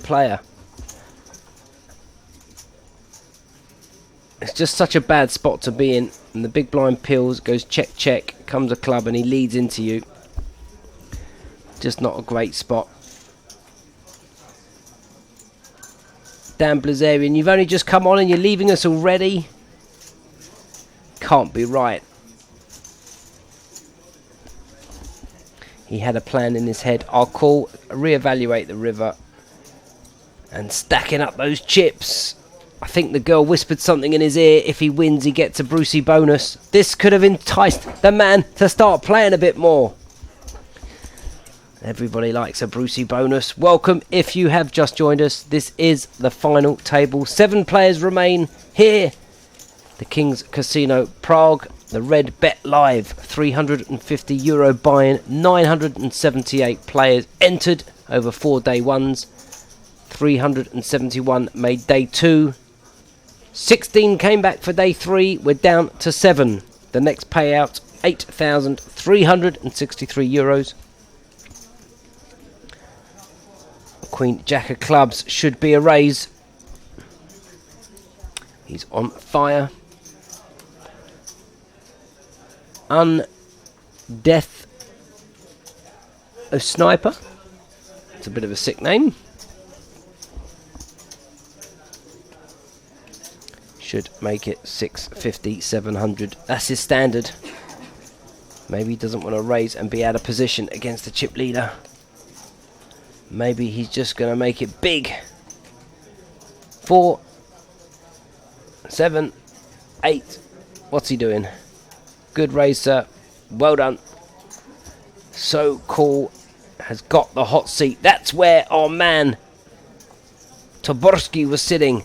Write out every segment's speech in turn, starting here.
player. It's just such a bad spot to be in. And the big blind peels, goes check, check, comes a club and he leads into you. Just not a great spot. Dan Blazarian, you've only just come on and you're leaving us already? Can't be right. He had a plan in his head. I'll call, reevaluate the river. And stacking up those chips. I think the girl whispered something in his ear. If he wins, he gets a Brucey bonus. This could have enticed the man to start playing a bit more. Everybody likes a Brucey bonus. Welcome if you have just joined us. This is the final table. 7 players remain here. The King's Casino Prague. The Redbet Live. €350 buy-in. 978 players entered over 4 day ones. 371 made day 2. 16 came back for day 3. We're down to 7. The next payout, €8,363. Queen Jack of Clubs should be a raise. He's on fire. Undeath of Sniper. It's a bit of a sick name. Should make it 650, 700. That's his standard. Maybe he doesn't want to raise and be out of position against the chip leader. Maybe he's just going to make it big. 4, 7, 8. What's he doing? Good raise, sir. Well done. So cool. Has got the hot seat. That's where our man Toborski was sitting.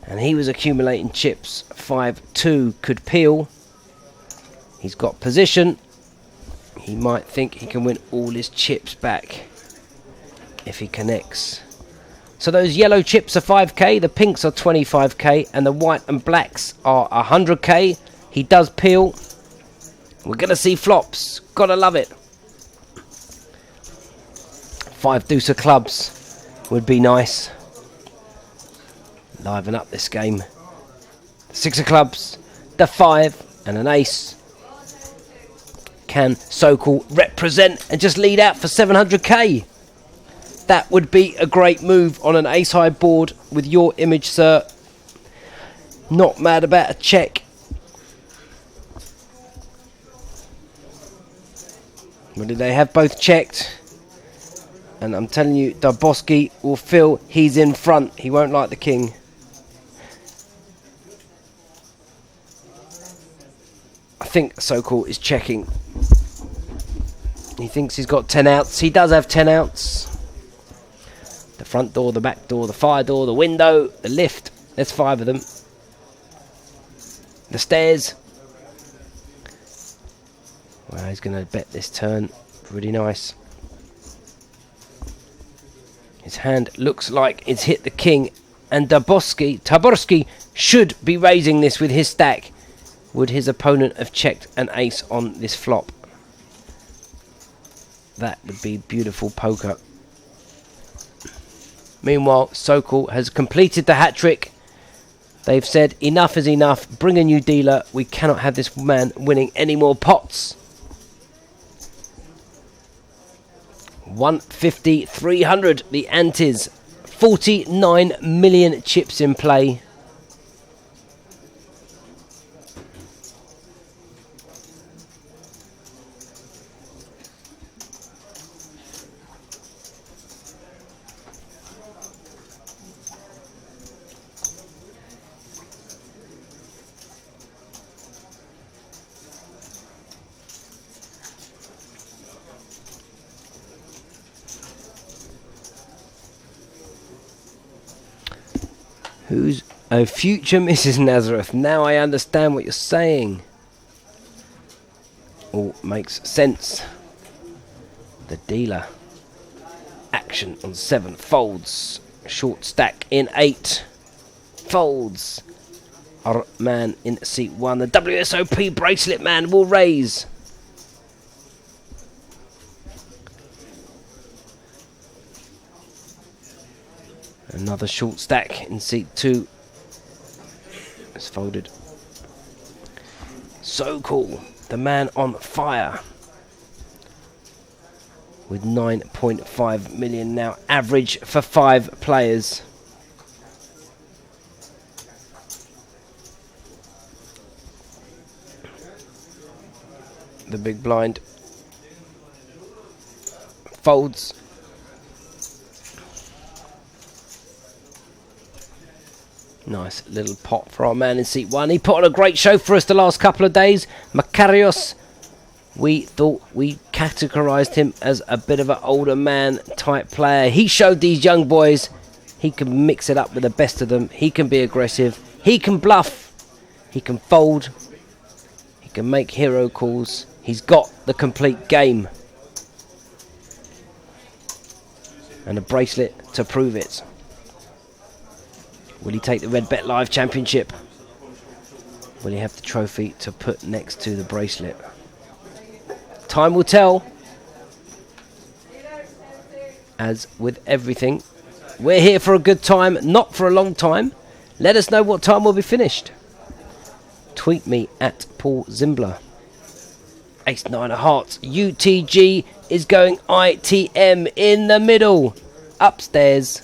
And he was accumulating chips. 5-2 could peel. He's got position. He might think he can win all his chips back if he connects. So those yellow chips are 5k, the pinks are 25k, and the white and blacks are 100k. He does peel. We're going to see flops. Gotta love it. 5 deuce of clubs would be nice. Liven up this game. 6 of clubs, the 5, and an ace. Can Sokol represent and just lead out for 700k? That would be a great move on an ace-high board with your image, sir. Not mad about a check. Well, did they have both checked? And I'm telling you, Daboski will feel he's in front. He won't like the king. I think Sokol is checking. He thinks he's got 10 outs. He does have 10 outs. The front door, the back door, the fire door, the window, the lift. There's 5 of them. The stairs. Well, he's going to bet this turn. Really nice. His hand looks like it's hit the king. And Taborski should be raising this with his stack. Would his opponent have checked an ace on this flop? That would be beautiful poker. Meanwhile, Sokol has completed the hat-trick. They've said, enough is enough. Bring a new dealer. We cannot have this man winning any more pots. 150, 300. The antes. 49 million chips in play. Who's a future Mrs. Nazareth? Now I understand what you're saying. All makes sense. The dealer. Action on 7. Folds. Short stack in 8. Folds. Our man in seat 1. The WSOP bracelet man will raise. Another short stack in seat 2. It's folded. So cool. The man on fire. With 9.5 million now. Average for 5 players. The big blind folds. Nice little pot for our man in seat 1. He put on a great show for us the last couple of days. Makarios, we thought we categorised him as a bit of an older man type player. He showed these young boys he can mix it up with the best of them. He can be aggressive. He can bluff. He can fold. He can make hero calls. He's got the complete game. And a bracelet to prove it. Will he take the Redbet Live Championship? Will he have the trophy to put next to the bracelet? Time will tell. As with everything, we're here for a good time, not for a long time. Let us know what time we'll be finished. Tweet me at Paul Zimbler. Ace 9 of hearts. UTG is going ITM in the middle. Upstairs.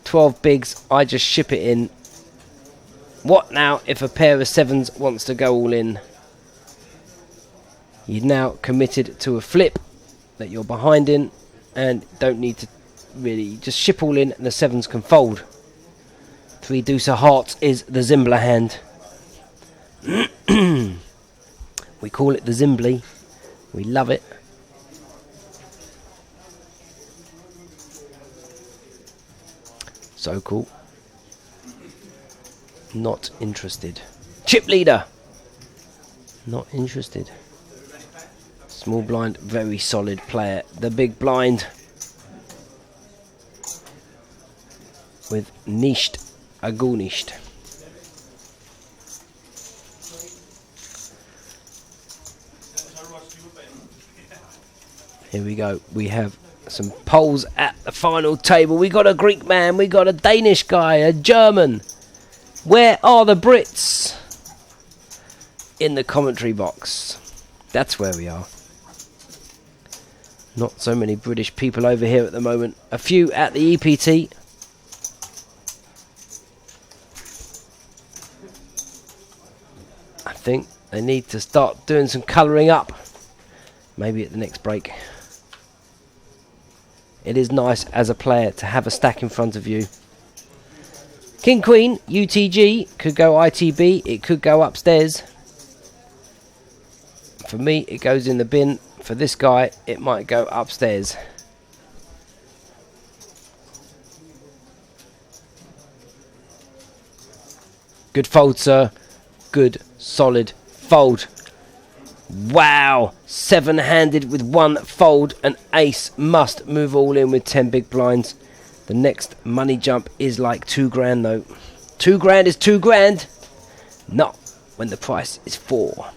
12 bigs. I just ship it in. What now if a pair of 7s wants to go all in? You're now committed to a flip that you're behind in and don't need to really just ship all in and the 7s can fold. 3 deuce of hearts is the Zimbler hand. We call it the Zimbly. We love it. So cool. Not interested. Chip leader. Not interested. Small blind, very solid player. The big blind. With nicht agonisht. Here we go. We have some Poles at the final table. We got a Greek man. We got a Danish guy. A German. Where are the Brits? In the commentary box. That's where we are. Not so many British people over here at the moment. A few at the EPT. I think they need to start doing some colouring up. Maybe at the next break. It is nice as a player to have a stack in front of you. King Queen, UTG, could go ITB, it could go upstairs. For me, it goes in the bin. For this guy, it might go upstairs. Good fold, sir. Good, solid fold. Wow, 7-handed with 1 fold. An ace must move all in with 10 big blinds. The next money jump is like 2 grand though. 2 grand is 2 grand. Not when the price is 4.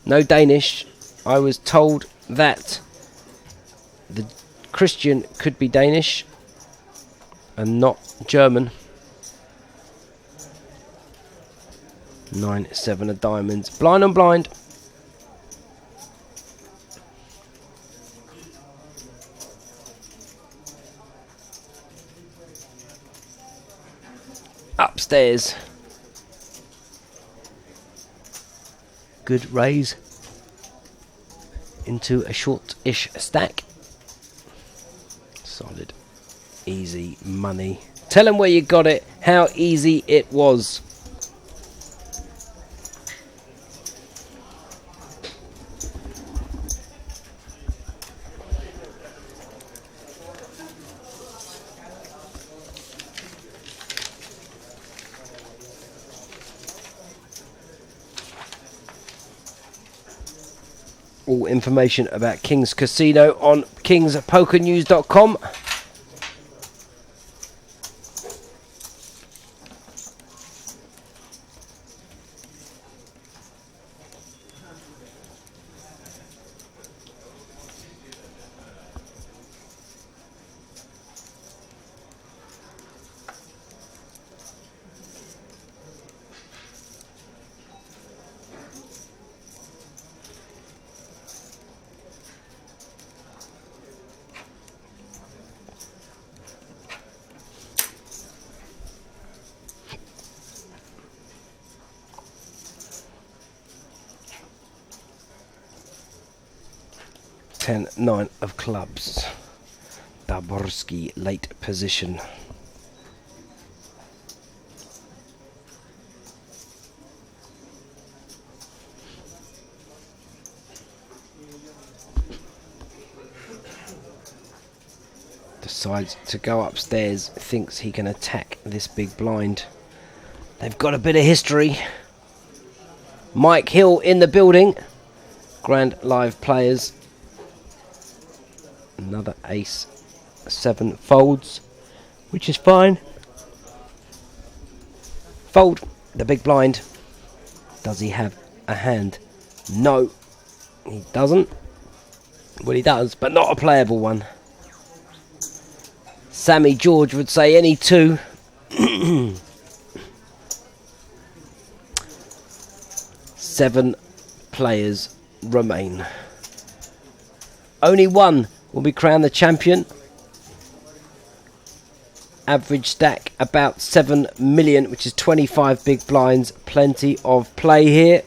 No Danish. I was told that the Christian could be Danish and not German. 9-7 of diamonds. Blind on blind. Upstairs. Good raise into a short-ish stack. Solid. Easy money. Tell them where you got it, how easy it was. All information about King's Casino on kingspokernews.com. 10, 9 of clubs. Dabrowski late position. Decides to go upstairs, thinks he can attack this big blind. They've got a bit of history. Mike Hill in the building. Grand Live players. Another ace. 7 folds, which is fine. Fold the big blind. Does he have a hand? No, he doesn't. Well, he does, but not a playable one. Sammy George would say any 2. 7 players remain. Only one will be crowned the champion. Average stack about 7 million, which is 25 big blinds. Plenty of play here.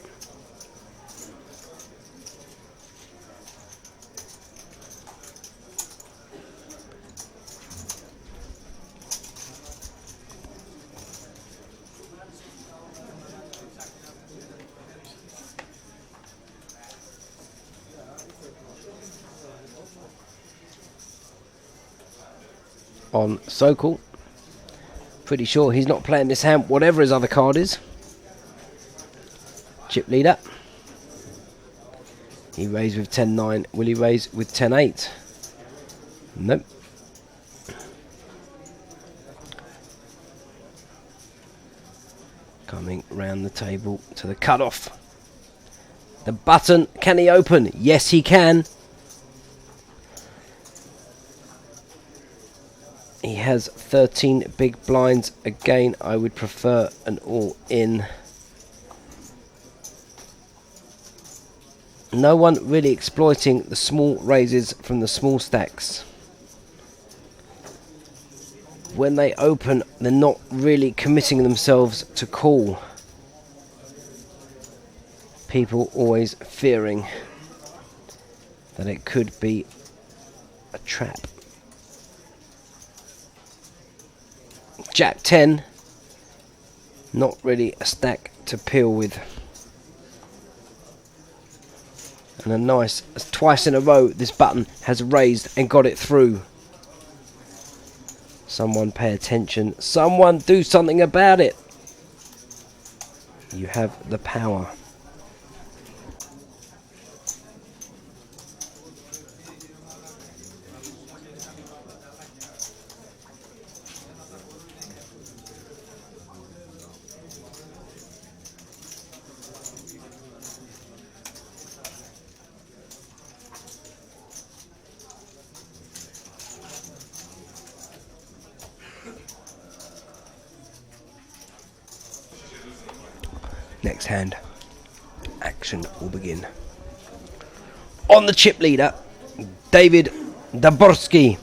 On Sokol. Pretty sure he's not playing this hand, whatever his other card is. Chip leader. He raised with 10-9. Will he raise with 10-8? Nope. Coming round the table to the cutoff. The button, can he open? Yes, he can. He has 13 big blinds. Again, I would prefer an all-in. No one really exploiting the small raises from the small stacks. When they open, they're not really committing themselves to call. People always fearing that it could be a trap. Jack 10, not really a stack to peel with. And a nice, twice in a row this button has raised and got it through. Someone pay attention, someone do something about it. You have the power. Next hand, action will begin. On the chip leader, David Dabrowski,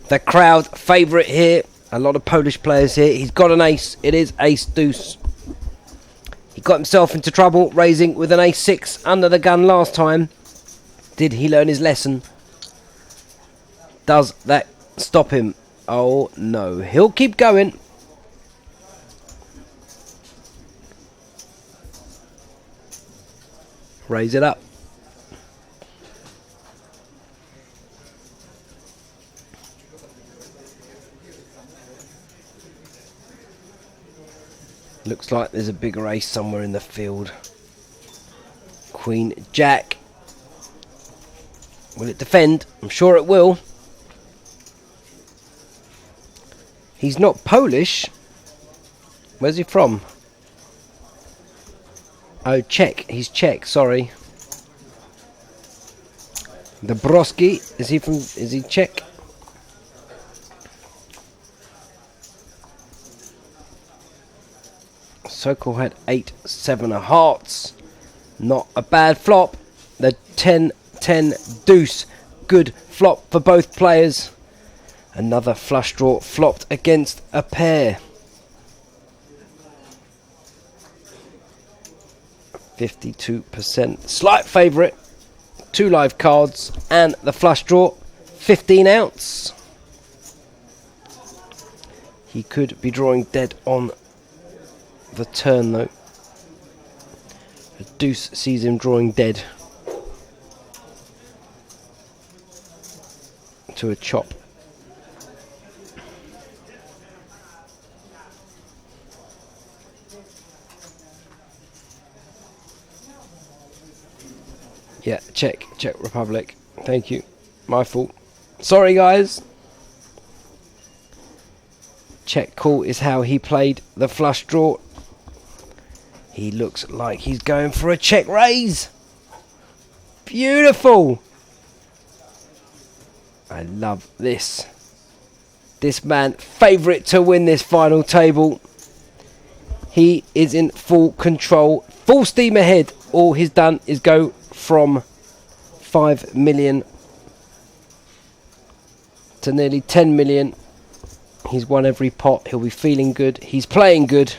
the crowd favourite here. A lot of Polish players here. He's got an ace. It is ace deuce. He got himself into trouble raising with an ace 6 under the gun last time. Did he learn his lesson? Does that stop him? Oh no, he'll keep going. Raise it up. Looks like there's a bigger ace somewhere in the field. Queen Jack. Will it defend? I'm sure it will. He's not Polish. Where's he from? Oh, Czech. He's Czech, sorry. Dabrowski, is he Czech? Sokol had 8-7 of hearts. Not a bad flop. The 10-10 deuce. Good flop for both players. Another flush draw flopped against a pair. 52%. Slight favourite. 2 live cards, and the flush draw, 15 ounce. He could be drawing dead on the turn though. A deuce sees him drawing dead to a chop. Yeah, Czech Republic. Thank you. My fault. Sorry, guys. Czech call is how he played the flush draw. He looks like he's going for a check raise. Beautiful. I love this. This man, favourite to win this final table. He is in full control. Full steam ahead. All he's done is go from 5 million to nearly 10 million. He's won every pot. He'll be feeling good. He's playing good.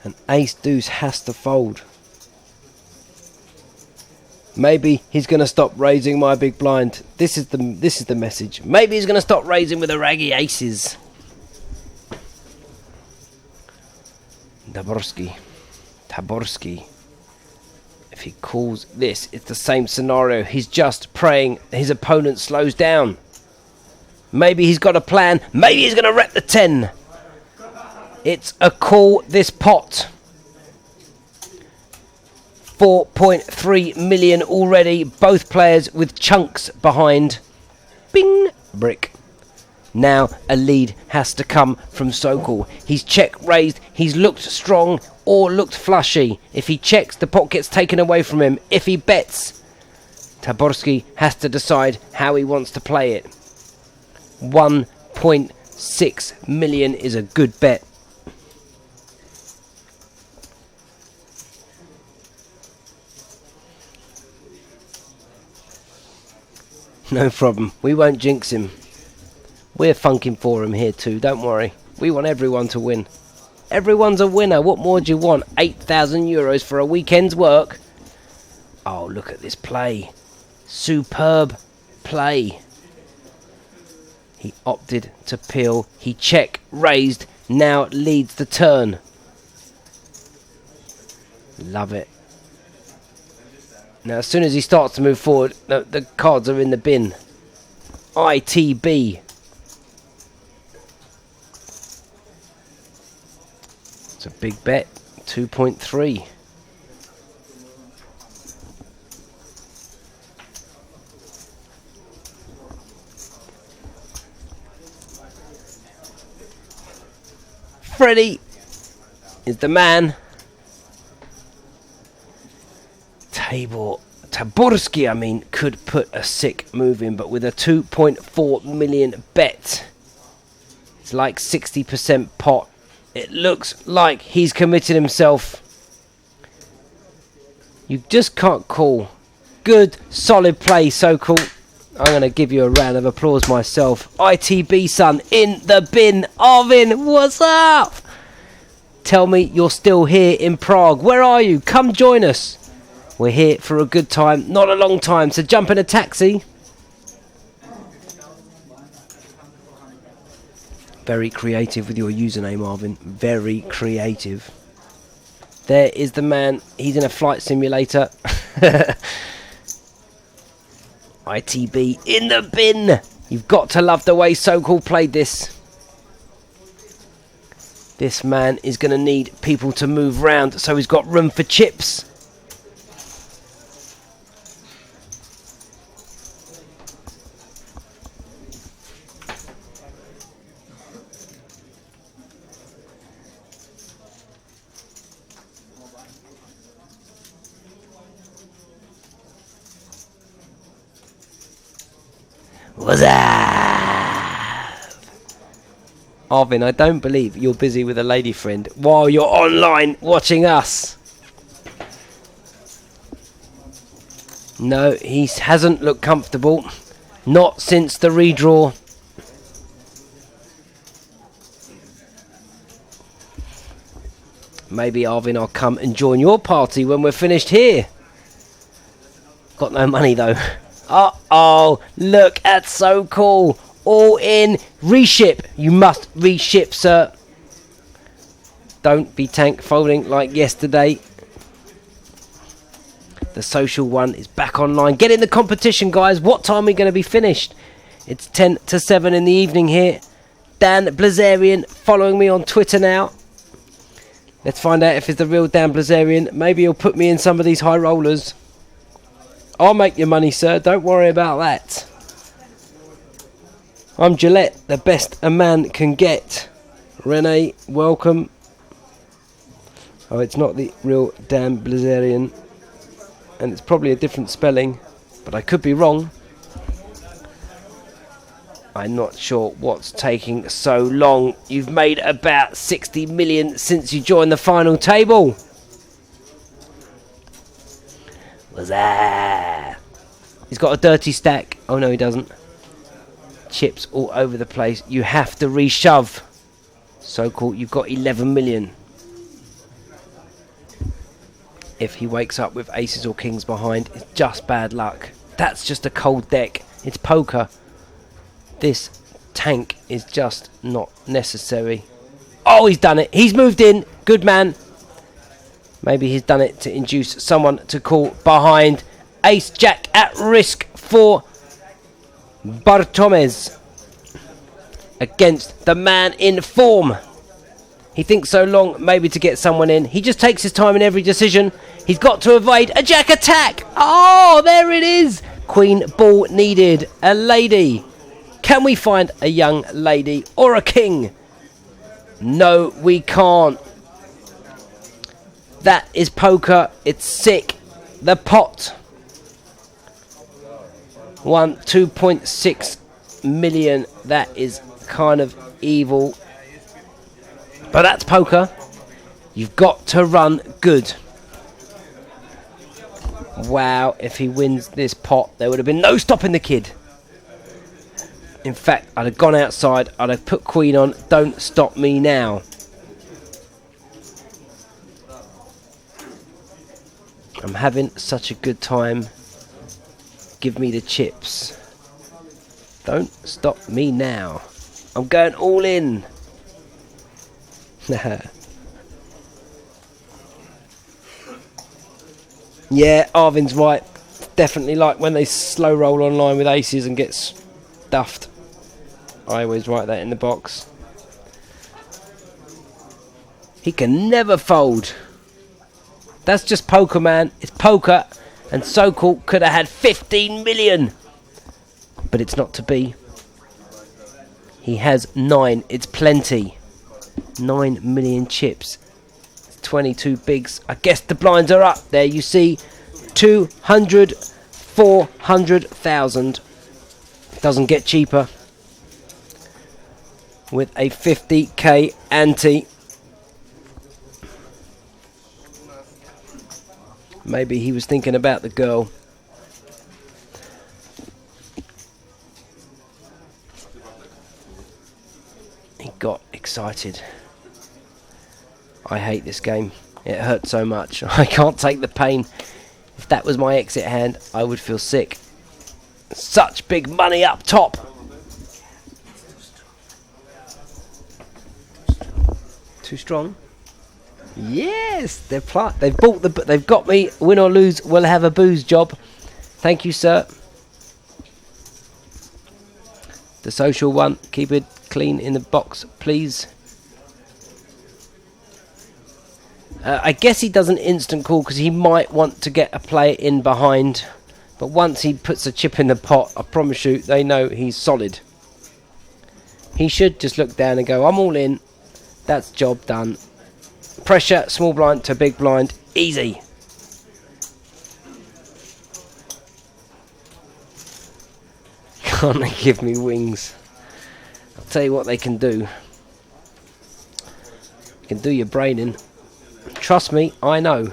And ace deuce has to fold. Maybe he's going to stop raising my big blind. This is the message. Maybe he's going to stop raising with the raggy aces. Taborski. If he calls this, it's the same scenario. He's just praying his opponent slows down. Maybe he's got a plan. Maybe he's going to rep the 10. It's a call, this pot. 4.3 million already. Both players with chunks behind. Bing! Brick. Now a lead has to come from Sokol. He's check raised. He's looked strong or looked flushy. If he checks, the pot gets taken away from him. If he bets, Taborski has to decide how he wants to play it. 1.6 million is a good bet. No problem. We won't jinx him. We're funking for him here too, don't worry. We want everyone to win. Everyone's a winner. What more do you want? 8,000 euros for a weekend's work. Oh, look at this play. Superb play. He opted to peel. He check raised. Now leads the turn. Love it. Now, as soon as he starts to move forward, the cards are in the bin. ITB. It's a big bet. 2.3. Freddie is the man. Taborski, could put a sick move in, but with a 2.4 million bet, it's like 60% pot. It looks like he's committed himself. You just can't call. Good, solid play, Sokol. I'm going to give you a round of applause myself. ITB, son, in the bin. Arvin, what's up? Tell me you're still here in Prague. Where are you? Come join us. We're here for a good time, not a long time, so jump in a taxi. Very creative with your username, Arvin. Very creative. There is the man. He's in a flight simulator. ITB in the bin. You've got to love the way Sokol played this. This man is going to need people to move round, so he's got room for chips. What's up? Arvin, I don't believe you're busy with a lady friend while you're online watching us. No, he hasn't looked comfortable. Not since the redraw. Maybe, Arvin, I'll come and join your party when we're finished here. Got no money though. Uh-oh, look at So Cool. All in. Reship. You must reship, sir. Don't be tank folding like yesterday. The social one is back online. Get in the competition, guys. What time are we going to be finished? It's 10 to 7 in the evening here. Dan Blazarian following me on Twitter now. Let's find out if it's the real Dan Blazarian. Maybe he'll put me in some of these high rollers. I'll make your money, sir. Don't worry about that. I'm Gillette, the best a man can get. Renee, welcome. Oh, it's not the real Dan Blazarian. And it's probably a different spelling, but I could be wrong. I'm not sure what's taking so long. You've made about 60 million since you joined the final table. What's that? He's got a dirty stack. Oh no, he doesn't. Chips all over the place. You have to reshove. So cool. You've got 11 million. If he wakes up with aces or kings behind, it's just bad luck. That's just a cold deck. It's poker. This tank is just not necessary. Oh, he's done it. He's moved in. Good man. Maybe he's done it to induce someone to call behind. Ace Jack at risk for Bartomes against the man in form. He thinks so long maybe to get someone in. He just takes his time in every decision. He's got to evade a jack attack. Oh, there it is. Queen ball needed. A lady. Can we find a young lady or a king? No, we can't. That is poker. It's sick. The pot. 2.6 million. That is kind of evil. But that's poker. You've got to run good. Wow, if he wins this pot, there would have been no stopping the kid. In fact, I'd have gone outside, I'd have put queen on. Don't stop me now. I'm having such a good time. Give me the chips. Don't stop me now. I'm going all in. Yeah, Arvin's right. Definitely like when they slow roll online with aces and get stuffed. I always write that in the box. He can never fold. That's just poker, man. It's poker. And So Cool could have had 15 million. But it's not to be. He has 9. It's plenty. 9 million chips. 22 bigs. I guess the blinds are up there. You see 200, 400,000. Doesn't get cheaper. With a 50k ante. Maybe he was thinking about the girl. He got excited. I hate this game. It hurts so much. I can't take the pain. If that was my exit hand, I would feel sick. Such big money up top. Too strong? Yes, they've bought they've got me. Win or lose, we'll have a booze job. Thank you, sir. The social one, keep it clean in the box, please. I guess he does an instant call because he might want to get a player in behind. But once he puts a chip in the pot, I promise you, they know he's solid. He should just look down and go, I'm all in. That's job done. Pressure, small blind to big blind, easy. Can't they give me wings? I'll tell you what they can do. You can do your brain in. Trust me, I know.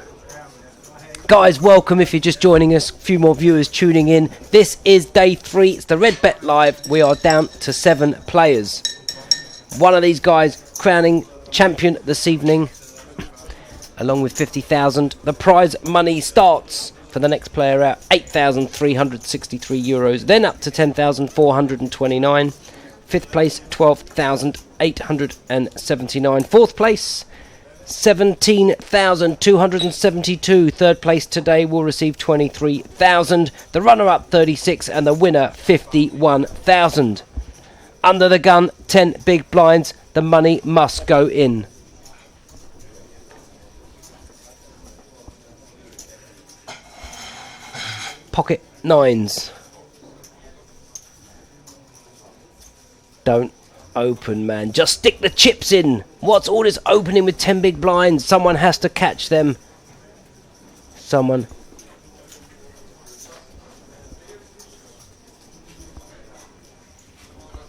Guys, welcome if you're just joining us. A few more viewers tuning in. This is day 3. It's the Redbet Live. We are down to 7 players. One of these guys crowning champion this evening. Along with 50,000. The prize money starts for the next player out, €8,363. Then up to 10,429. Fifth place, 12,879. Fourth place, 17,272. Third place today will receive 23,000. The runner-up 36 and the winner 51,000. Under the gun, 10 big blinds. The money must go in. Pocket nines. Don't open, man. Just stick the chips in. What's all this opening with 10 big blinds? Someone has to catch them. Someone.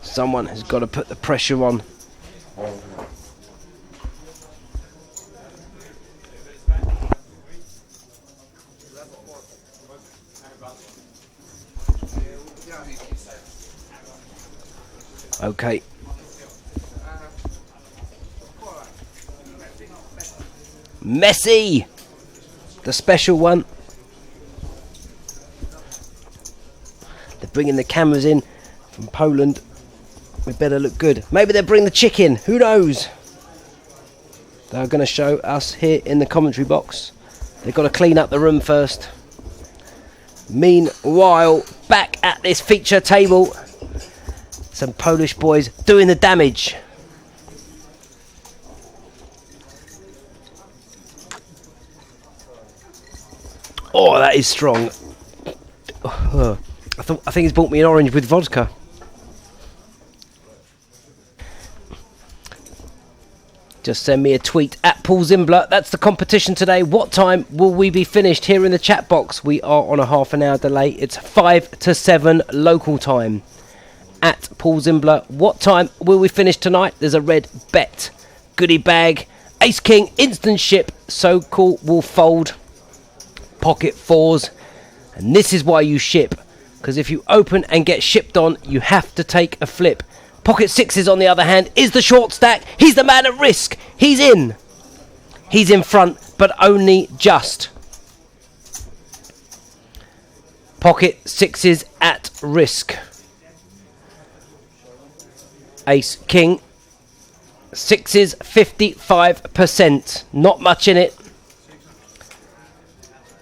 Someone has got to put the pressure on. Okay. Messi, the special one. They're bringing the cameras in from Poland. We better look good. Maybe they'll bring the chicken. Who knows? They're going to show us here in the commentary box. They've got to clean up the room first. Meanwhile, back at this feature table, some Polish boys doing the damage. Oh, that is strong. I think he's bought me an orange with vodka. Just send me a tweet at Paul Zimbler. That's the competition today. What time will we be finished? Here in the chat box, we are on a half an hour delay. It's 5 to 7 local time. At Paul Zimbler, what time will we finish tonight? There's a red bet. Goodie bag. Ace King, instant ship. So cool will fold. Pocket fours. And this is why you ship. Because if you open and get shipped on, you have to take a flip. Pocket sixes, on the other hand, is the short stack. He's the man at risk. He's in. He's in front, but only just. Pocket sixes at risk. Ace King. Sixes, 55%. Not much in it.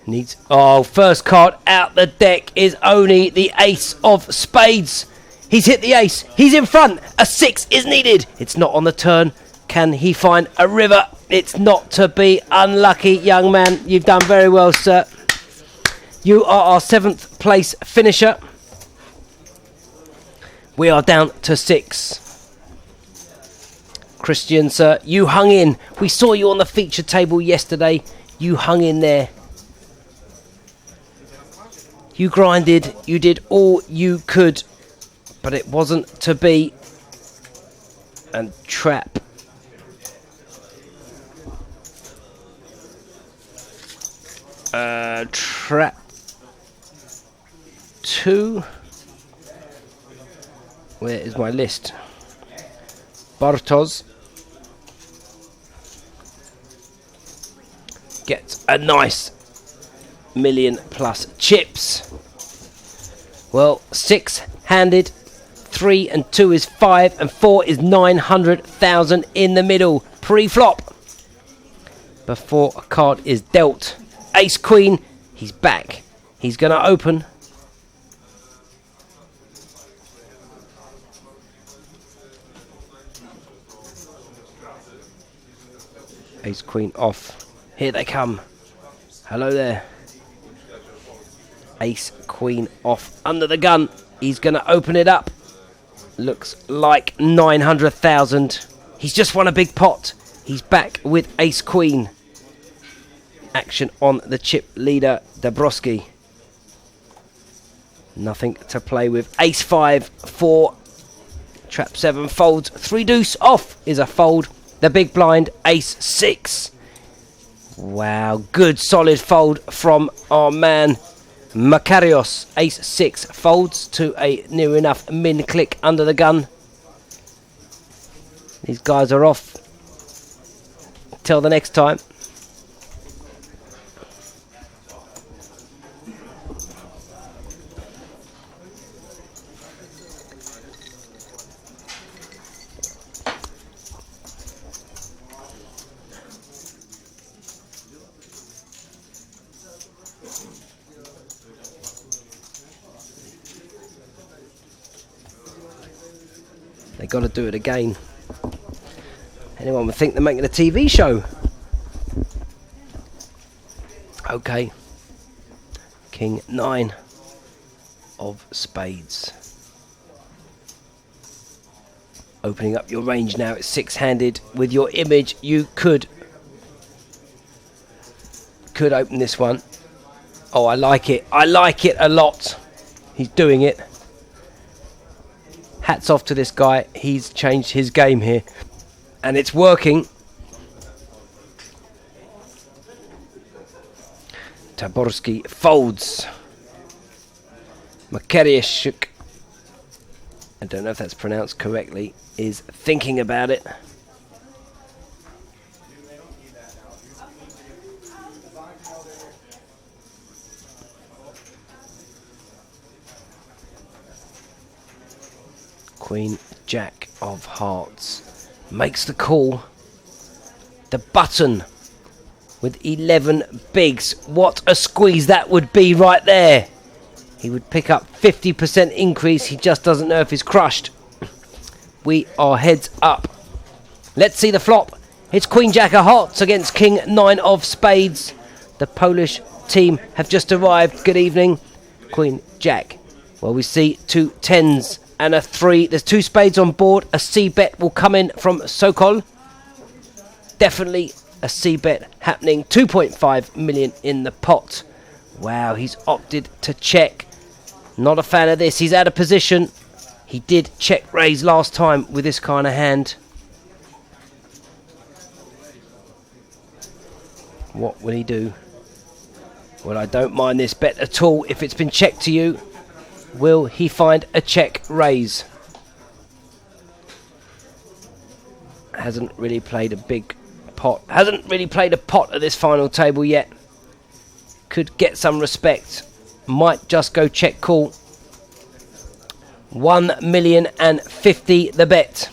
Needs. Oh, first card out the deck is only the ace of spades. He's hit the ace. He's in front. A six is needed. It's not on the turn. Can he find a river? It's not to be. Unlucky, young man. You've done very well, sir. You are our 7th place finisher. We are down to 6. Christian, sir, you hung in. We saw you on the feature table yesterday. You hung in there. You grinded. You did all you could. But it wasn't to be. And trap. Trap 2. Where is my list? Bartos gets a nice million plus chips. Well, 6-handed. 3 and 2 is 5 and 4 is 900,000 in the middle. Pre-flop. Before a card is dealt. Ace Queen. He's back. He's going to open. Ace Queen off. Here they come. Hello there. Ace Queen off. Under the gun. He's going to open it up. Looks like 900,000. He's just won a big pot. He's back with Ace Queen. Action on the chip leader, Dabrowski. Nothing to play with. Ace 5, 4. Trap 7 folds. 3 deuce off is a fold. The big blind, Ace 6. Wow, good solid fold from our man Makarios. Ace 6 folds to a near enough min click under the gun. These guys are off. Till the next time. They got to do it again. Anyone would think they're making a TV show. Okay. King 9 of spades. Opening up your range now. It's six-handed. With your image, you could open this one. Oh, I like it. I like it a lot. He's doing it. Hats off to this guy. He's changed his game here. And it's working. Taborski folds. Makariashuk, I don't know if that's pronounced correctly, is thinking about it. Queen Jack of Hearts makes the call. The button with 11 bigs. What a squeeze that would be right there. He would pick up 50% increase. He just doesn't know if he's crushed. We are heads up. Let's see the flop. It's Queen Jack of Hearts against King 9 of Spades. The Polish team have just arrived. Good evening. Queen Jack. Well, we see 2 10s and a 3. There's 2 spades on board. A C bet will come in from Sokol. Definitely a C bet happening. 2.5 million in the pot. Wow, he's opted to check. Not a fan of this. He's out of position. He did check raise last time with this kind of hand. What will he do? Well, I don't mind this bet at all if it's been checked to you. Will he find a check raise? Hasn't really played a big pot. Hasn't really played a pot at this final table yet. Could get some respect. Might just go check call. 1,050,000 the bet.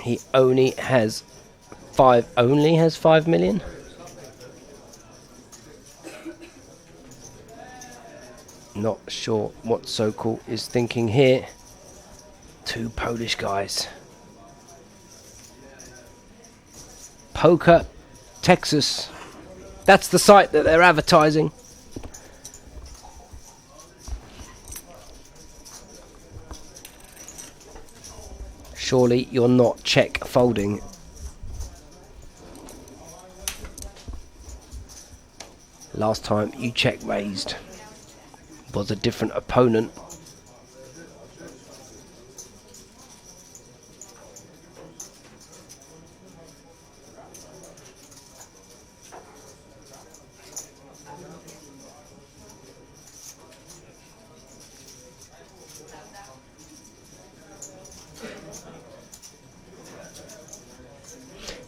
He only has 5 million. Not sure what Sokol is thinking here. 2 Polish guys. Poker Texas. That's the site that they're advertising. Surely you're not check folding. Last time you check raised was a different opponent.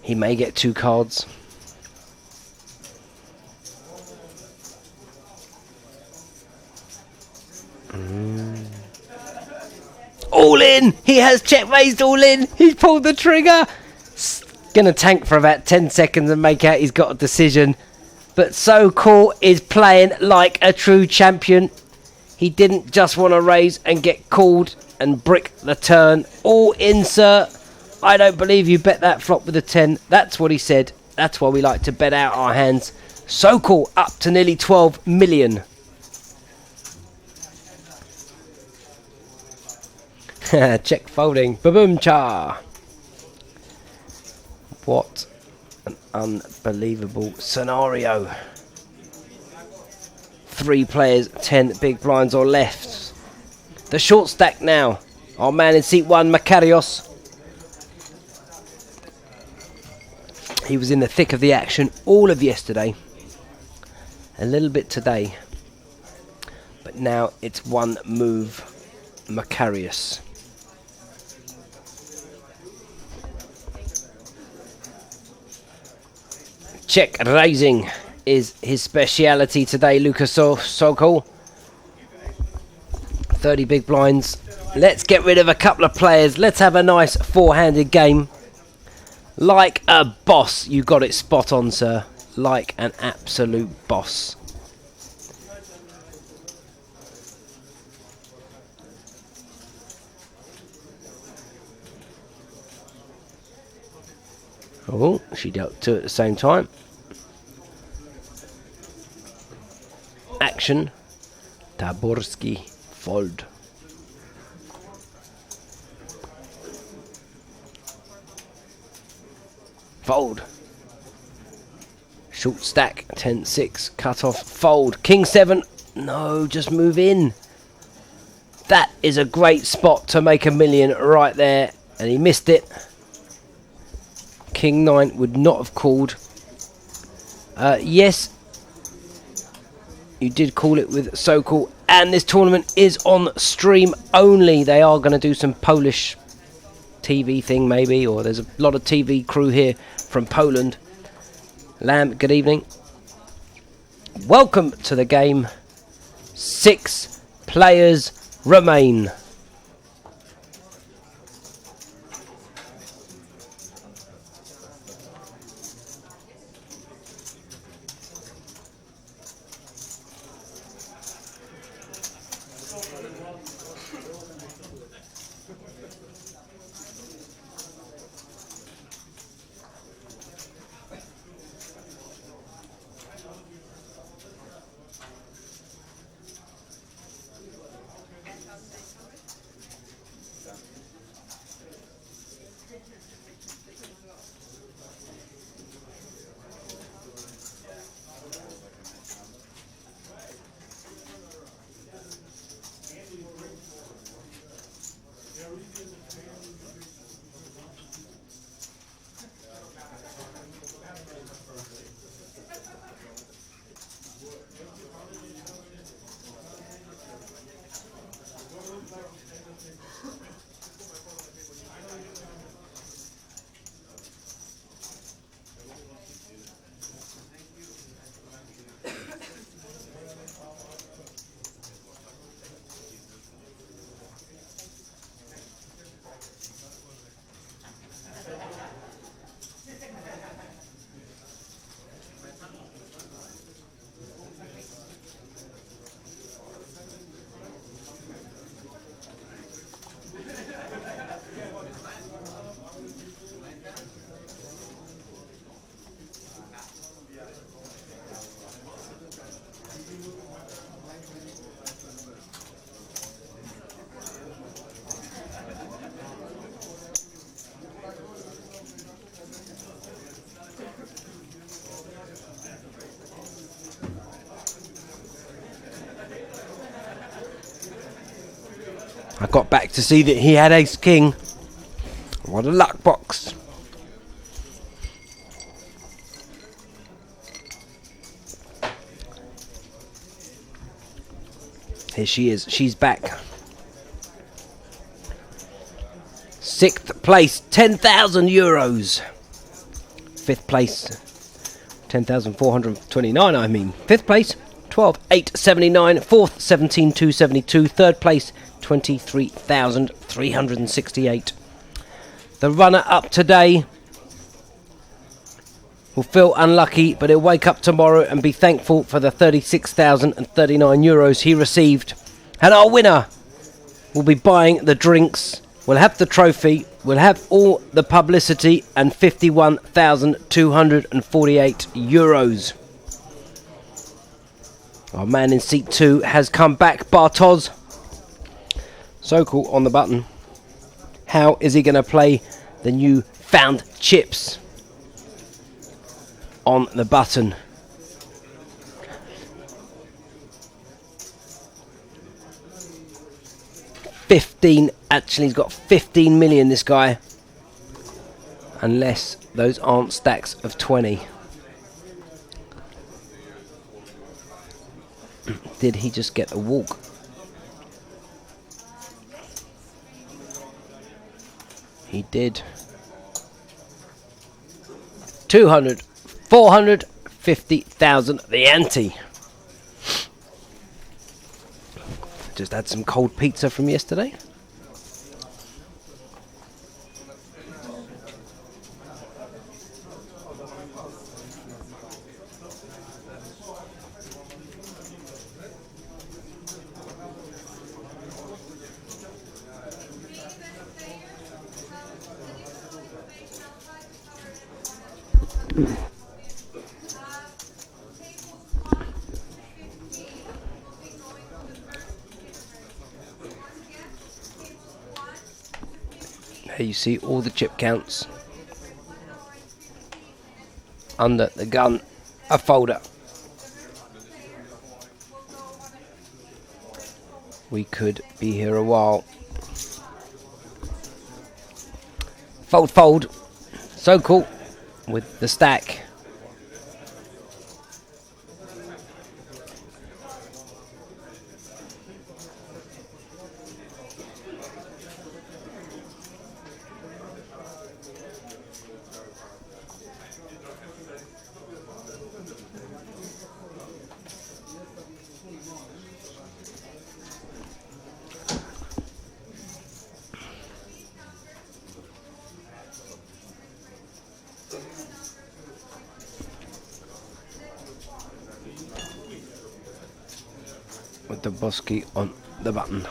He may get 2 cards. All in! He has check raised all in! He's pulled the trigger! Gonna tank for about 10 seconds and make out he's got a decision. But Sokol is playing like a true champion. He didn't just want to raise and get called and brick the turn. All in, sir. I don't believe you bet that flop with a 10. That's what he said. That's why we like to bet out our hands. Sokol up to nearly 12 million. Check folding. Ba-boom cha. What an unbelievable scenario. 3 players, 10 big blinds or left. The short stack now. Our man in seat 1, Makarios. He was in the thick of the action all of yesterday. A little bit today. But now it's 1 move, Makarios. Check raising is his speciality today, Lucas Sokol. 30 big blinds. Let's get rid of a couple of players. Let's have a nice 4-handed game. Like a boss. You got it spot on, sir. Like an absolute boss. Oh, she dealt two at the same time. Action. Taborski fold. Fold. Short stack. 10-6. Cut off. Fold. King 7. No, just move in. That is a great spot to make $1 million right there. And he missed it. King 9 would not have called. Yes, you did call it with Sokol. And this tournament is on stream only. They are going to do some Polish TV thing maybe. Or there's a lot of TV crew here from Poland. Lamb, good evening. Welcome to the game. 6 players remain. I got back to see that he had ace king. What a luck box. Here she is. She's back. 6th place, €10,000. 5th place, 10,429, I mean. 5th place, 12,879. 4th, 17,272. 3rd place, 23,368. The runner up today will feel unlucky, but he'll wake up tomorrow and be thankful for the €36,039 he received. And our winner will be buying the drinks. We'll have the trophy. We'll have all the publicity and €51,248. Our man in seat 2 has come back, Bartosz. Sokol on the button. How is he going to play the new found chips on the button? Actually, he's got 15 million, this guy. Unless those aren't stacks of 20. Did he just get a walk? He did. 200, 450,000, the ante. Just had some cold pizza from yesterday. Here you see all the chip counts. Under the gun, a folder. We could be here a while. Fold, fold. So cool with the stack. With the Bosky on the button.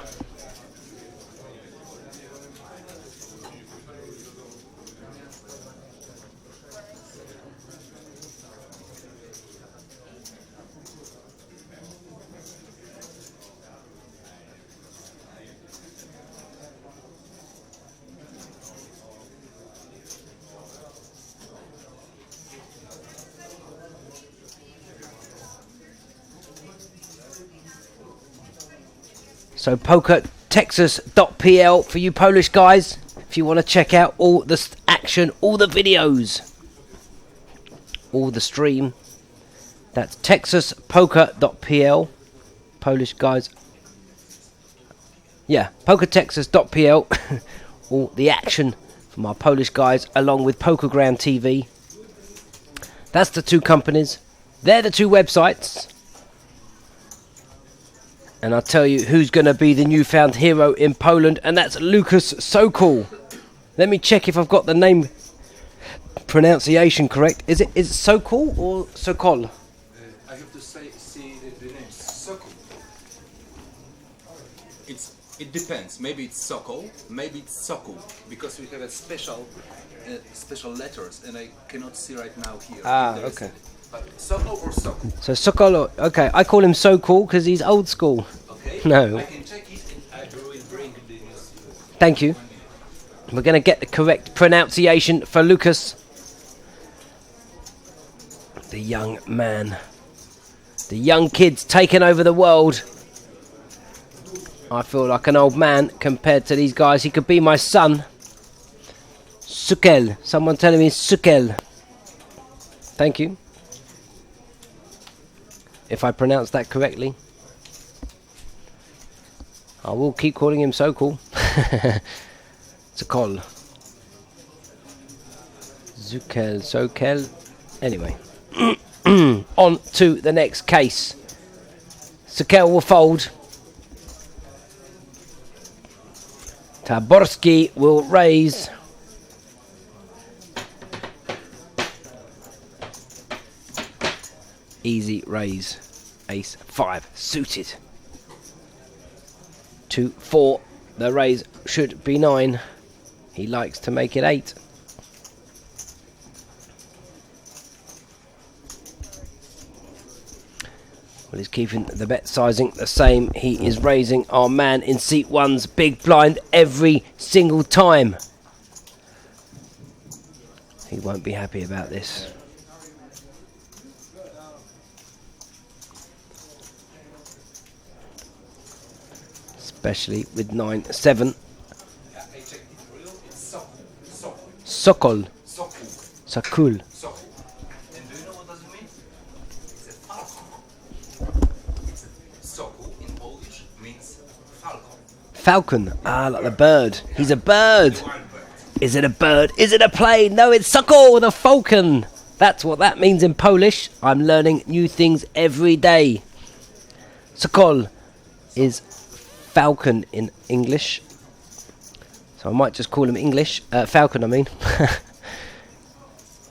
So pokertexas.pl for you Polish guys, if you want to check out all the action, all the videos, all the stream. That's texaspoker.pl, Polish guys. Yeah, pokertexas.pl, all the action from our Polish guys, along with Pokerground TV. That's the two companies. They're the two websites. And I'll tell you who's going to be the newfound hero in Poland, and that's Lucas Sokol. Let me check if I've got the name pronunciation correct. Is it Sokol or Sokol? I have to see the name Sokol. It depends. Maybe it's Sokol, maybe it's Sokol, because we have a special letters, and I cannot see right now here. Ah, okay. But Sokol or Sokol? So Sokol, okay. I call him Sokol because he's old school. Okay. No. I can check it, and I will bring the news. Thank you. We're going to get the correct pronunciation for Lucas. The young man. The young kid's taking over the world. I feel like an old man compared to these guys. He could be my son. Sukel. Someone telling me Sukel. Thank you. If I pronounce that correctly. I will keep calling him Sokol. Sokol. Zukel, Sokel. Anyway. On to the next case. Sokel will fold. Taborski will raise. Easy raise. Ace 5 suited. 2, 4. The raise should be 9. He likes to make it 8. Well, he's keeping the bet sizing the same. He is raising our man in seat 1's big blind every single time. He won't be happy about this. Especially with 9-7. Sokol. Sokol. And do you know what does it mean? It's a falcon. It's a Sokol in Polish means falcon. Falcon. Ah, like the bird. He's a bird. Is it a bird? Is it a plane? No, it's Sokol, the falcon. That's what that means in Polish. I'm learning new things every day. Sokol is falcon in English. So I might just call him English. Falcon, I mean.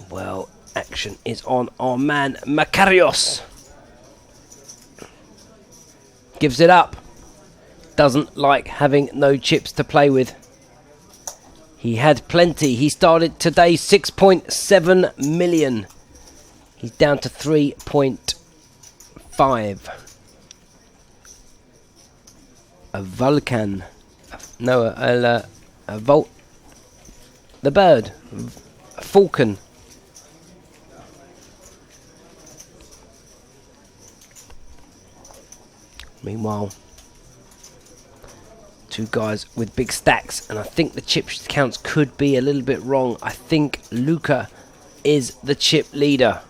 Well, action is on our man Makarios. Gives it up. Doesn't like having no chips to play with. He had plenty. He started today 6.7 million. He's down to 3.5. A Vulcan. No, a Volt. The bird. A falcon. Meanwhile, two guys with big stacks, and I think the chip counts could be a little bit wrong. I think Luca is the chip leader.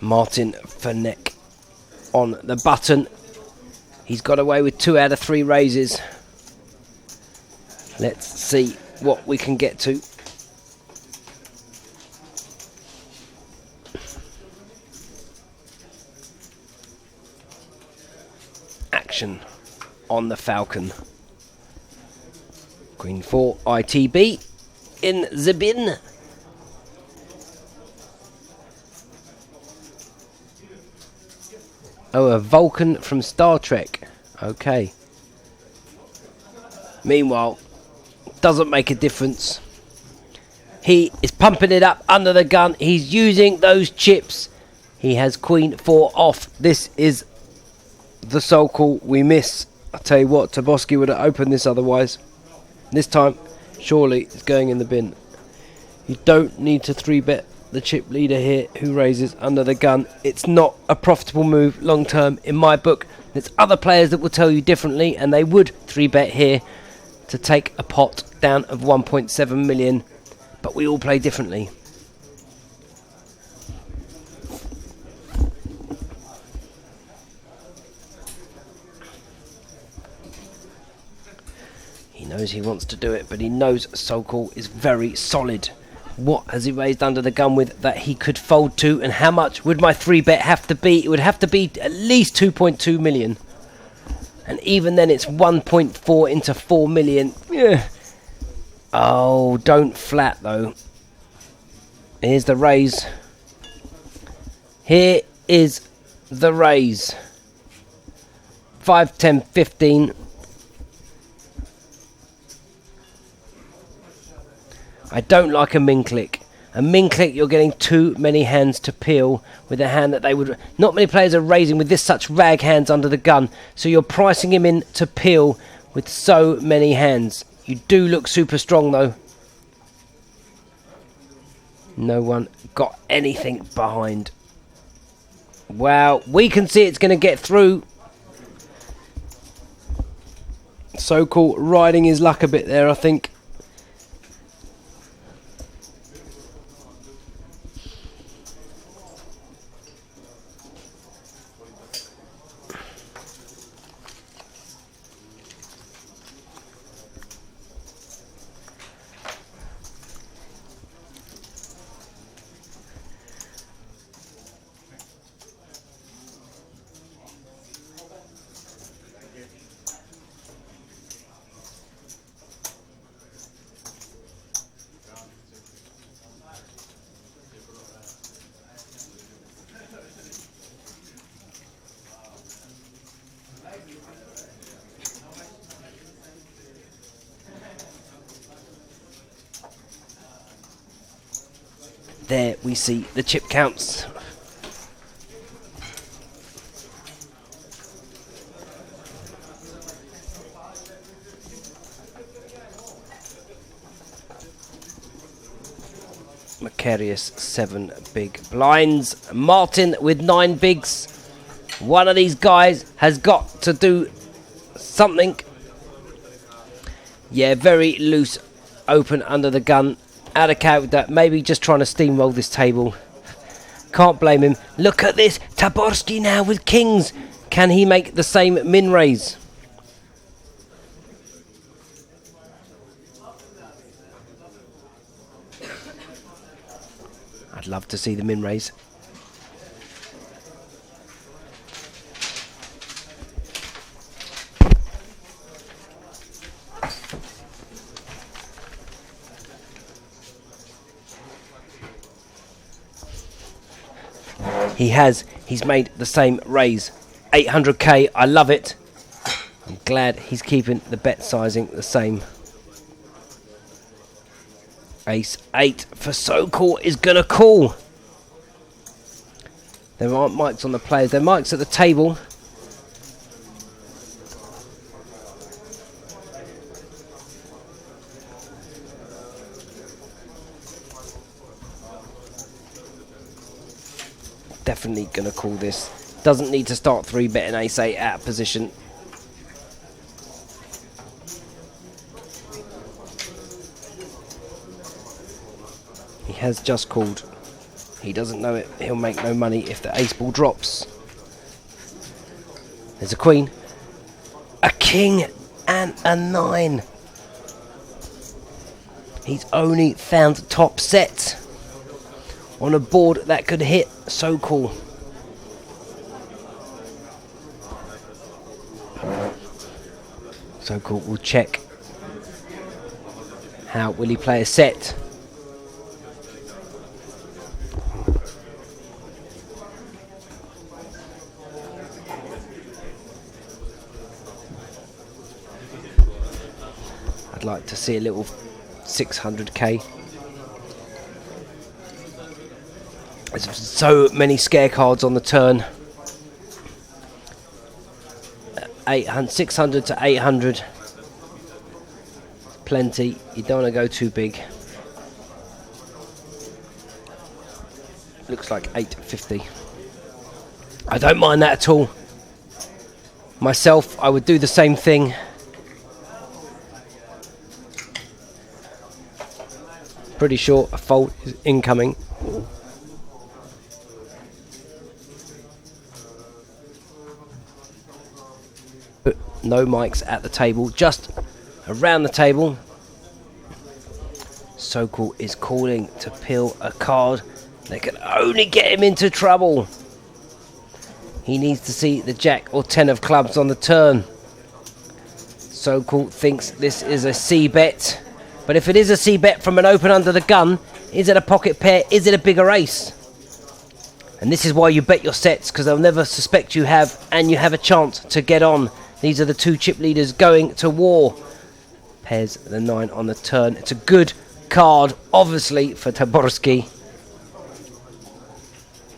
Martin Ferneck on the button. He's got away with 2 out of 3 raises. Let's see what we can get to. Action on the Falcon. Queen 4 ITB in the bin. Oh, a Vulcan from Star Trek. Okay. Meanwhile, doesn't make a difference. He is pumping it up under the gun. He's using those chips. He has Queen 4 off. This is the soul call we miss. I tell you what, Toboski would have opened this otherwise. This time, surely it's going in the bin. You don't need to 3-bet the chip leader here who raises under the gun. It's not a profitable move long term in my book. There's other players that will tell you differently, and they would 3-bet here to take a pot down of 1.7 million, but we all play differently. He knows he wants to do it, but he knows Sokol is very solid. What has he raised under the gun with that he could fold to, and how much would my 3-bet have to be? It would have to be at least 2.2 million. And even then it's 1.4 into 4 million. Yeah. Oh, don't flat though. Here's the raise. Here is the raise. 5, 10, 15. I don't like a min click. A min click, you're getting too many hands to peel with a hand that they would... Not many players are raising with this such rag hands under the gun, so you're pricing him in to peel with so many hands. You do look super strong though. No one got anything behind. Wow, we can see it's going to get through. Sokol riding his luck a bit there, I think. There we see the chip counts. Macarius 7 big blinds. Martin with 9 bigs. One of these guys has got to do something. Yeah, very loose, open under the gun. Out of character, maybe just trying to steamroll this table. Can't blame him. Look at this, Taborski now with kings. Can he make the same min raise? I'd love to see the min raise. He's made the same raise. 800k, I love it. I'm glad he's keeping the bet sizing the same. Ace 8 for Sokol is going to call. There aren't mics on the players. There are mics at the table. Definitely going to call this. Doesn't need to start 3-betting Ace 8 out of position. He has just called. He doesn't know it. He'll make no money if the ace ball drops. There's a queen, a king, and a 9. He's only found top set on a board that could hit Sokol. Sokol will check. How will he play a set? I'd like to see a little 600k. There's so many scare cards on the turn. 600 to 800. Plenty. You don't want to go too big. Looks like 850. I don't mind that at all. Myself, I would do the same thing. Pretty sure a fold is incoming. But no mics at the table, just around the table. Sokol is calling to peel a card that can only get him into trouble. He needs to see the jack or 10 of clubs on the turn. Sokol thinks this is a C-bet. But if it is a C-bet from an open under the gun, is it a pocket pair? Is it a bigger ace? And this is why you bet your sets, because they'll never suspect you have, and you have a chance to get on. These are the two chip leaders going to war. Pairs the 9 on the turn. It's a good card, obviously, for Taborski.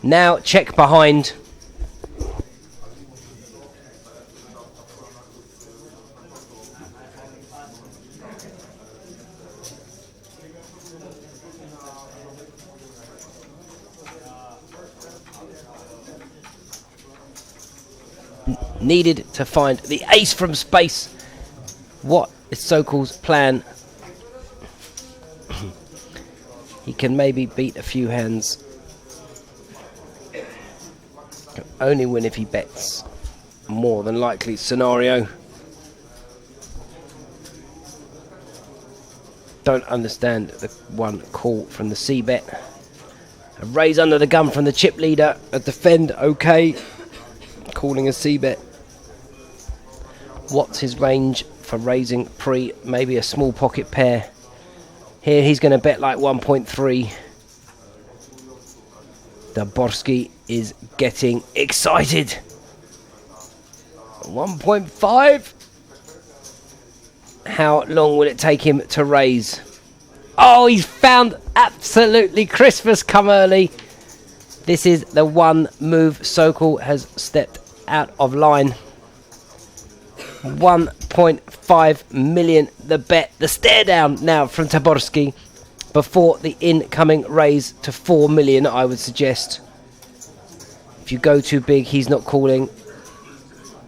Now check behind. Needed to find the ace from space. What is Sokol's plan? He can maybe beat a few hands. Can only win if he bets. More than likely scenario. Don't understand the one call from the C-bet. A raise under the gun from the chip leader. A defend, okay. Calling a C-bet. What's his range for raising pre? Maybe a small pocket pair. Here he's going to bet like 1.3. Taborski is getting excited. 1.5. How long will it take him to raise? Oh, he's found absolutely Christmas come early. This is the one move Sokol has stepped out of line. 1.5 million the bet. The stare down now from Taborski before the incoming raise to 4 million, I would suggest. If you go too big, he's not calling.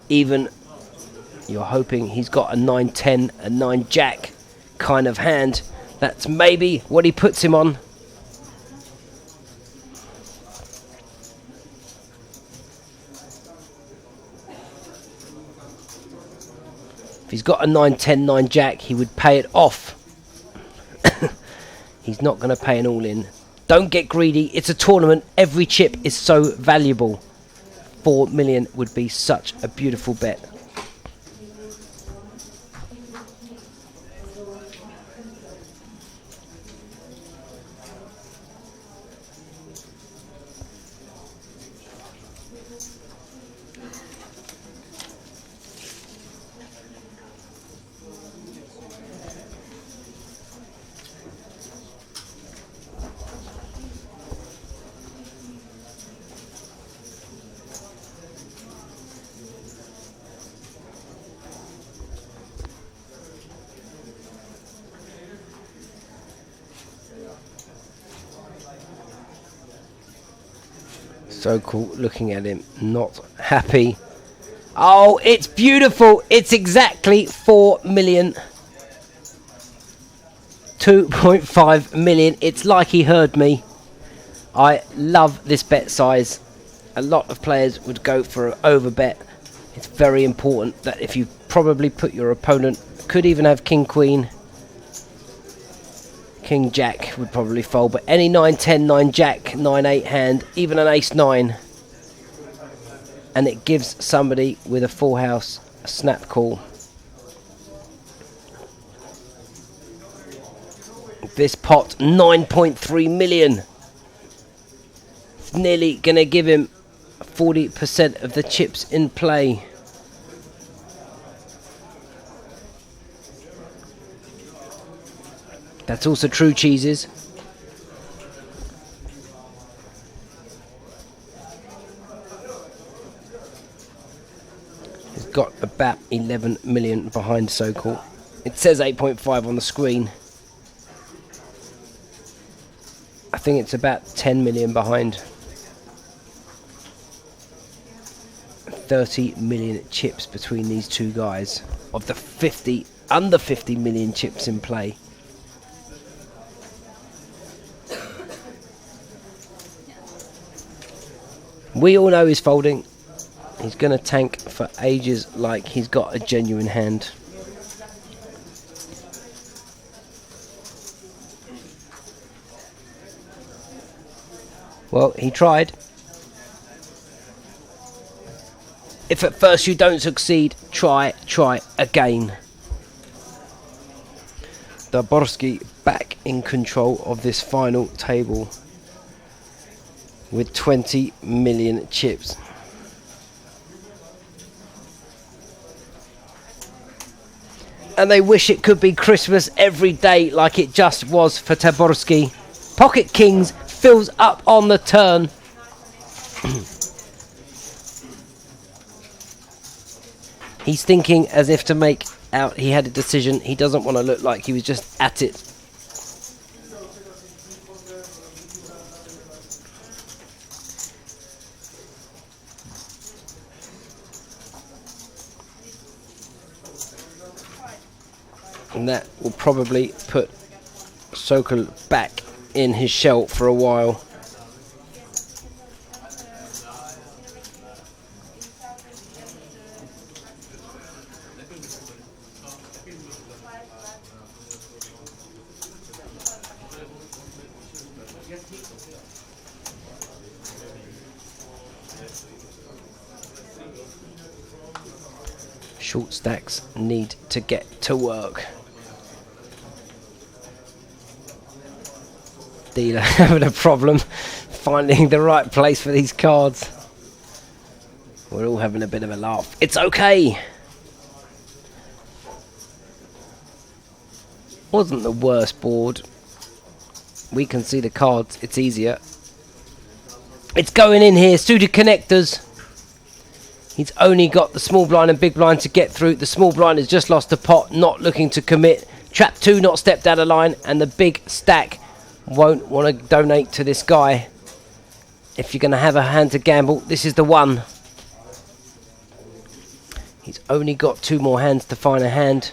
Even you're hoping he's got a 9-10, a 9-jack kind of hand. That's maybe what he puts him on. If he's got a 9-10, 9-jack, he would pay it off. He's not going to pay an all-in. Don't get greedy. It's a tournament. Every chip is so valuable. 4 million would be such a beautiful bet. Sokol looking at him, not happy. Oh, it's beautiful. It's exactly 4 million. 2.5 million. It's like he heard me. I love this bet size. A lot of players would go for an over bet. It's very important that if you probably put your opponent, could even have king queen, king jack would probably fold, but any 9-10, 9-jack, 9-8 hand, even an ace-9, and it gives somebody with a full house a snap call. This pot, 9.3 million. It's nearly going to give him 40% of the chips in play. That's also true cheeses. He's got about 11 million behind Sokol. It says 8.5 on the screen. I think it's about 10 million behind. 30 million chips between these two guys. Of the under 50 million chips in play. We all know he's folding. He's going to tank for ages like he's got a genuine hand. Well, he tried. If at first you don't succeed, try again. Taborski back in control of this final table with 20 million chips. And they wish it could be Christmas every day like it just was for Taborski. Pocket Kings fills up on the turn. He's thinking as if to make out he had a decision. He doesn't want to look like he was just at it. And that will probably put Sokol back in his shell for a while. Short stacks need to get to work. Dealer having a problem finding the right place for these cards. We're all having a bit of a laugh. It's okay. Wasn't the worst board. We can see the cards. It's easier. It's going in here. Suited connectors. He's only got the small blind and big blind to get through. The small blind has just lost a pot, not looking to commit. Trap 2 not stepped out of line, and the big stack won't want to donate to this guy. If you're going to have a hand to gamble, this is the one. He's only got 2 more hands to find a hand.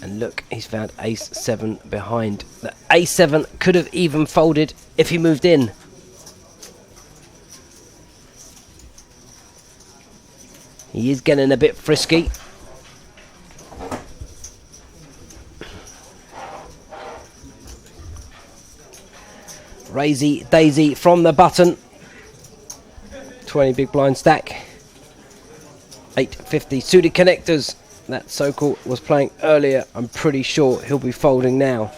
And look, he's found ace 7 behind. The ace 7 could have even folded if he moved in. He is getting a bit frisky. Razy Daisy from the button. 20 big blind stack. 850 suited connectors. That Sokol was playing earlier. I'm pretty sure he'll be folding now.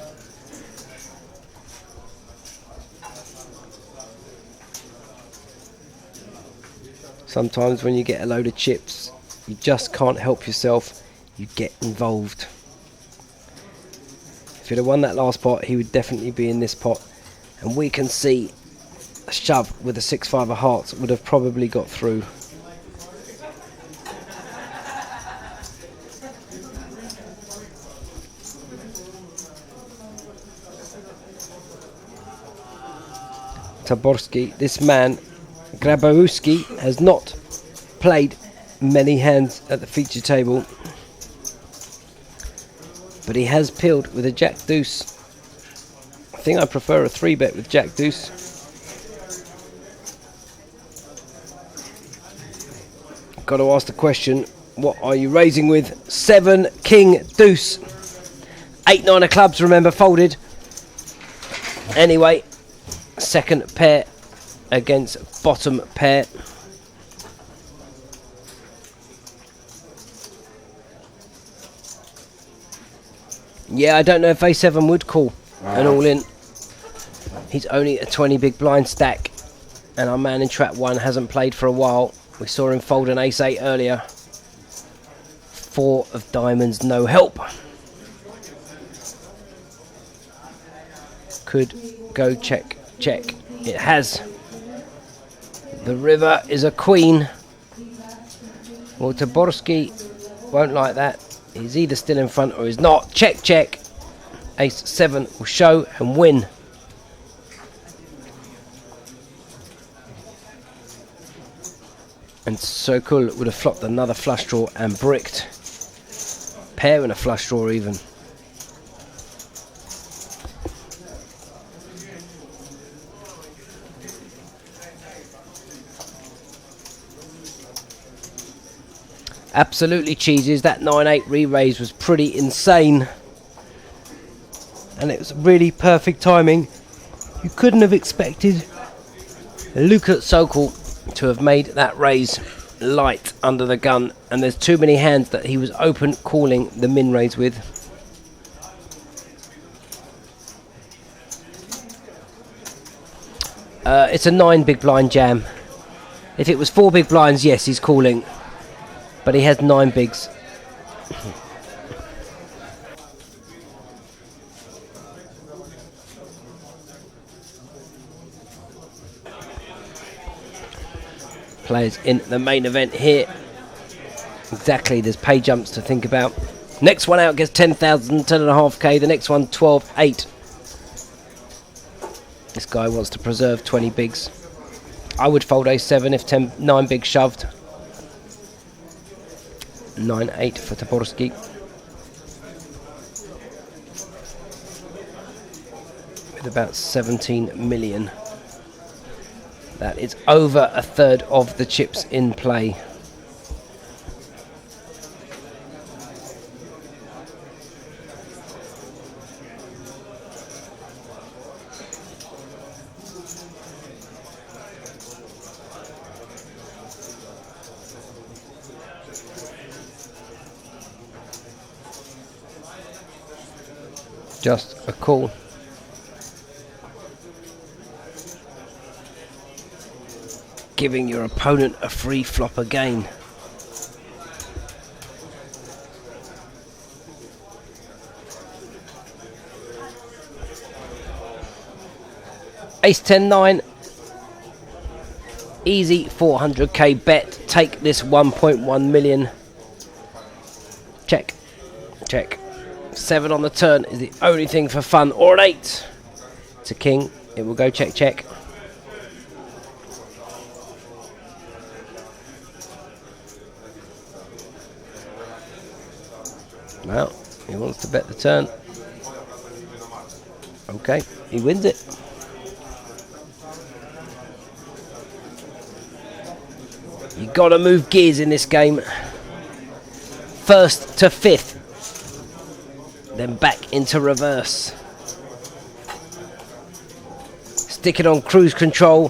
Sometimes when you get a load of chips, you just can't help yourself. You get involved. If he'd have won that last pot, he would definitely be in this pot. And we can see a shove with a 6-5 of hearts would have probably got through. Taborski, this man Grabowski has not played many hands at the feature table, but he has peeled with a Jack Deuce. I think I prefer a 3-bet with Jack Deuce. Got to ask the question, what are you raising with? 7 King Deuce. 8 9 of clubs, remember, folded. Anyway, second pair against bottom pair. Yeah, I don't know if A7 would call an all-in. He's only a 20 big blind stack, and our man in trap 1 hasn't played for a while. We saw him fold an ace-8 earlier. 4 of diamonds, no help. Could go check, check. It has. The river is a queen. Well, Taborski won't like that. He's either still in front or he's not. Check, check. Ace-7 will show and win. And Sokol would have flopped another flush draw and bricked. Pair and a flush draw even. Absolutely cheeses. That 9-8 re-raise was pretty insane. And it was really perfect timing. You couldn't have expected Luka Sokol to have made that raise light under the gun, and there's too many hands that he was open calling the min raise with. It's a 9 big blind jam. If it was 4 big blinds, yes, he's calling, but he has 9 bigs. Players in the main event here. Exactly, there's pay jumps to think about. Next one out gets 10,000, 10.5k. The next one, 12.8. This guy wants to preserve 20 bigs. I would fold A7 if 9 bigs shoved. 9-8 for Taborski. With about 17 million. That is over a third of the chips in play. Just a call. Giving your opponent a free flop again. Ace 10-9. Easy 400k bet. Take this 1.1 million. Check. Check. 7 on the turn is the only thing for fun. Or an 8. It's a king. It will go check, check. Well, he wants to bet the turn. Okay, he wins it. You gotta move gears in this game. First to fifth. Then back into reverse. Stick it on cruise control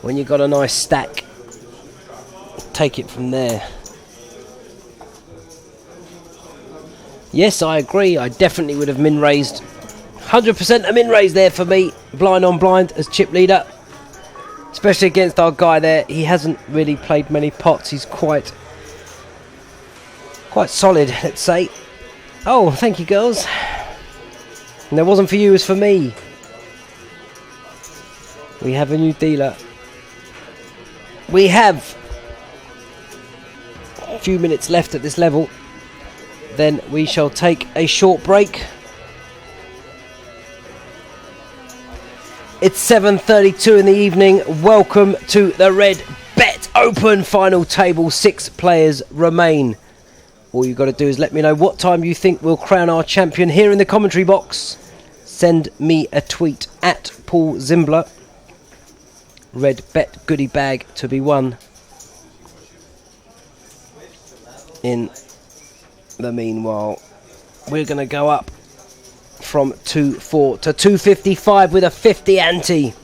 when you've got a nice stack. Take it from there. Yes, I agree. I definitely would have min raised. 100% a min raise there for me. Blind on blind as chip leader. Especially against our guy there. He hasn't really played many pots. He's quite solid, let's say. Oh, thank you, girls. And it wasn't for you, it was for me. We have a new dealer. We have a few minutes left at this level. Then we shall take a short break. It's 7:32 in the evening. Welcome to the Redbet Open final table. 6 players remain. All you've got to do is let me know what time you think we'll crown our champion here in the commentary box. Send me a tweet at Paul Zimbler. Redbet goodie bag to be won. In the meanwhile, we're going to go up from 2.4 to 2.55 with a 50 ante.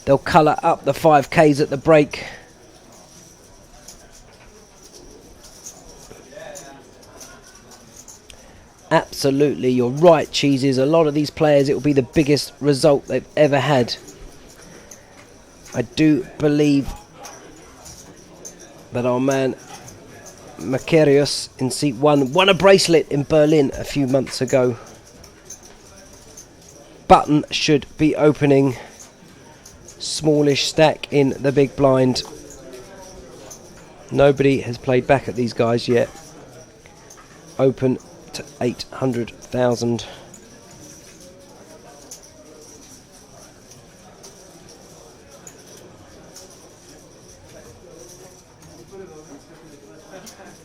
They'll colour up the 5Ks at the break. Absolutely, you're right, Cheeses. A lot of these players, it will be the biggest result they've ever had. I do believe that our man Macarius in seat 1 won a bracelet in Berlin a few months ago. Button should be opening. Smallish stack in the big blind. Nobody has played back at these guys yet. Open to 800,000.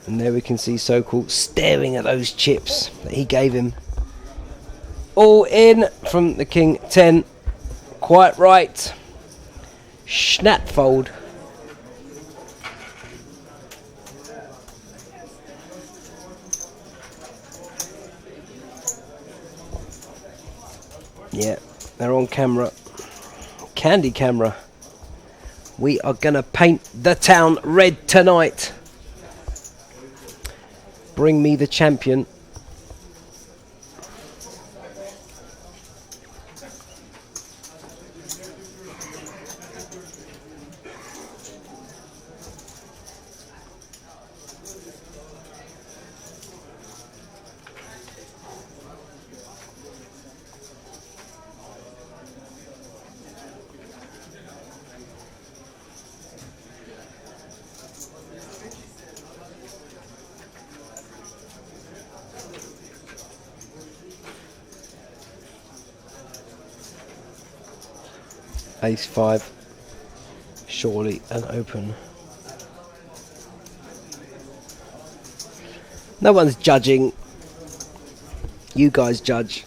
And there we can see Sokol staring at those chips that he gave him. All in from the King 10. Quite right. Schnapfold. Yeah, they're on camera. Candy camera. We are going to paint the town red tonight. Bring me the champion. Ace 5, surely an open. No one's judging. You guys judge.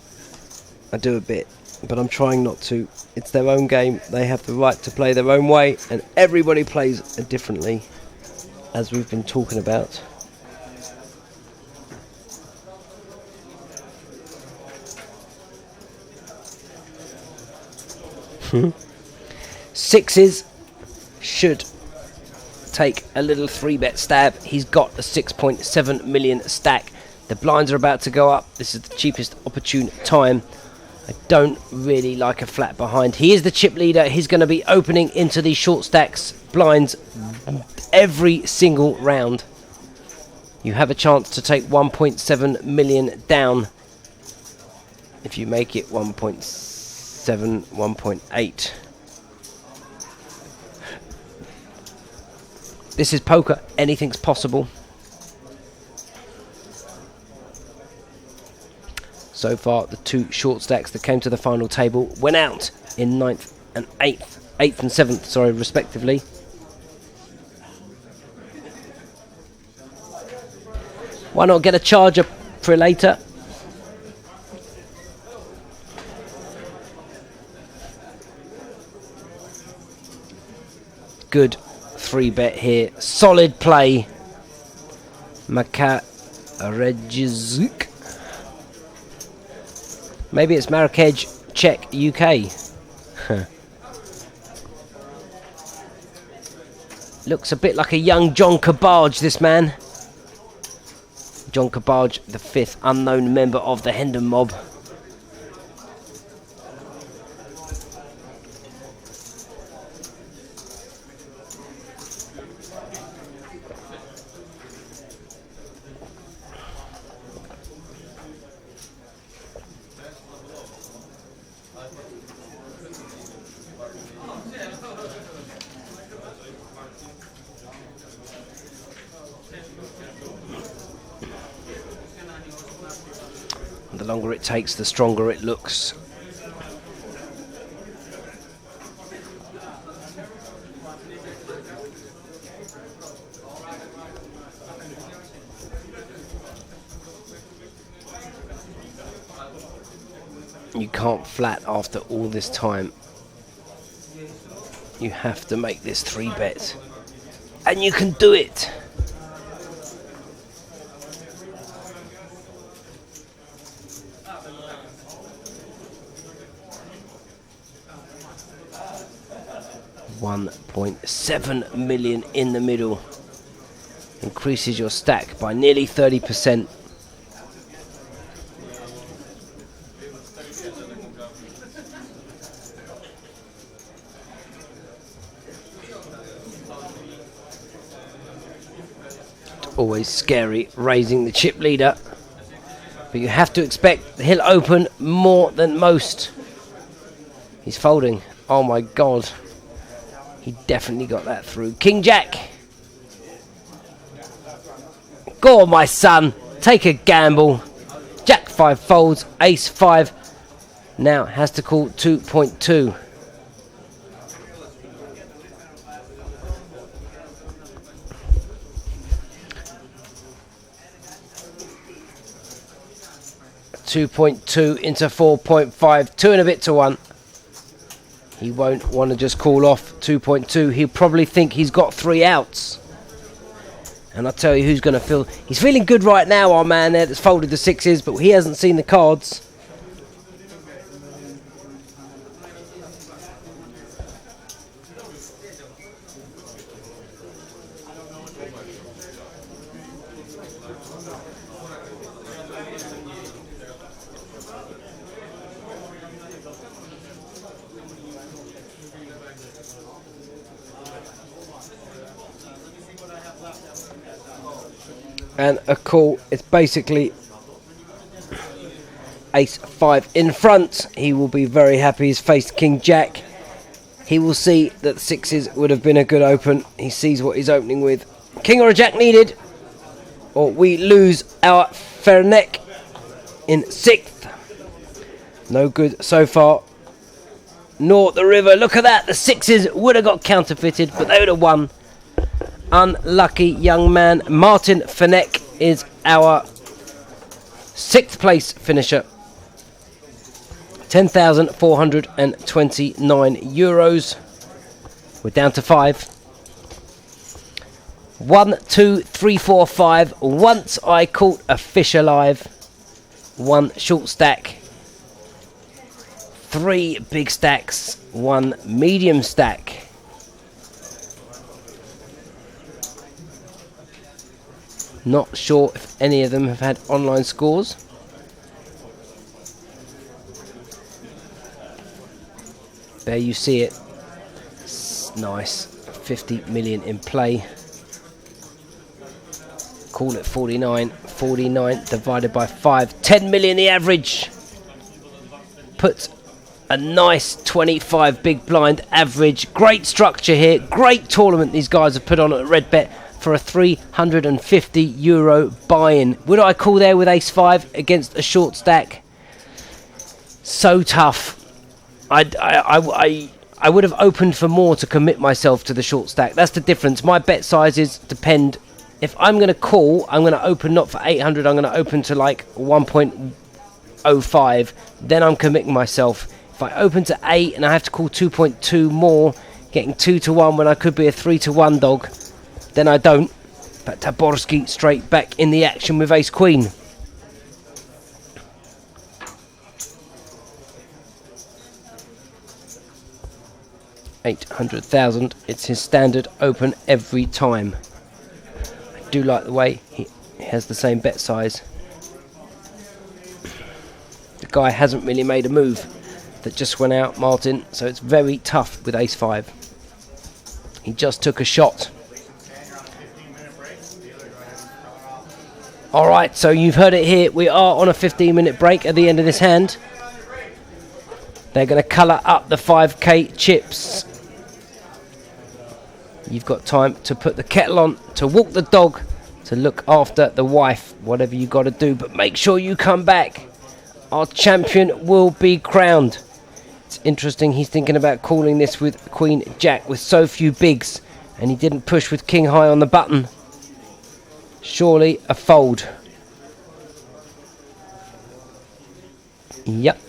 I do a bit, but I'm trying not to. It's their own game. They have the right to play their own way, and everybody plays differently, as we've been talking about. Sixes should take a little 3-bet stab. He's got a 6.7 million stack. The blinds are about to go up. This is the cheapest opportune time. I don't really like a flat behind. He is the chip leader. He's going to be opening into these short stacks blinds every single round. You have a chance to take 1.7 million down if you make it 1.7, 1.8. This is poker. Anything's possible. So far, the 2 short stacks that came to the final table went out in 9th and 8th. 8th and 7th, sorry, respectively. Why not get a charger for later? Good 3-bet here. Solid play. Makarejzuk. Maybe it's Marrakech, Czech, UK. Looks a bit like a young John Kabaj, this man. John Kabaj, the 5th unknown member of the Hendon mob. The longer it takes, the stronger it looks. You can't flat after all this time. You have to make this 3-bet. And you can do it. $1.7 million in the middle. Increases your stack by nearly 30%. Always scary raising the chip leader, but you have to expect he'll open more than most. He's folding. Oh my god, he definitely got that through. King Jack. Go on, my son, take a gamble. Jack 5 folds. Ace 5 now has to call 2.2. $2.2 into 4.5, 2 and a bit to 1. He won't want to just call off 2.2. He'll probably think he's got 3 outs. And I'll tell you who's going to feel. He's feeling good right now, our man there that's folded the 6s, but he hasn't seen the cards. And a call, it's basically Ace 5 in front. He will be very happy. He's faced King Jack. He will see that 6s would have been a good open. He sees what he's opening with. King or a Jack needed, or we lose our fair neck in 6th. No good so far. Nor the river. Look at that. The 6s would have got counterfeited, but they would have won. Unlucky young man. Martin Fenech is our 6th place finisher. €10,429. We're down to 5. 1, 2, 3, 4, 5. Once I caught a fish alive. 1 short stack. 3 big stacks. 1 medium stack. Not sure if any of them have had online scores. There you see it. It's nice. 50 million in play. Call it 49. 49 divided by 5. 10 million the average. Puts a nice 25 big blind average. Great structure here. Great tournament these guys have put on at Redbet for a €350 buy-in. Would I call there with Ace 5 against a short stack? So tough. I would have opened for more to commit myself to the short stack. That's the difference. My bet sizes depend. If I'm going to call, I'm going to open not for 800. I'm going to open to like 1.05. Then I'm committing myself. If I open to 8 and I have to call 2.2 more, getting 2 to 1 when I could be a 3 to 1 dog, then I don't. But Taborski straight back in the action with Ace Queen. $800,000. It's his standard open every time. I do like the way he has the same bet size. The guy hasn't really made a move that just went out, Martin, so it's very tough with Ace 5. He just took a shot. Alright, so you've heard it here. We are on a 15-minute break at the end of this hand. They're going to colour up the 5k chips. You've got time to put the kettle on, to walk the dog, to look after the wife, whatever you got to do. But make sure you come back. Our champion will be crowned. It's interesting, he's thinking about calling this with Queen Jack with so few bigs, and he didn't push with King High on the button. Surely a fold. Yep.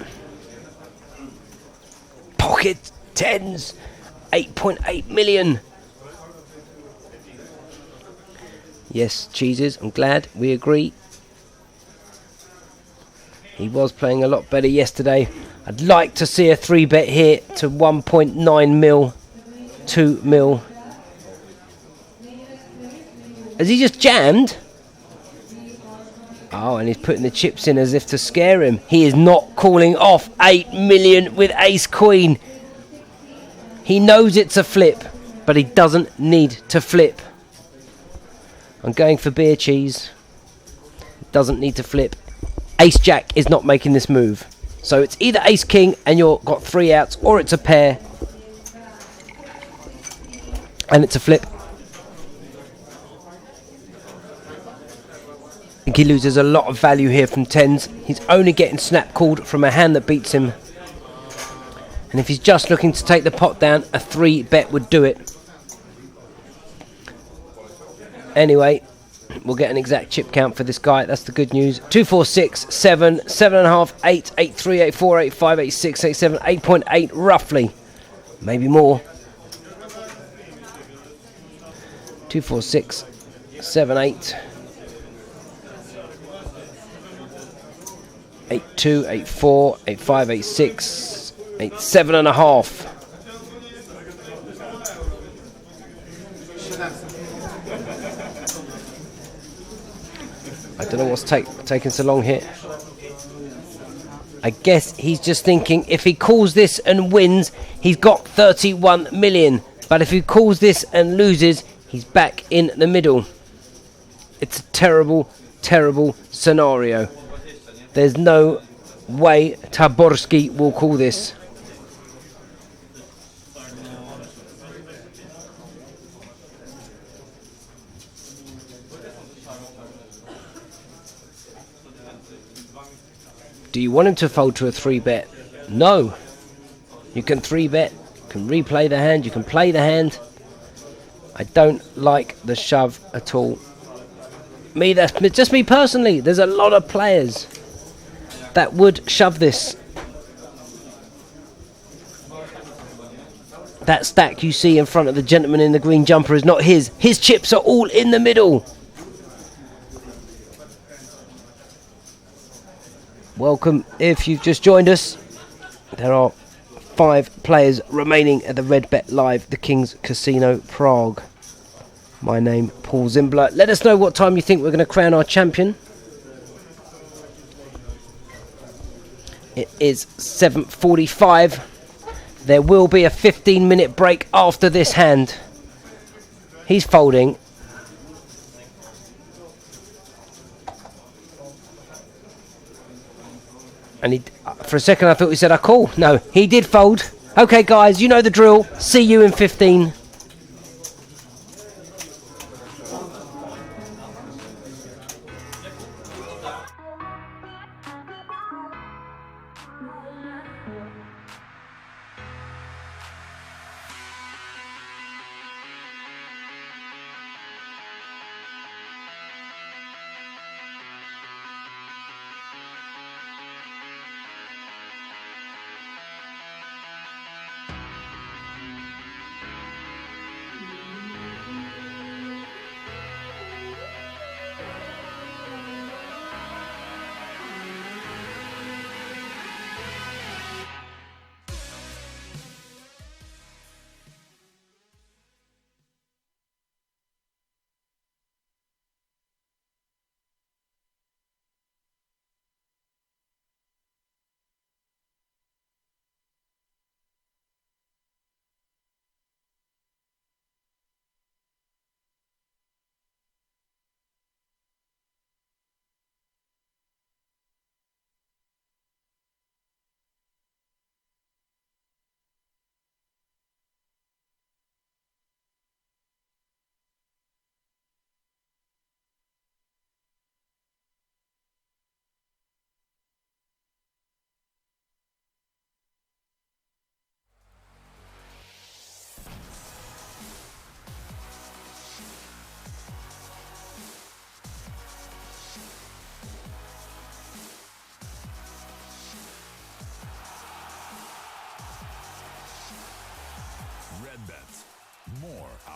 Pocket tens, 8.8 million. Yes, cheeses, I'm glad we agree. He was playing a lot better yesterday. I'd like to see a 3-bet here to 1.9 mil, 2 mil. Has he just jammed? Oh, and he's putting the chips in as if to scare him. He is not calling off 8 million with ace queen. He knows it's a flip, but he doesn't need to flip. I'm going for beer cheese. Doesn't need to flip. Ace Jack is not making this move. So it's either ace king and you've got 3 outs, or it's a pair and it's a flip. I think he loses a lot of value here from tens. He's only getting snap called from a hand that beats him. And if he's just looking to take the pot down, a 3-bet would do it. Anyway, we'll get an exact chip count for this guy. That's the good news. 2, 4, 6, 7, 7.5, 8, 8, 3, 8, 4, 8, 5, 8, 6, 8, 7, 8.8 roughly. Maybe more. 2, 4, 6, 7, 8. 8, 2, 8, 4, 8, 5, 8, 6, 8, 7.5. I don't know what's taking so long here. I guess he's just thinking if he calls this and wins, he's got 31 million. But if he calls this and loses, he's back in the middle. It's a terrible, terrible scenario. There's no way Taborski will call this. Do you want him to fold to a 3-bet? No. You can 3-bet, you can replay the hand, you can play the hand. I don't like the shove at all. That's just me personally. There's a lot of players that would shove this. That stack you see in front of the gentleman in the green jumper is not his. His chips are all in the middle. Welcome if you've just joined us. There are 5 players remaining at the Redbet Live, the King's Casino, Prague. My name, Paul Zimbler. Let us know what time you think we're going to crown our champion. It is 7:45. There will be a 15-minute break after this hand. He's folding. And for a second I thought he said I call. No, he did fold. Okay guys, you know the drill. See you in 15.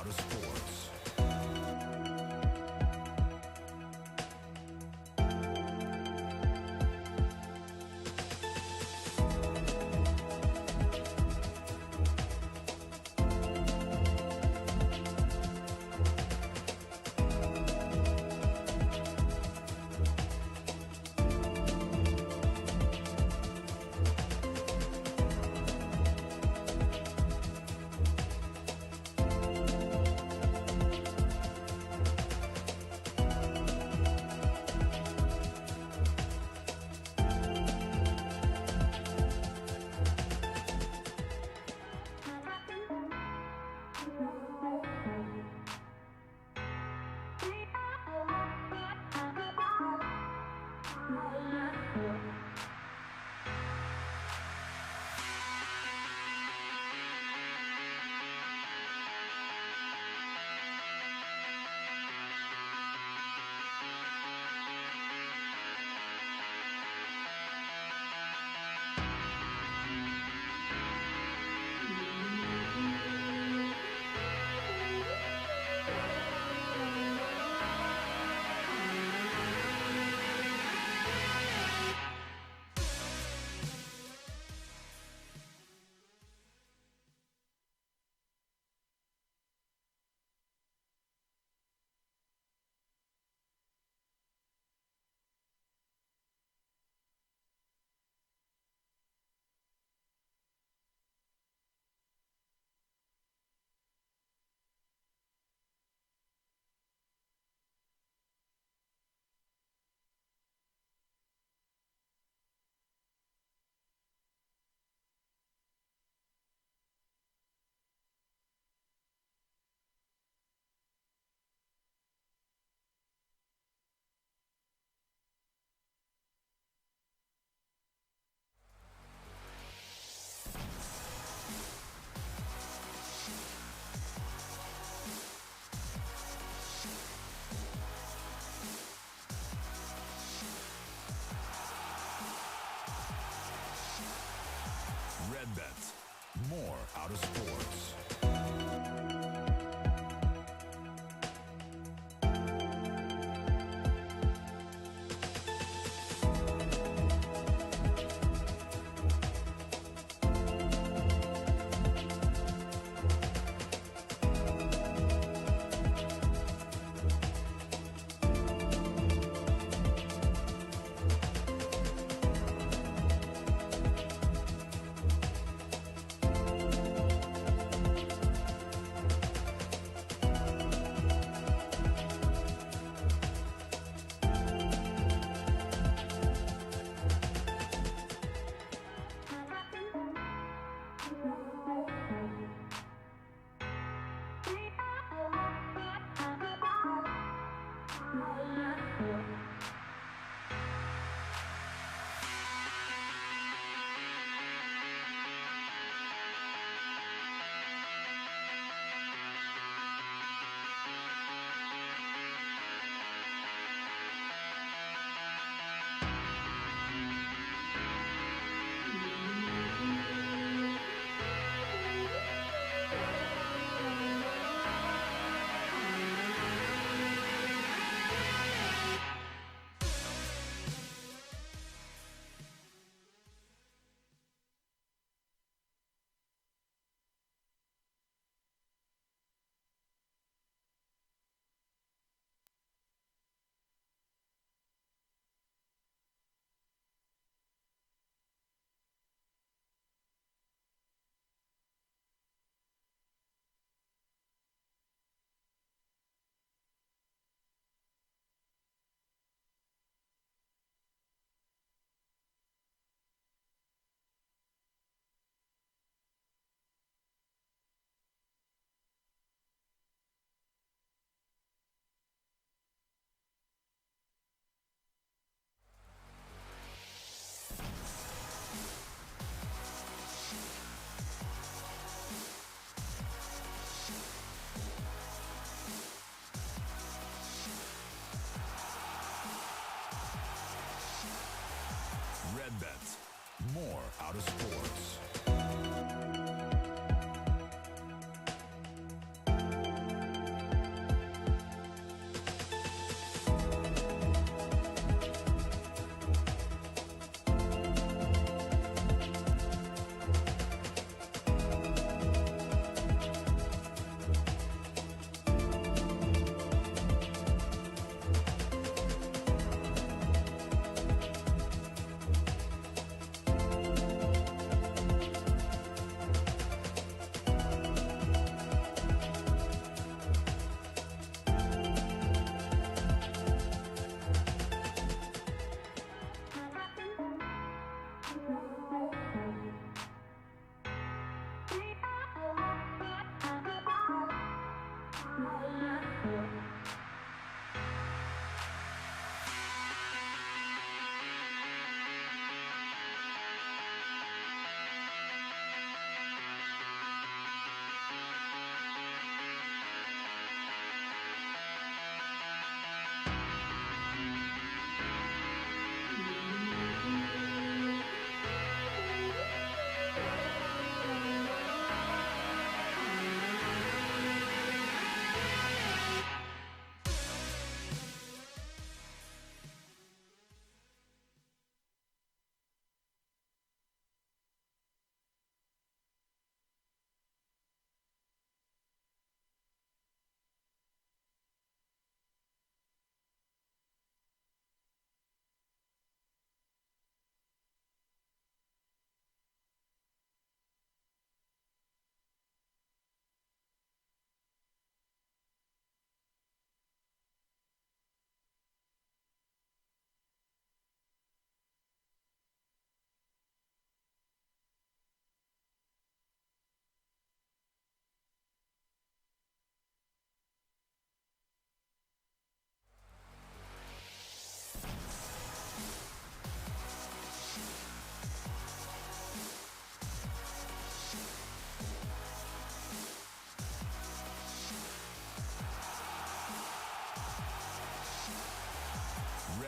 Motorsports.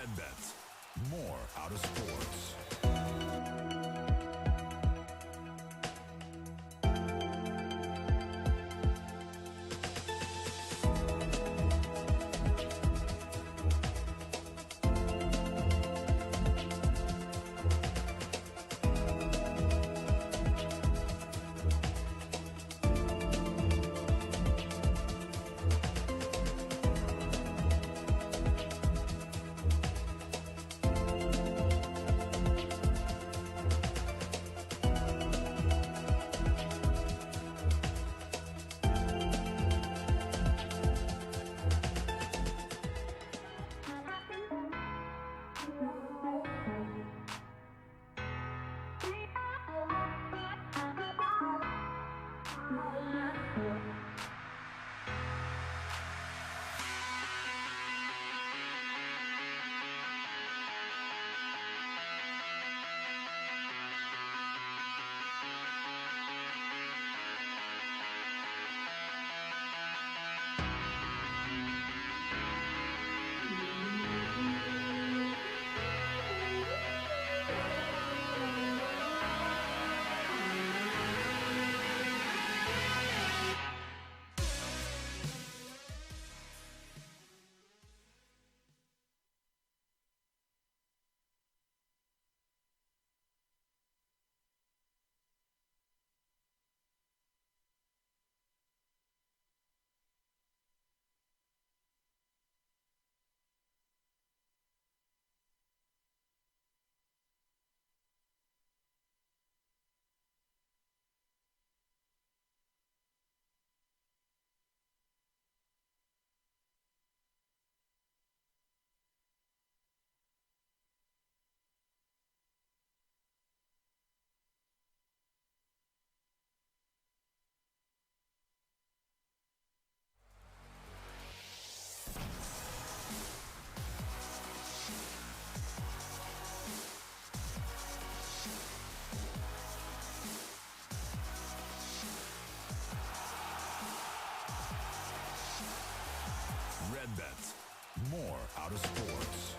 Redbet. More out of sports. Redbet. More out of sports.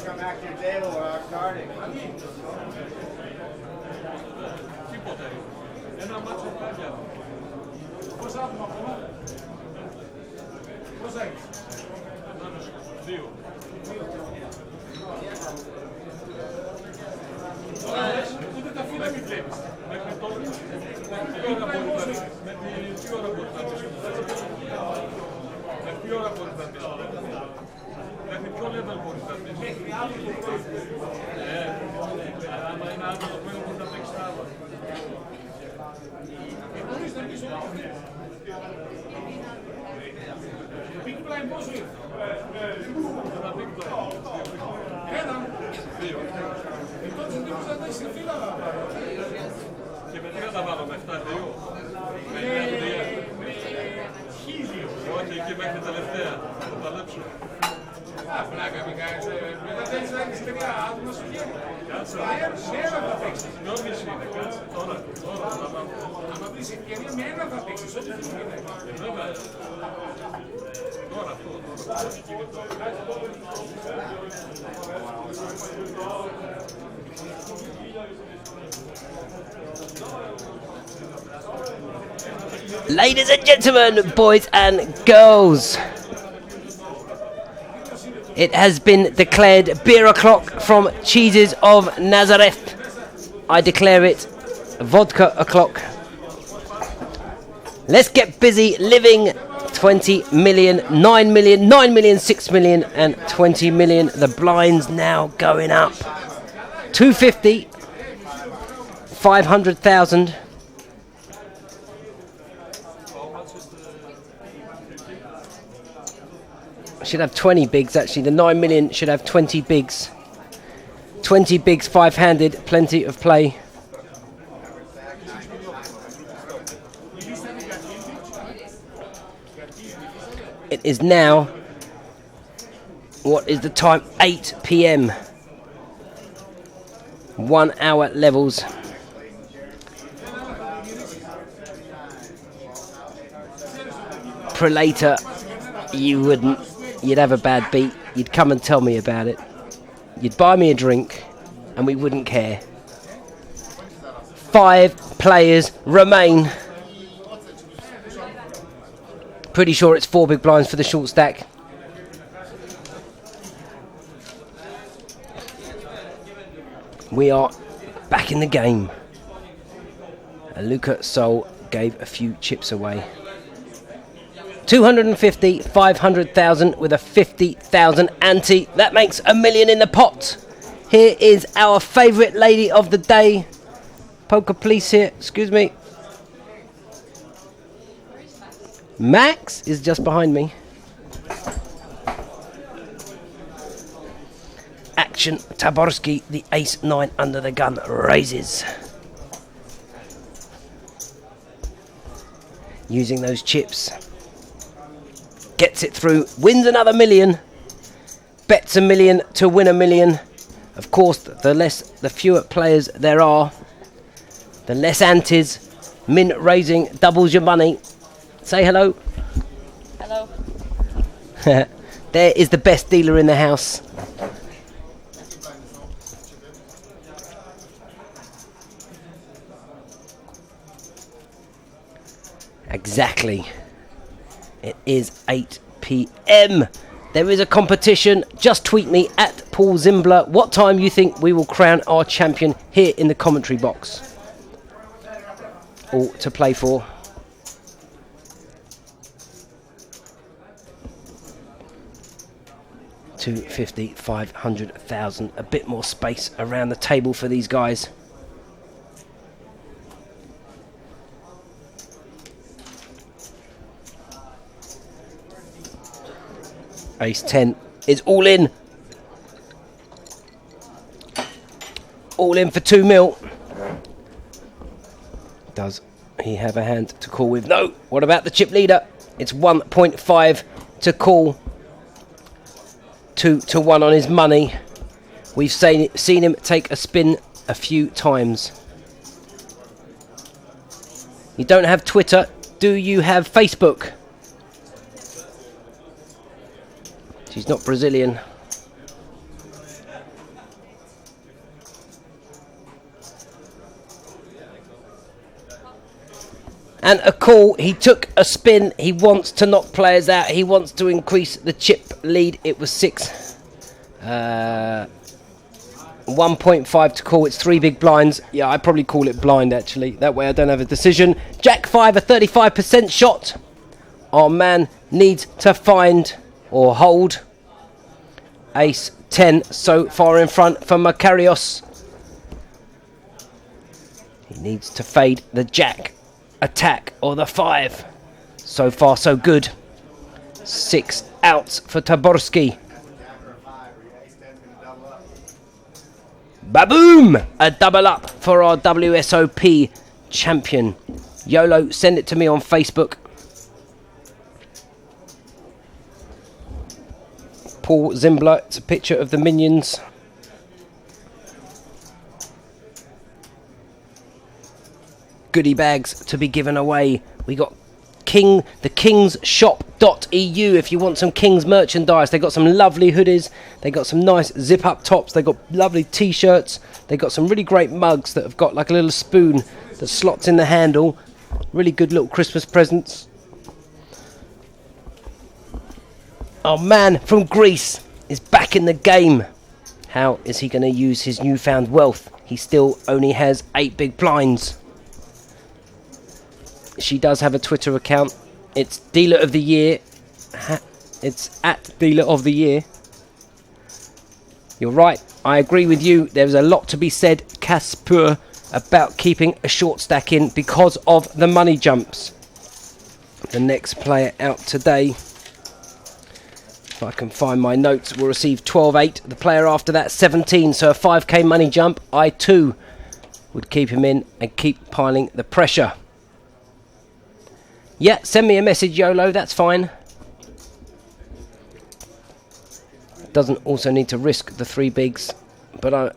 come back to your table without starting. Ladies and gentlemen, boys and girls, it has been declared beer o'clock from Cheeses of Nazareth. I declare it vodka o'clock. Let's get busy living. 20 million, 9 million, 9 million, 6 million and 20 million. The blinds now going up. 250, 500,000. Should have 20 bigs actually. The 9 million should have 20 bigs. 20 bigs, 5-handed, plenty of play. It is now, what is the time? 8 p.m. 1 hour levels. Prelator, you wouldn't. You'd have a bad beat. You'd come and tell me about it. You'd buy me a drink and we wouldn't care. 5 players remain. Pretty sure it's 4 big blinds for the short stack. We are back in the game. Luca Sol gave a few chips away. 250, 500,000 with a 50,000 ante. That makes $1 million in the pot. Here is our favourite lady of the day. Poker police here, excuse me. Max is just behind me. Action, Taborski, the ace-9 under the gun, raises. Using those chips. Gets it through, wins another $1 million. Bets $1 million to win $1 million. Of course, the fewer players there are, the less antes. Min raising doubles your money. Say hello. Hello. There is the best dealer in the house. Exactly. It is 8 p.m. There is a competition. Just tweet me at Paul Zimbler what time you think we will crown our champion here in the commentary box. All to play for. $250, 500,000. A bit more space around the table for these guys. Ace 10 is all in. All in for 2 mil. Does he have a hand to call with? No. What about the chip leader? It's 1.5 to call. 2 to 1 on his money. We've seen him take a spin a few times. You don't have Twitter. Do you have Facebook? She's not Brazilian. And a call. He took a spin. He wants to knock players out. He wants to increase the chip lead. It was 6. 1.5 to call. It's 3 big blinds. Yeah, I'd probably call it blind, actually. That way I don't have a decision. Jack 5, a 35% shot. Our man needs to find or hold. Ace 10 so far in front for Makarios. He needs to fade the Jack, attack, or the 5. So far, so good. 6 outs for Taborski. Baboom! A double up for our WSOP champion. YOLO, send it to me on Facebook. Paul Zimbler, it's a picture of the minions. Goodie bags to be given away. We got thekingsshop.eu if you want some Kings merchandise. They got some lovely hoodies. They got some nice zip up tops. They got lovely t-shirts. They got some really great mugs that have got like a little spoon that slots in the handle. Really good little Christmas presents. Our man from Greece is back in the game. How is he going to use his newfound wealth? He still only has 8 big blinds. She does have a Twitter account. It's Dealer of the Year. It's at Dealer of the Year. You're right. I agree with you. There's a lot to be said, Casper, about keeping a short stack in because of the money jumps. The next player out today, if I can find my notes, will receive 12.8. The player after that, 17. So a 5k money jump. I too would keep him in and keep piling the pressure. Yeah, send me a message, YOLO, that's fine. Doesn't also need to risk the 3 bigs. But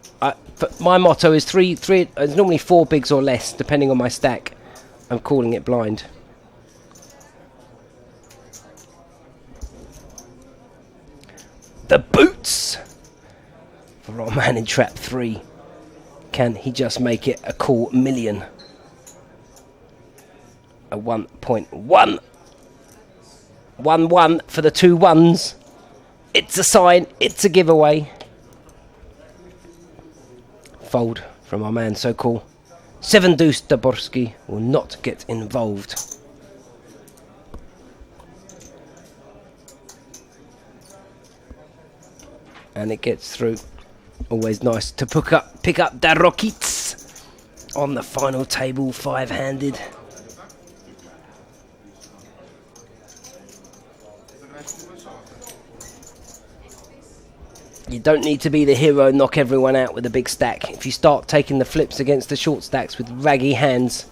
my motto is 3. It's normally 4 bigs or less, depending on my stack. I'm calling it blind. The boots for our man in trap 3. Can he just make it a cool million? A 1.1. 1-1 for the 2 ones. It's a sign. It's a giveaway. Fold from our man, so cool. 7 deuce. Daborski will not get involved. And it gets through. Always nice to pick up the Rockets on the final table, 5-handed. You don't need to be the hero, knock everyone out with a big stack. If you start taking the flips against the short stacks with raggy hands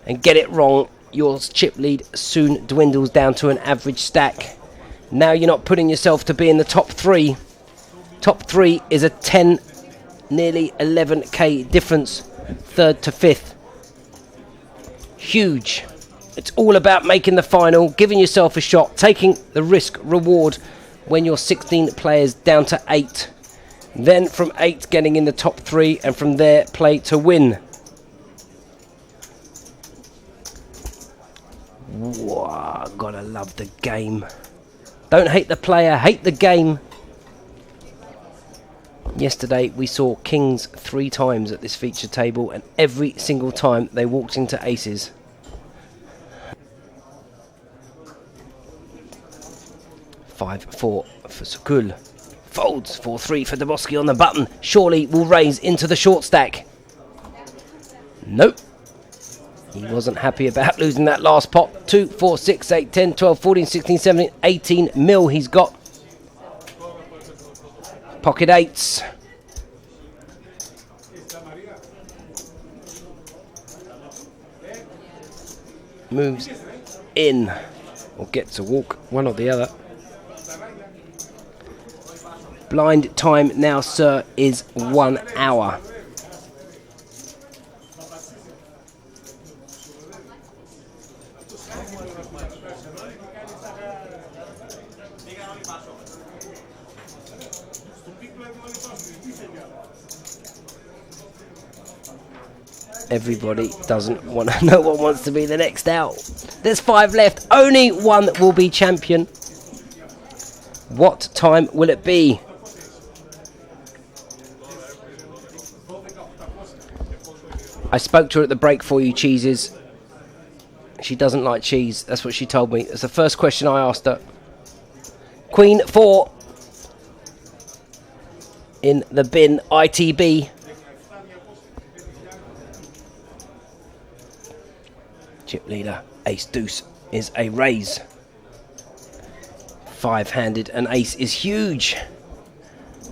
and get it wrong, your chip lead soon dwindles down to an average stack. Now you're not putting yourself to be in the top 3. Top 3 is a 10, nearly 11k difference, 3rd to 5th. Huge. It's all about making the final, giving yourself a shot, taking the risk reward when you're 16 players down to 8. Then from 8 getting in the top 3, and from there play to win. Wow, gotta love the game. Don't hate the player, hate the game. Yesterday we saw kings 3 times at this feature table, and every single time they walked into aces. $5-4 for Sukul. Folds. 4-3 for Daborski on the button. Surely will raise into the short stack. Nope. He wasn't happy about losing that last pot. 2, 4, 6, 8, 10, 12, 14, 16, 17, 18 mil he's got. Pocket 8s. Moves in. Or gets a walk. One or the other. Blind time now, sir, is 1 hour. Everybody doesn't want to. No one wants to be the next out. There's 5 left. Only one will be champion. What time will it be? I spoke to her at the break for you, cheeses. She doesn't like cheese. That's what she told me. That's the first question I asked her. Queen 4 in the bin. ITB. Chip leader, ace deuce is a raise. 5-handed and ace is huge.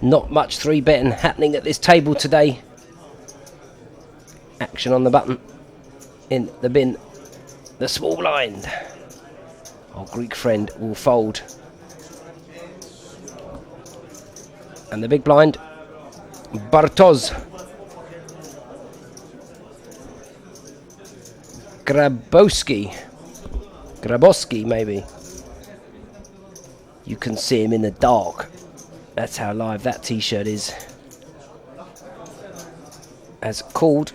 Not much 3-betting happening at this table today. Action on the button. In the bin. The small blind. Our Greek friend will fold. And the big blind. Bartosz. Grabowski maybe. You can see him in the dark. That's how live that t-shirt is. As called.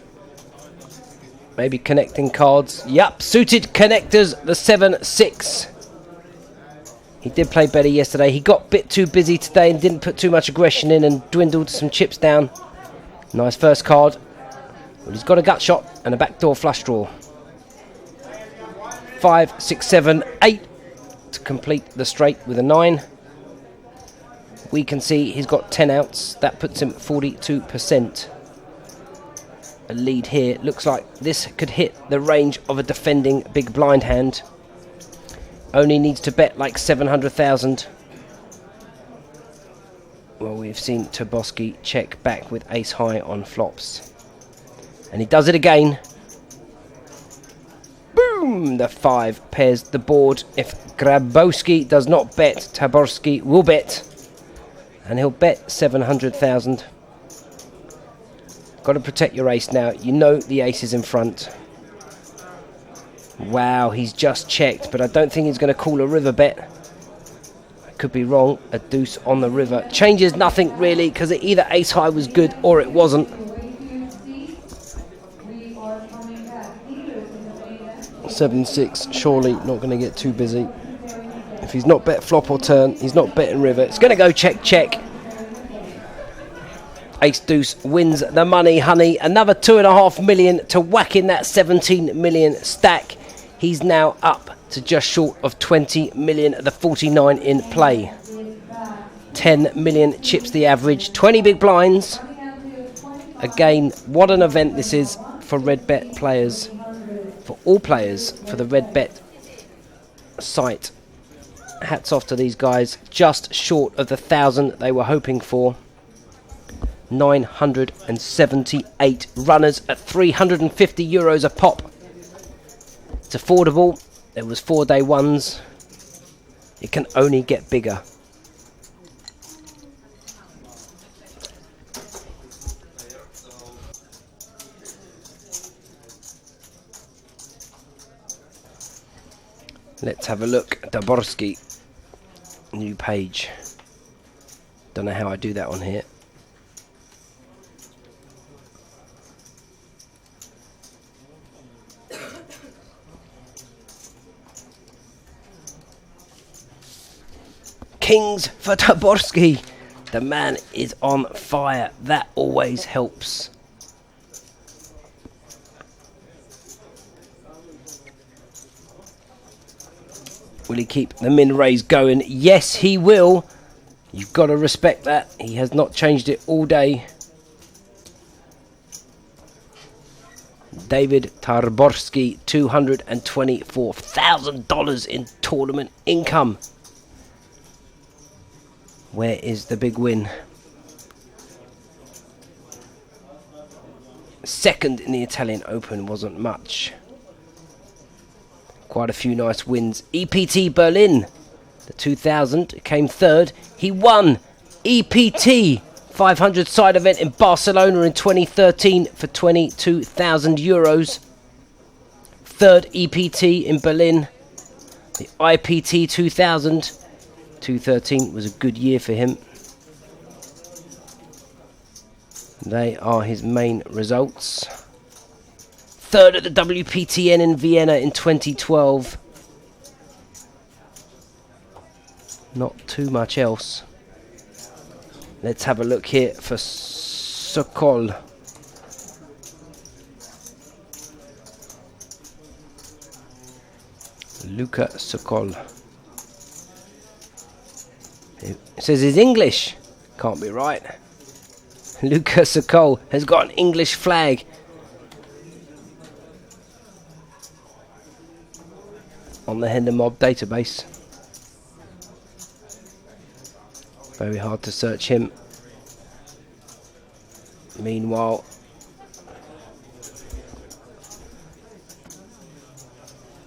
Maybe connecting cards. Yup, suited connectors, the 7-6. He did play better yesterday. He got a bit too busy today and didn't put too much aggression in and dwindled some chips down. Nice first card. Well, he's got a gut shot and a backdoor flush draw. 5, 6, 7, 8 to complete the straight with a 9. We can see he's got 10 outs. That puts him 42%. A lead here. Looks like this could hit the range of a defending big blind hand. Only needs to bet like 700,000. Well, we've seen Toboski check back with ace high on flops. And he does it again. Boom! The 5 pairs the board. If Grabowski does not bet, Taborski will bet. And he'll bet 700,000. Got to protect your ace now. You know the ace is in front. Wow, he's just checked, but I don't think he's going to call a river bet. I could be wrong. A deuce on the river. Changes nothing really, because either ace high was good or it wasn't. 7-6, surely not going to get too busy. If he's not bet flop or turn, he's not betting river. It's going to go check, check. Ace deuce wins the money, honey. Another 2.5 million to whack in that 17 million stack. He's now up to just short of 20 million, the 49 in play. 10 million chips the average, 20 big blinds. Again, what an event this is for Redbet players. For all players, for the Redbet site. Hats off to these guys. Just short of the 1,000 they were hoping for. 978 runners at 350 euros a pop. It's affordable. There was 4-day ones. It can only get bigger. Let's have a look. Daborski. New page. Don't know how I do that on here. Kings for Taborski. The man is on fire. That always helps. Will he keep the min raise going? Yes, he will. You've got to respect that. He has not changed it all day. David Taborski, $224,000 in tournament income. Where is the big win? Second in the Italian Open wasn't much. Quite a few nice wins. EPT Berlin, the 2000, came third. He won EPT 500 side event in Barcelona in 2013 for 22,000 euros. Third EPT in Berlin. The IPT 2000. 2013 was a good year for him. They are his main results. third at the WPTN in Vienna in 2012. Not too much else. Let's have a look here for Sokol. Luka Sokol. It says he's English. Can't be right. Luka Sokol has got an English flag. On the Hender Mob database. Very hard to search him. Meanwhile,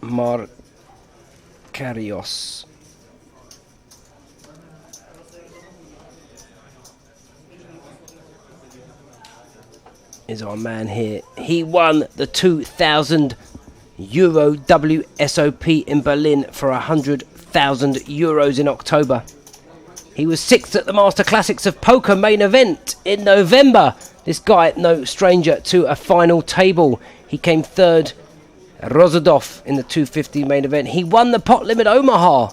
Markarios. Is our man here. He won the 2,000 Euro WSOP in Berlin for 100,000 euros in October. He was 6th at the Master Classics of Poker main event in November. This guy, no stranger to a final table. He came 3rd at Rozadov in the 250 main event. He won the Pot Limit Omaha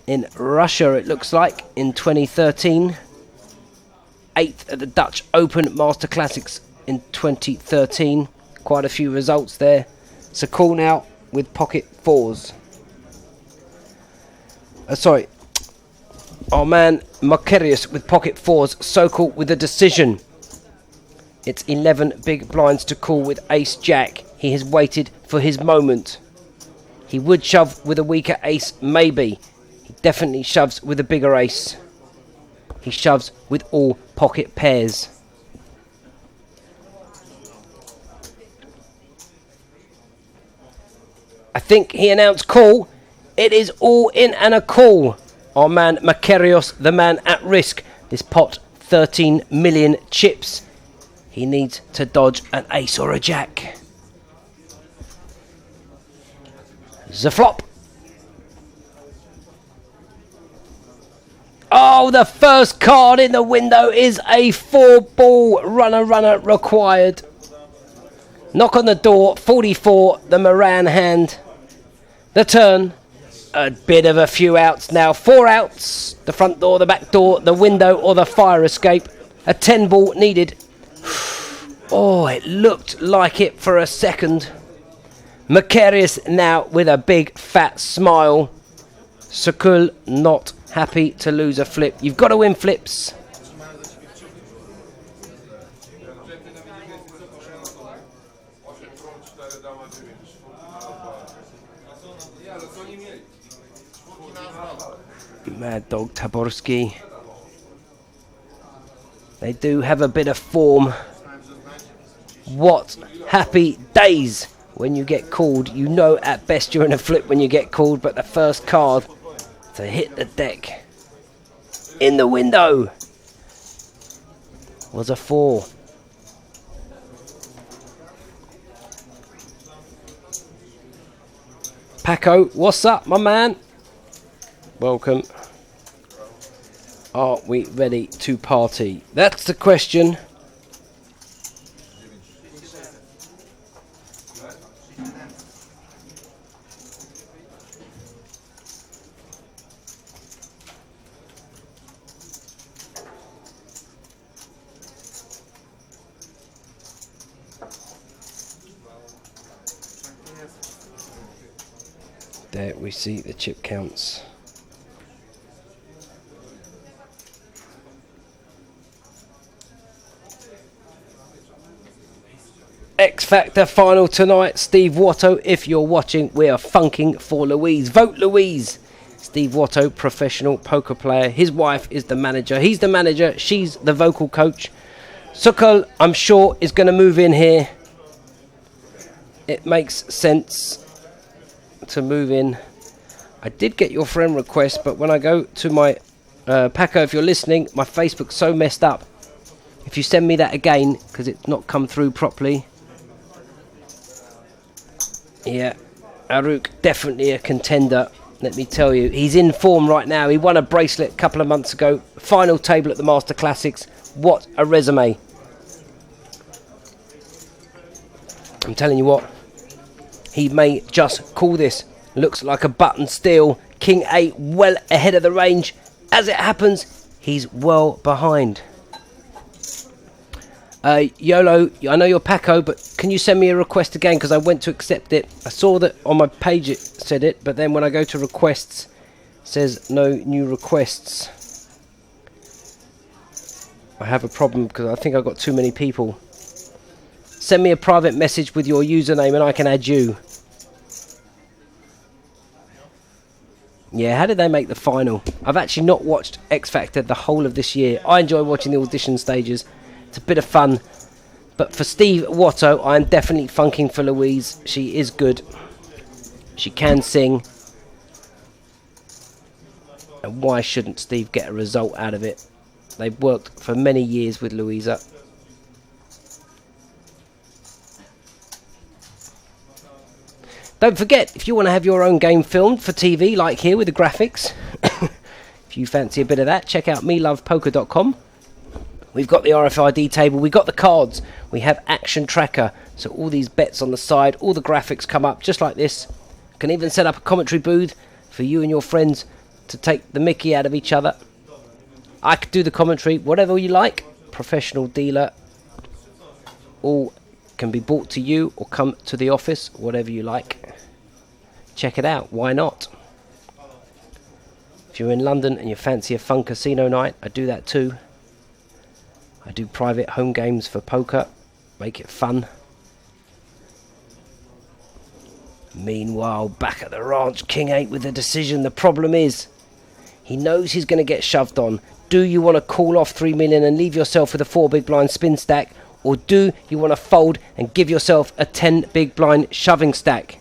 in Russia, it looks like, in 2013. 8th at the Dutch Open Master Classics in 2013. Quite a few results there. Sokol now with pocket fours. Sorry. Our man Markarios with pocket fours. Sokol with a decision. It's 11 big blinds to call with ace jack. He has waited for his moment. He would shove with a weaker ace, maybe. He definitely shoves with a bigger ace. He shoves with all pocket pairs. I think he announced call. It is all in and a call. Our man Markarios, the man at risk. This pot, 13 million chips. He needs to dodge an ace or a jack. The flop. Oh, the first card in the window is a 4-ball runner required. Knock on the door, 44, the Moran hand. The turn, a bit of a few outs now. 4 outs, the front door, the back door, the window or the fire escape. A 10-ball needed. Oh, it looked like it for a second. Markarios now with a big fat smile. Sokol not happy to lose a flip. You've got to win flips. Mad Dog Taborski. They do have a bit of form. What happy days when you get called. You know at best you're in a flip when you get called, but the first card to hit the deck in the window was a 4. Paco, what's up, my man? Welcome. Are we ready to party? That's the question. There we see the chip counts. X Factor final tonight. Steve Watto, if you're watching, we are funking for Louise. Vote Louise. Steve Watto, professional poker player. His wife is the manager. He's the manager. She's the vocal coach. Sokol, I'm sure, is going to move in here. It makes sense to move in. I did get your friend request, but when I go to my Paco, if you're listening, my Facebook's so messed up. If you send me that again, because it's not come through properly. Yeah, Aruk, definitely a contender, let me tell you. He's in form right now. He won a bracelet a couple of months ago. Final table at the Master Classics. What a resume. I'm telling you what, he may just call this. Looks like a button steal. King 8 well ahead of the range. As it happens, he's well behind. YOLO, I know you're Paco, but can you send me a request again? Because I went to accept it. I saw that on my page it said it, but then when I go to requests, it says no new requests. I have a problem because I think I've got too many people. Send me a private message with your username and I can add you. Yeah, how did they make the final? I've actually not watched X Factor the whole of this year. I enjoy watching the audition stages. It's a bit of fun. But for Steve Watto, I'm definitely funking for Louise. She is good. She can sing. And why shouldn't Steve get a result out of it? They've worked for many years with Louisa. Don't forget, if you want to have your own game filmed for TV, like here with the graphics, if you fancy a bit of that, check out melovepoker.com. We've got the RFID table, we've got the cards, we have Action Tracker, so all these bets on the side, all the graphics come up just like this. Can even set up a commentary booth for you and your friends to take the mickey out of each other. I could do the commentary, whatever you like. Professional dealer, all can be brought to you or come to the office, whatever you like. Check it out, why not? If you're in London and you fancy a fun casino night, I do that too. I do private home games for poker, make it fun. Meanwhile, back at the ranch, King 8 with the decision. The problem is, he knows he's going to get shoved on. Do you want to call off 3 million and leave yourself with a 4 big blind spin stack? Or do you want to fold and give yourself a 10 big blind shoving stack?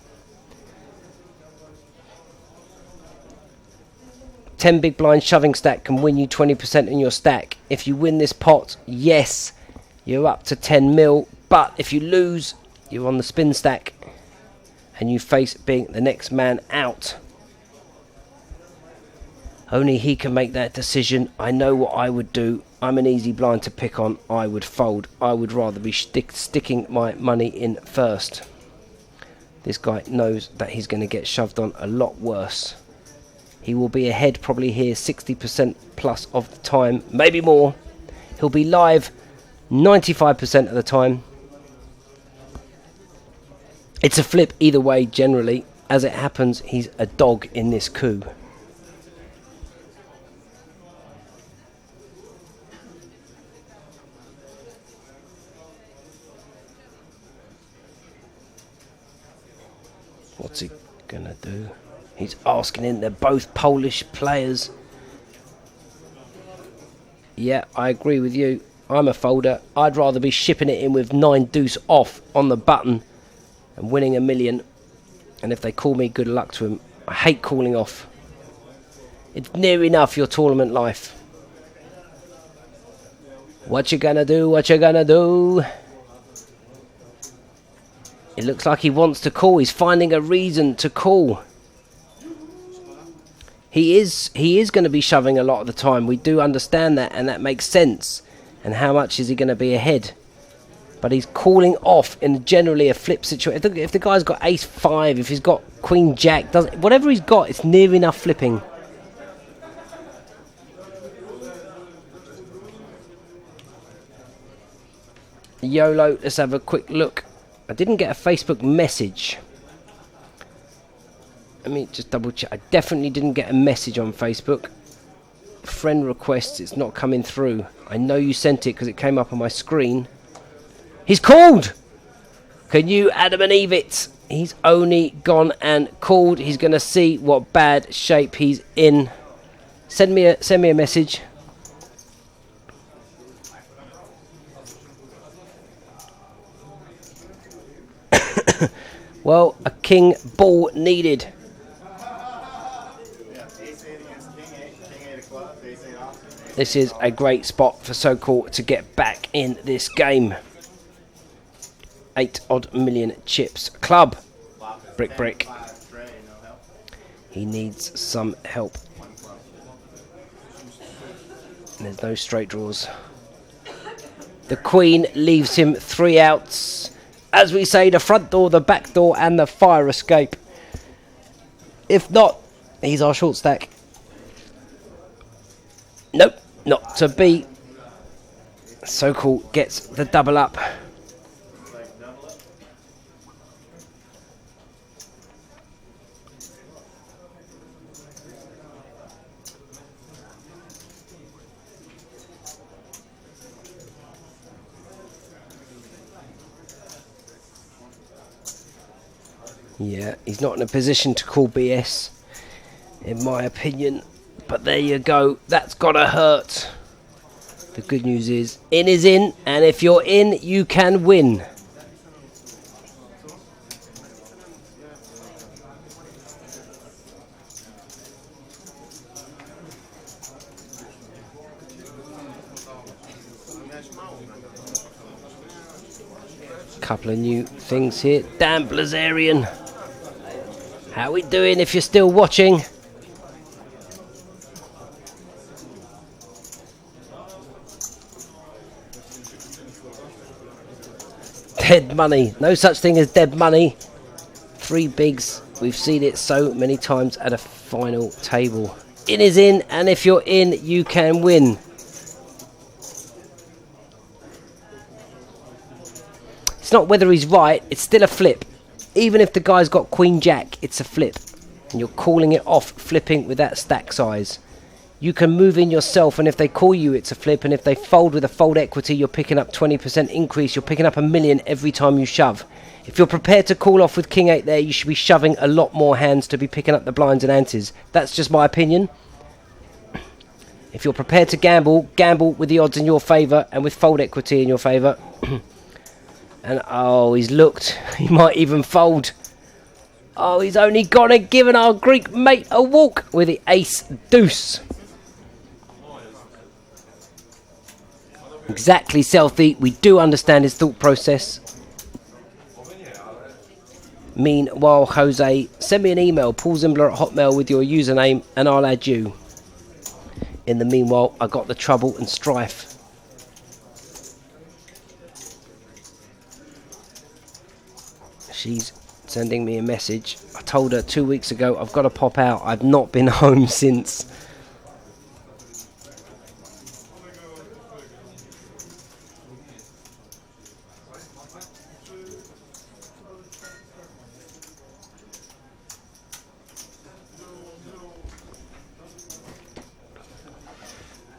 10 big blind shoving stack can win you 20% in your stack. If you win this pot, yes, you're up to 10 mil. But if you lose, you're on the spin stack. And you face being the next man out. Only he can make that decision. I know what I would do. I'm an easy blind to pick on. I would fold. I would rather be sticking my money in first. This guy knows that he's going to get shoved on a lot worse. He will be ahead probably here 60% plus of the time, maybe more. He'll be live 95% of the time. It's a flip either way generally. As it happens, he's a dog in this coup. What's he gonna do? He's asking in. They're both Polish players. Yeah, I agree with you. I'm a folder. I'd rather be shipping it in with 9 deuce off on the button and winning $1 million. And if they call me, good luck to him. I hate calling off. It's near enough your tournament life. What you gonna do? What you gonna do? It looks like he wants to call. He's finding a reason to call. He is going to be shoving a lot of the time. We do understand that, and that makes sense. And how much is he going to be ahead? But he's calling off in generally a flip situation. If the guy's got ace 5, if he's got queen jack, whatever he's got, it's near enough flipping. YOLO, let's have a quick look. I didn't get a Facebook message. Let me just double check. I definitely didn't get a message on Facebook. Friend requests, it's not coming through. I know you sent it because it came up on my screen. He's called! Can you Adam and Eve it? He's only gone and called. He's going to see what bad shape he's in. Send me a message. Well, a king ball needed. This is a great spot for So-Called to get back in this game. 8 odd million chips. Club. Brick. He needs some help. And there's no straight draws. The queen leaves him 3 outs. As we say, the front door, the back door, and the fire escape. If not, he's our short stack. Nope, not to be. Sokol gets the double up. Yeah, he's not in a position to call BS, in my opinion. But there you go. That's gotta hurt. The good news is in, and if you're in, you can win. Couple of new things here. Damn Blazarian. How we doing if you're still watching? Dead money. No such thing as dead money. 3 bigs. We've seen it so many times at a final table. In is in, and if you're in, you can win. It's not whether he's right, it's still a flip. Even if the guy's got Queen Jack, it's a flip. And you're calling it off flipping with that stack size. You can move in yourself, and if they call you, it's a flip. And if they fold with a fold equity, you're picking up 20% increase. You're picking up $1 million every time you shove. If you're prepared to call off with King 8 there, you should be shoving a lot more hands to be picking up the blinds and antes. That's just my opinion. If you're prepared to gamble, gamble with the odds in your favour and with fold equity in your favour. And oh, he's looked. He might even fold. Oh, he's only gone and given our Greek mate a walk with the ace deuce. Exactly, Selfie. We do understand his thought process. Meanwhile, Jose, send me an email, paulzimbler@hotmail with your username, and I'll add you. In the meanwhile, I got the trouble and strife. She's sending me a message. I told her 2 weeks ago I've got to pop out. I've not been home since.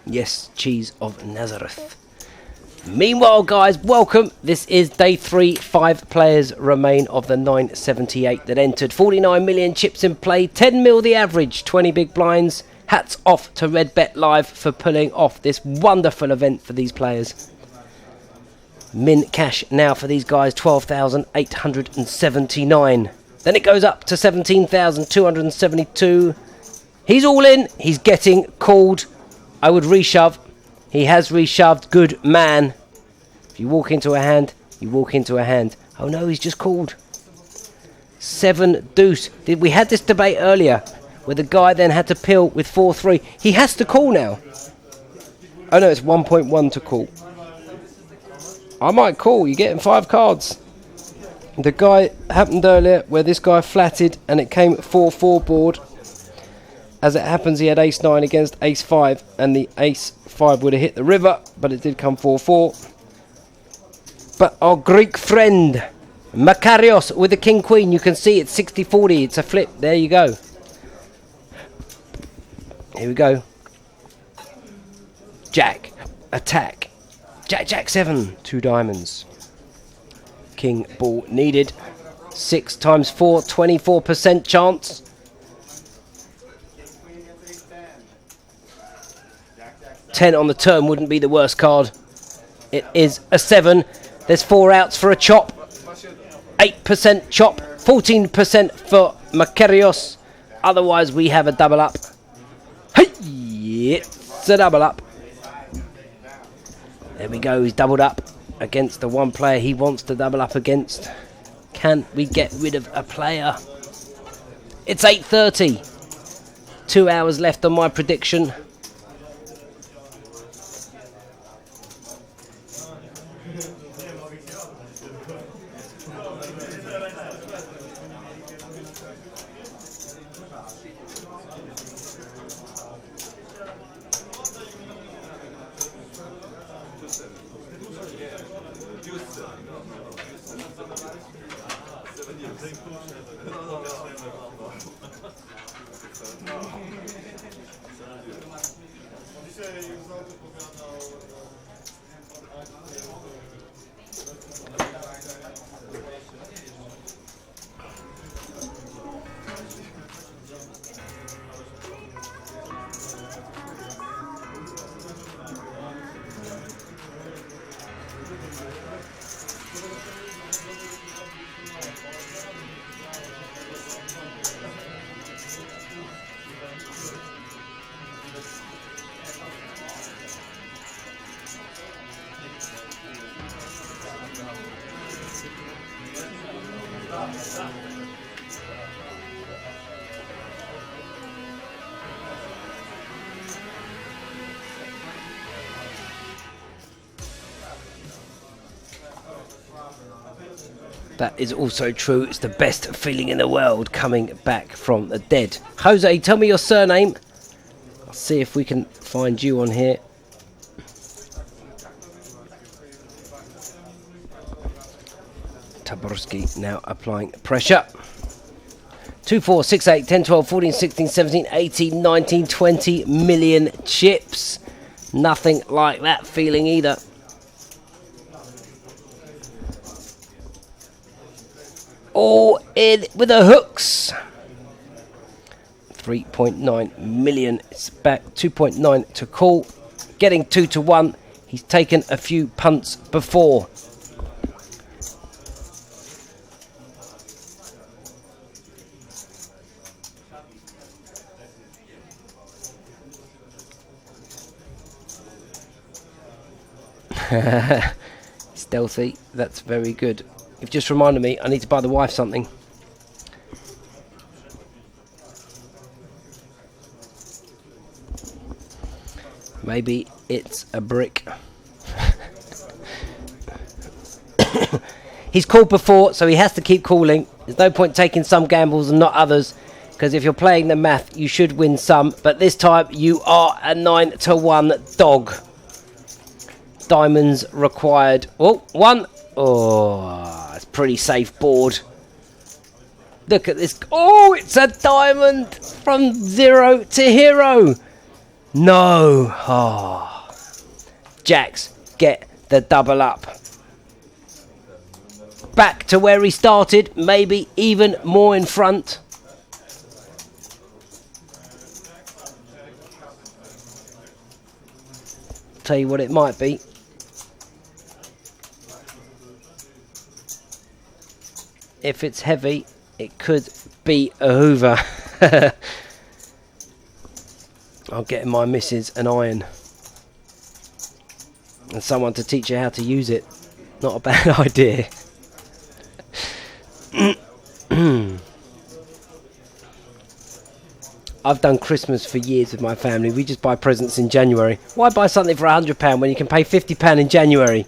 Yes, cheese of Nazareth. Meanwhile, guys, welcome. This is day 3. 5 players remain of the 978 that entered. 49 million chips in play. 10 mil the average. 20 big blinds. Hats off to Redbet Live for pulling off this wonderful event for these players. Min cash now for these guys, 12,879. Then it goes up to 17,272. He's all in. He's getting called. I would reshove. He has reshoved. Good man. If you walk into a hand, you walk into a hand. Oh no, he's just called. 7 deuce. We had this debate earlier where the guy then had to pill with 4-3. He has to call now. Oh no, it's 1.1 to call. I might call. You're getting 5 cards. The guy happened earlier where this guy flatted and it came 4-4 board. As it happens, he had ace-9 against ace-5, and the ace-5 would have hit the river, but it did come 4-4. But our Greek friend, Makarios, with the king-queen, you can see it's 60-40. It's a flip. There you go. Here we go. Jack. Attack. Jack, Jack, 7. 2 diamonds. King ball needed. 6 times 4, 24% chance. 10 on the turn wouldn't be the worst card. It is a 7. There's 4 outs for a chop. 8% chop. 14% for Makarios. Otherwise, we have a double up. Hey, it's a double up. There we go. He's doubled up against the one player he wants to double up against. Can we get rid of a player? It's 8:30. 2 hours left on my prediction. That is also true. It's the best feeling in the world coming back from the dead. Jose, tell me your surname. I'll see if we can find you on here. Taborski now applying pressure. 2, 4, 6, 8, 10, 12, 14, 16, 17, 18, 19, 20 million chips. Nothing like that feeling either. All in with the hooks. 3.9 million. It's back 2.9 to call. Getting 2 to 1. He's taken a few punts before. Stealthy. That's very good. You've just reminded me, I need to buy the wife something. Maybe it's a brick. He's called before, so he has to keep calling. There's no point taking some gambles and not others, because if you're playing the math, you should win some. But this time, you are a 9 to 1 dog. Diamonds required. Oh, 1. Oh, it's pretty safe board. Look at this. Oh, it's a diamond from 0 to hero. No. Oh. Jacks get the double up. Back to where he started. Maybe even more in front. Tell you what it might be. If it's heavy, it could be a Hoover. I'll get my missus an iron. And someone to teach her how to use it. Not a bad idea. I've done Christmas for years with my family. We just buy presents in January. Why buy something for £100 when you can pay £50 in January?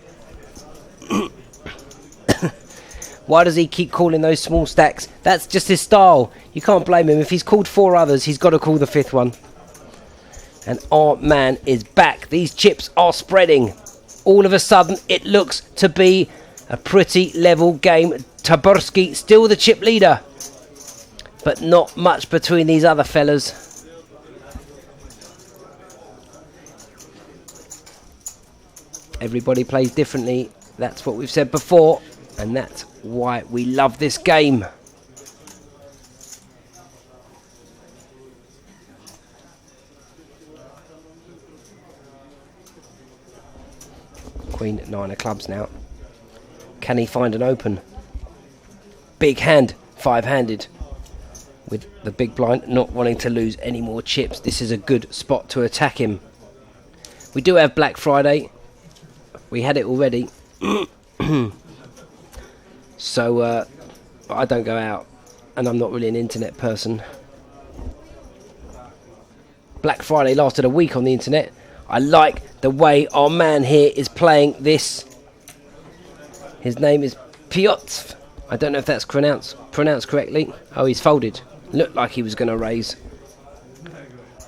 Why does he keep calling those small stacks? That's just his style. You can't blame him. If he's called 4 others, he's got to call the 5th one. And our man is back. These chips are spreading. All of a sudden, it looks to be a pretty level game. Taborski still the chip leader. But not much between these other fellas. Everybody plays differently. That's what we've said before. And that's why we love this game. Queen 9 of clubs now. Can he find an open? Big hand, 5-handed. With the big blind not wanting to lose any more chips. This is a good spot to attack him. We do have Black Friday. We had it already. So I don't go out, and I'm not really an internet person. Black Friday lasted a week on the internet. I like the way our man here is playing this. His name is Piotr. I don't know if that's pronounced correctly. Oh, he's folded. Looked like he was going to raise.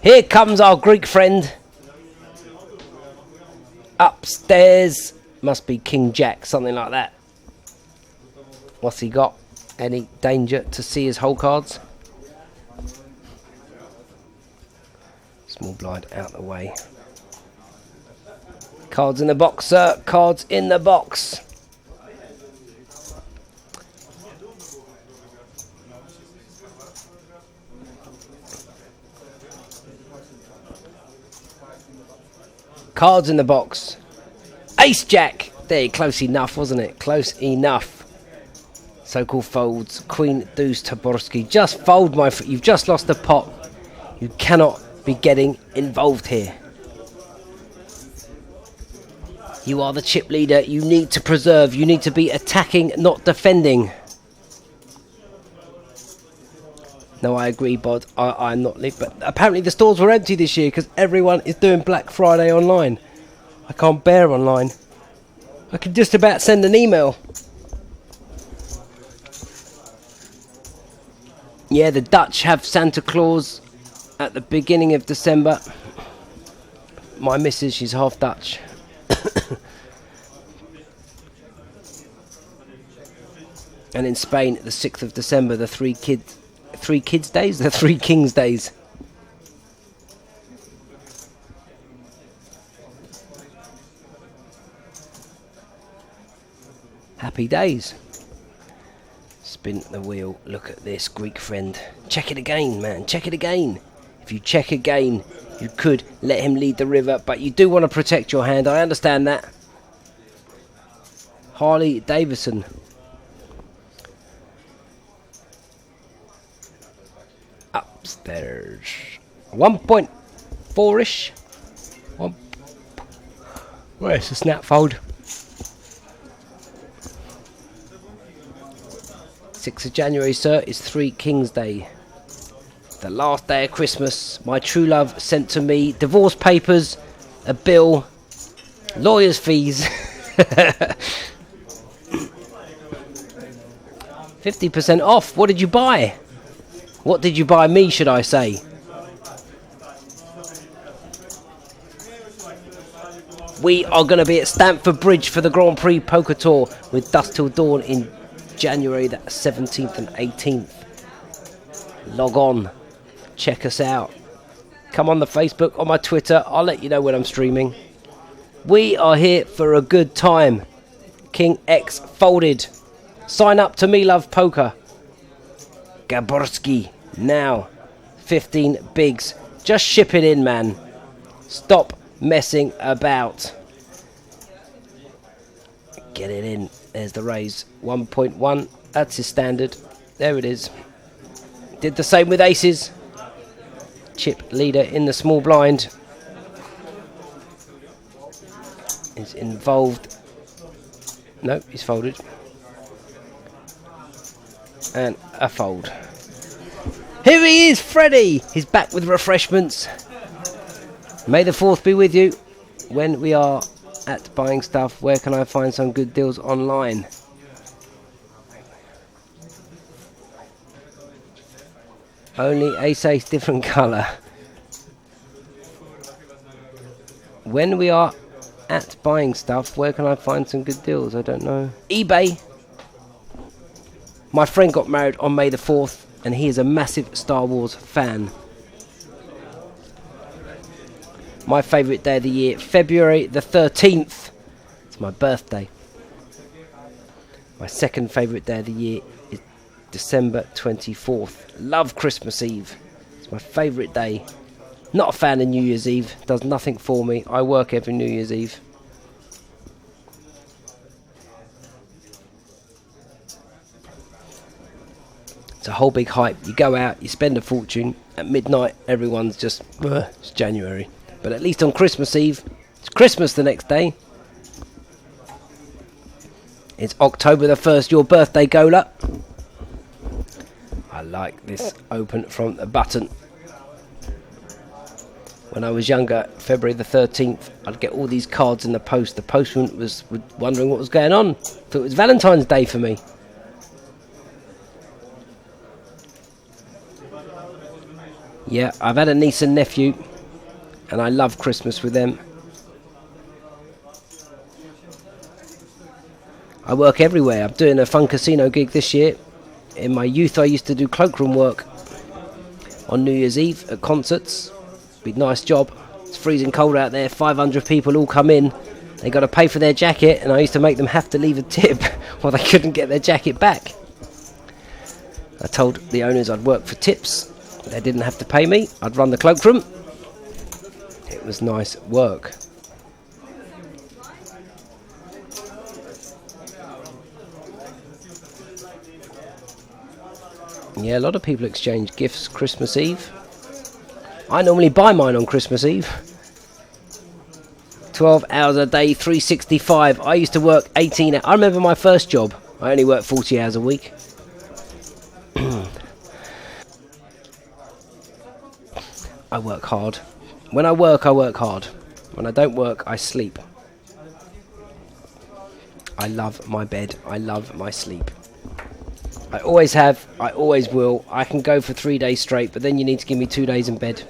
Here comes our Greek friend. Upstairs. Must be King Jack, something like that. What's he got? Any danger to see his whole cards? Small blind out the way. Cards in the box, sir. Cards in the box. Cards in the box. Ace Jack. There, close enough, wasn't it? Close enough. So-called folds. Queen Deuce Taborski. Just fold, my friend. You've just lost the pot. You cannot be getting involved here. You are the chip leader. You need to preserve. You need to be attacking, not defending. No, I agree, Bod. I'm not leaving. But apparently the stores were empty this year because everyone is doing Black Friday online. I can't bear online. I can just about send an email. Yeah, the Dutch have Santa Claus at the beginning of December. My missus, she's half Dutch. And in Spain, the 6th of December, the three kids days? The Three Kings days. Happy days. Spin the wheel. Look at this, Greek friend. Check it again, man. Check it again. If you check again, you could let him lead the river, but you do want to protect your hand. I understand that. Harley Davidson. Upstairs. 1.4-ish. Where's the snap fold? 6th of January, sir, is Three Kings Day. The last day of Christmas. My true love sent to me divorce papers, a bill, lawyer's fees. 50% off. What did you buy? What did you buy me, should I say? We are going to be at Stamford Bridge for the Grand Prix Poker Tour with Dusk Till Dawn in January the 17th and 18th. Log on. Check us out. Come on the Facebook, on my Twitter. I'll let you know when I'm streaming. We are here for a good time. King X folded. Sign up to Me Love Poker. Gaborski. Now. 15 bigs. Just ship it in, man. Stop messing about. Get it in. There's the raise. 1.1. That's his standard. There it is. Did the same with aces. Chip leader in the small blind. Is involved. No, he's folded. And a fold. Here he is, Freddie! He's back with refreshments. May the 4th be with you. When we are at buying stuff, where can I find some good deals online? Only ace, different colour. When we are at buying stuff, where can I find some good deals? I don't know. eBay. My friend got married on May the 4th, and he is a massive Star Wars fan. My favourite day of the year, February the 13th. It's my birthday. My second favourite day of the year is December 24th. Love Christmas Eve. It's my favourite day. Not a fan of New Year's Eve. Does nothing for me. I work every New Year's Eve. It's a whole big hype. You go out, you spend a fortune. At midnight, everyone's just, it's January. But at least on Christmas Eve, it's Christmas the next day. It's October the 1st, your birthday, Gola. I like this open from the button. When I was younger, February the 13th, I'd get all these cards in the post. The postman was wondering what was going on. Thought it was Valentine's Day for me. Yeah, I've had a niece and nephew, and I love Christmas with them. I work everywhere. I'm doing a fun casino gig this year. In my youth, I used to do cloakroom work on New Year's Eve at concerts. Be a nice job. It's freezing cold out there. 500 people all come in. They got to pay for their jacket, and I used to make them have to leave a tip or they couldn't get their jacket back. I told the owners I'd work for tips. They didn't have to pay me. I'd run the cloakroom. It was nice work. Yeah, a lot of people exchange gifts Christmas Eve. I normally buy mine on Christmas Eve. 12 hours a day, 365. I used to work 18 hours. I remember my first job. I only worked 40 hours a week. I work hard. When I work hard. When I don't work, I sleep. I love my bed. I love my sleep. I always have. I always will. I can go for 3 days straight, but then you need to give me 2 days in bed.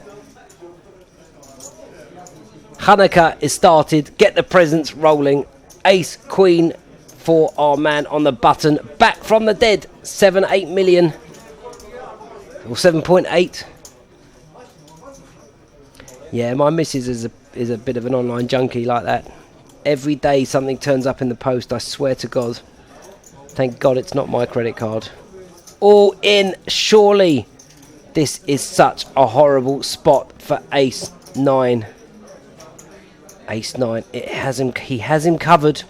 Hanukkah is started. Get the presents rolling. Ace, Queen for our man on the button. Back from the dead. 7-8 million. Or 7.8. Yeah, my missus is a bit of an online junkie like that. Every day something turns up in the post, I swear to God. Thank God it's not my credit card. All in, surely. This is such a horrible spot for Ace 9. Ace 9. He has him covered.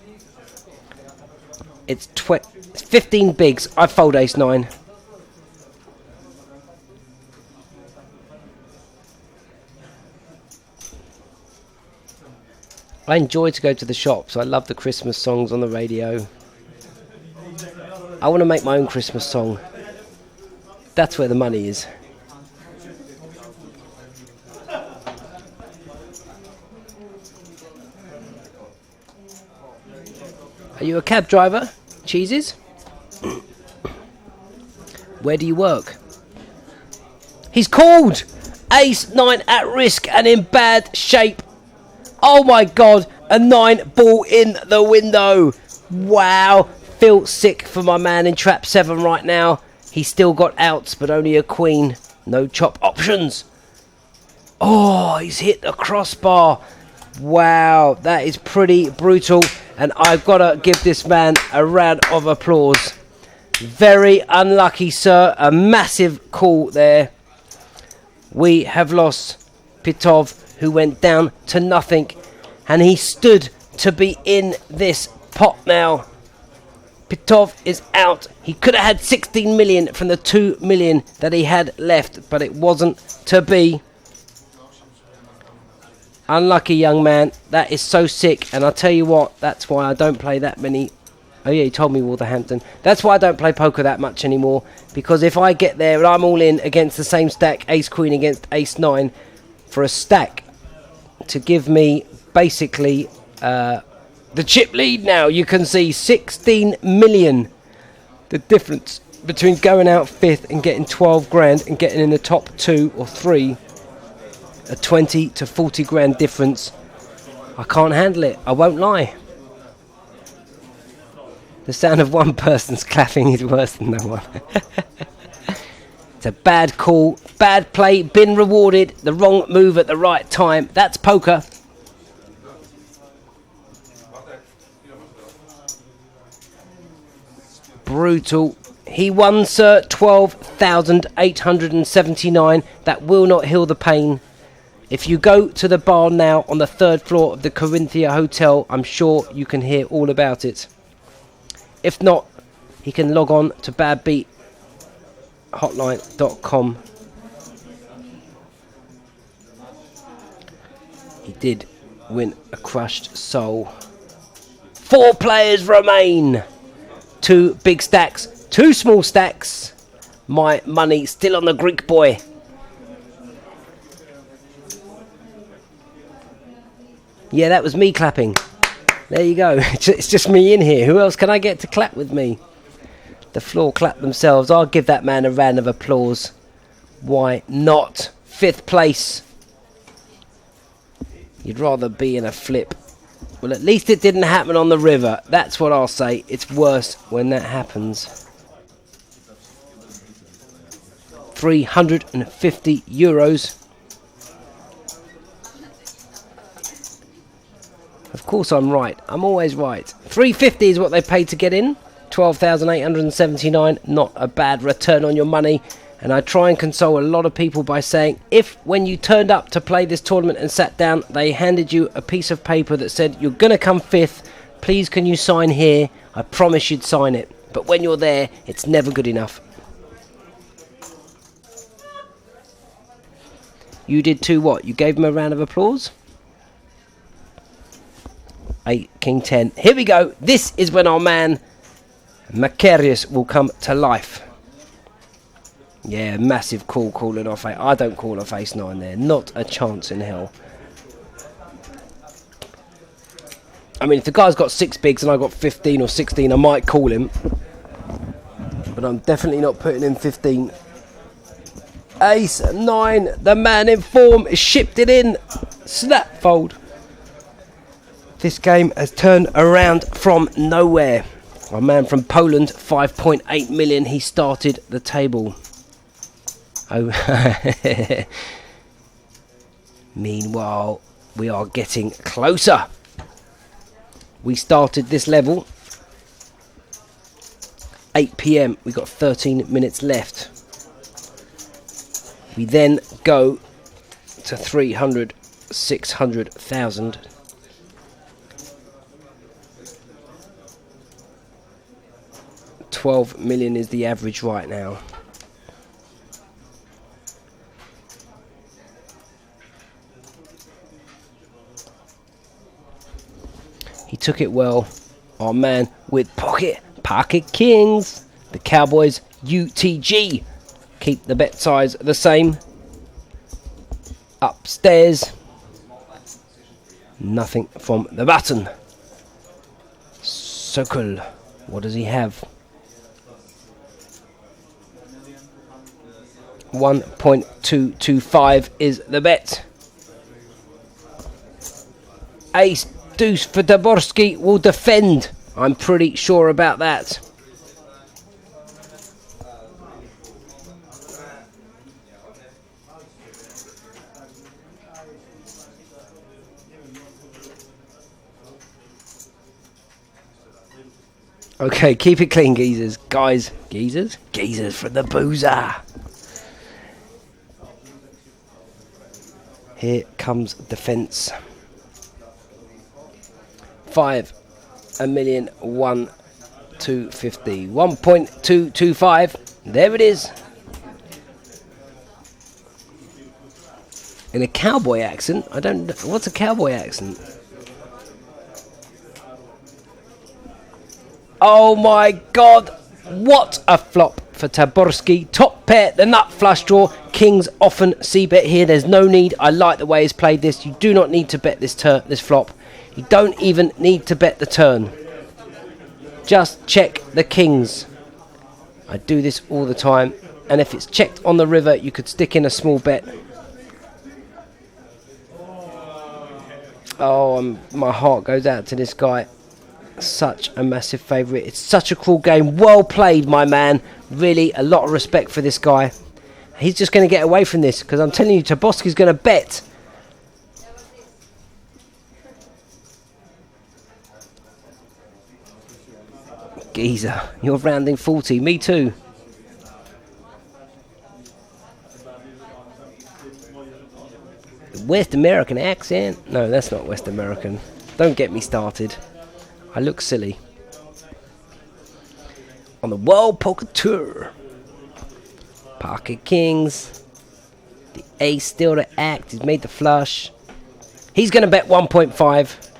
It's 15 bigs. I fold Ace 9. I enjoy to go to the shops. I love the Christmas songs on the radio. I want to make my own Christmas song. That's where the money is. Are you a cab driver? Cheeses? Where do you work? He's called! Ace 9 at risk and in bad shape. Oh my God, a 9 ball in the window. Wow, feel sick for my man in trap 7 right now. He's still got outs, but only a queen. No chop options. Oh, he's hit the crossbar. Wow, that is pretty brutal. And I've got to give this man a round of applause. Very unlucky, sir. A massive call there. We have lost Pitov, who went down to nothing. And he stood to be in this pot now. Pitov is out. He could have had 16 million from the 2 million that he had left, but it wasn't to be. Unlucky young man. That is so sick. And I'll tell you what, that's why I don't play that many. Oh yeah, he told me Wolverhampton. That's why I don't play poker that much anymore. Because if I get there and I'm all in against the same stack, Ace Queen against Ace 9, for a stack to give me basically the chip lead now, you can see 16 million. The difference between going out 5th and getting 12 grand and getting in the top 2 or 3. A 20 to 40 grand difference. I can't handle it. I won't lie. The sound of one person's clapping is worse than no one. It's a bad call, bad play, been rewarded, the wrong move at the right time. That's poker. Brutal. He won, sir, 12,879. That will not heal the pain. If you go to the bar now on the 3rd floor of the Corinthia Hotel, I'm sure you can hear all about it. If not, he can log on to badbeathotline.com. He did win a crushed soul. 4 players remain. 2 big stacks, 2 small stacks. My money still on the Greek boy. Yeah, that was me clapping. There you go. It's just me in here. Who else can I get to clap with me? The floor clap themselves. I'll give that man a round of applause. Why not? 5th place. You'd rather be in a flip Well, at least it didn't happen on the river. That's what I'll say. It's worse when that happens. €350. Of course I'm right. I'm always right. 350 is what they paid to get in. 12,879. Not a bad return on your money. And I try and console a lot of people by saying, if when you turned up to play this tournament and sat down, they handed you a piece of paper that said, you're going to come 5th, please can you sign here? I promise you'd sign it. But when you're there, it's never good enough. You did too what? You gave him a round of applause? 8, King 10. Here we go. This is when our man Macarius will come to life. Yeah, massive call calling off. I don't call off ace 9 there. Not a chance in hell. I mean, if the guy's got 6 bigs and I got 15 or 16, I might call him. But I'm definitely not putting in 15. Ace 9, the man in form, shipped it in. Snap fold. This game has turned around from nowhere. Our man from Poland, 5.8 million. He started the table. Oh, meanwhile, we are getting closer. We started this level 8 PM. We got 13 minutes left. We then go to 300, 600,000. $12 million is the average right now. He took it well. Our man with pocket kings. The Cowboys UTG. Keep the bet size the same. Upstairs. Nothing from the button. Circle. What does he have? 1.225 is the bet. Ace deuce for Daborski will defend. I'm pretty sure about that. Okay, keep it clean, geezers. Guys, geezers? Geezers for the boozer. Here comes defence. 5 million 1,250. 1.225. There it is. In a cowboy accent. I don't. What's a cowboy accent? Oh my God! What a flop for Taborski. Top pair, the nut flush draw. Kings often see bet here. There's no need. I like the way he's played this. You do not need to bet this flop. You don't even need to bet the turn. Just check the kings. I do this all the time. And if it's checked on the river, you could stick in a small bet. Oh, my heart goes out to this guy. Such a massive favourite. It's such a cool game. Well played, my man. Really, a lot of respect for this guy. He's just going to get away from this, because I'm telling you, Taborski's going to bet. Geezer, you're rounding 40. Me too. West American accent? No, that's not West American. Don't get me started. I look silly. On the World Poker Tour. Pocket Kings. The ace still to act. He's made the flush. He's going to bet 1.5.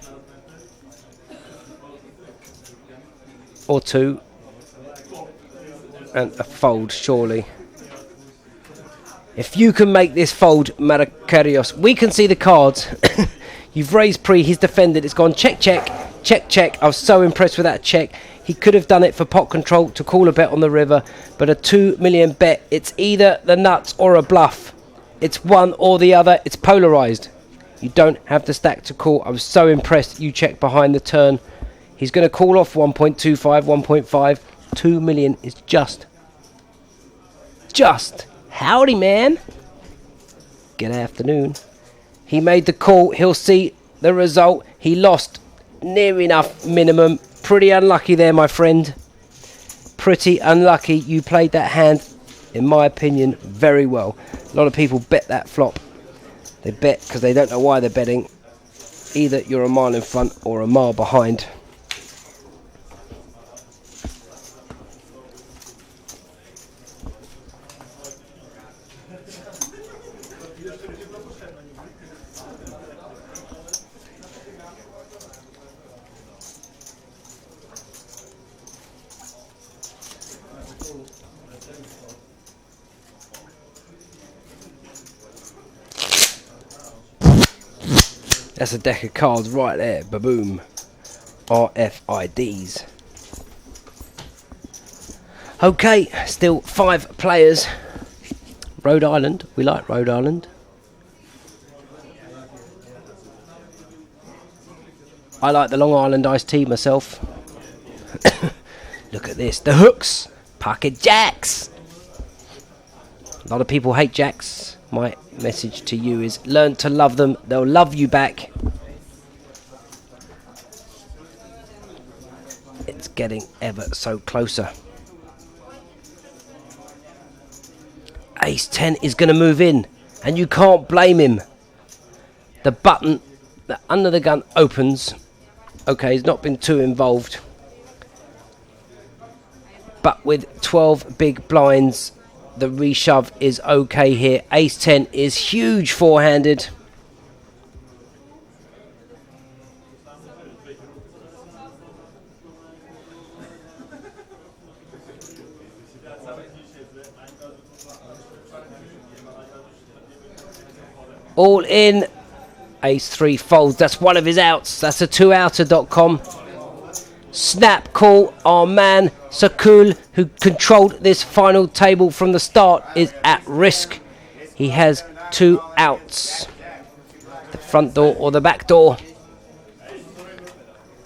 Or 2. And a fold, surely. If you can make this fold, Maracarios, we can see the cards. You've raised pre, he's defended. It's gone check, check, check, check. I was so impressed with that check. He could have done it for pot control to call a bet on the river. But a 2 million bet, it's either the nuts or a bluff. It's one or the other. It's polarised. You don't have the stack to call. I was so impressed you checked behind the turn. He's going to call off 1.25, 1.5. 2 million is just. Howdy, man. Good afternoon. He made the call. He'll see the result. He lost near enough minimum. Pretty unlucky there, my friend. Pretty unlucky. You played that hand, in my opinion, very well. A lot of people bet that flop. They bet because they don't know why they're betting. Either you're a mile in front or a mile behind. That's a deck of cards right there. Ba-boom. RFIDs. Okay, still 5 players. Rhode Island. We like Rhode Island. I like the Long Island iced tea myself. Look at this. The hooks. Pocket jacks. A lot of people hate jacks. My message to you is learn to love them. They'll love you back. It's getting ever so closer. Ace 10 is going to move in, and you can't blame him. The button that under the gun opens. Okay, he's not been too involved. But with 12 big blinds, the reshove is okay here. Ace 10 is huge four-handed. All in. Ace 3 folds. That's one of his outs. That's a 2outer.com. Snap call. Our man Sakul, who controlled this final table from the start, is at risk. He has 2 outs. The front door or the back door.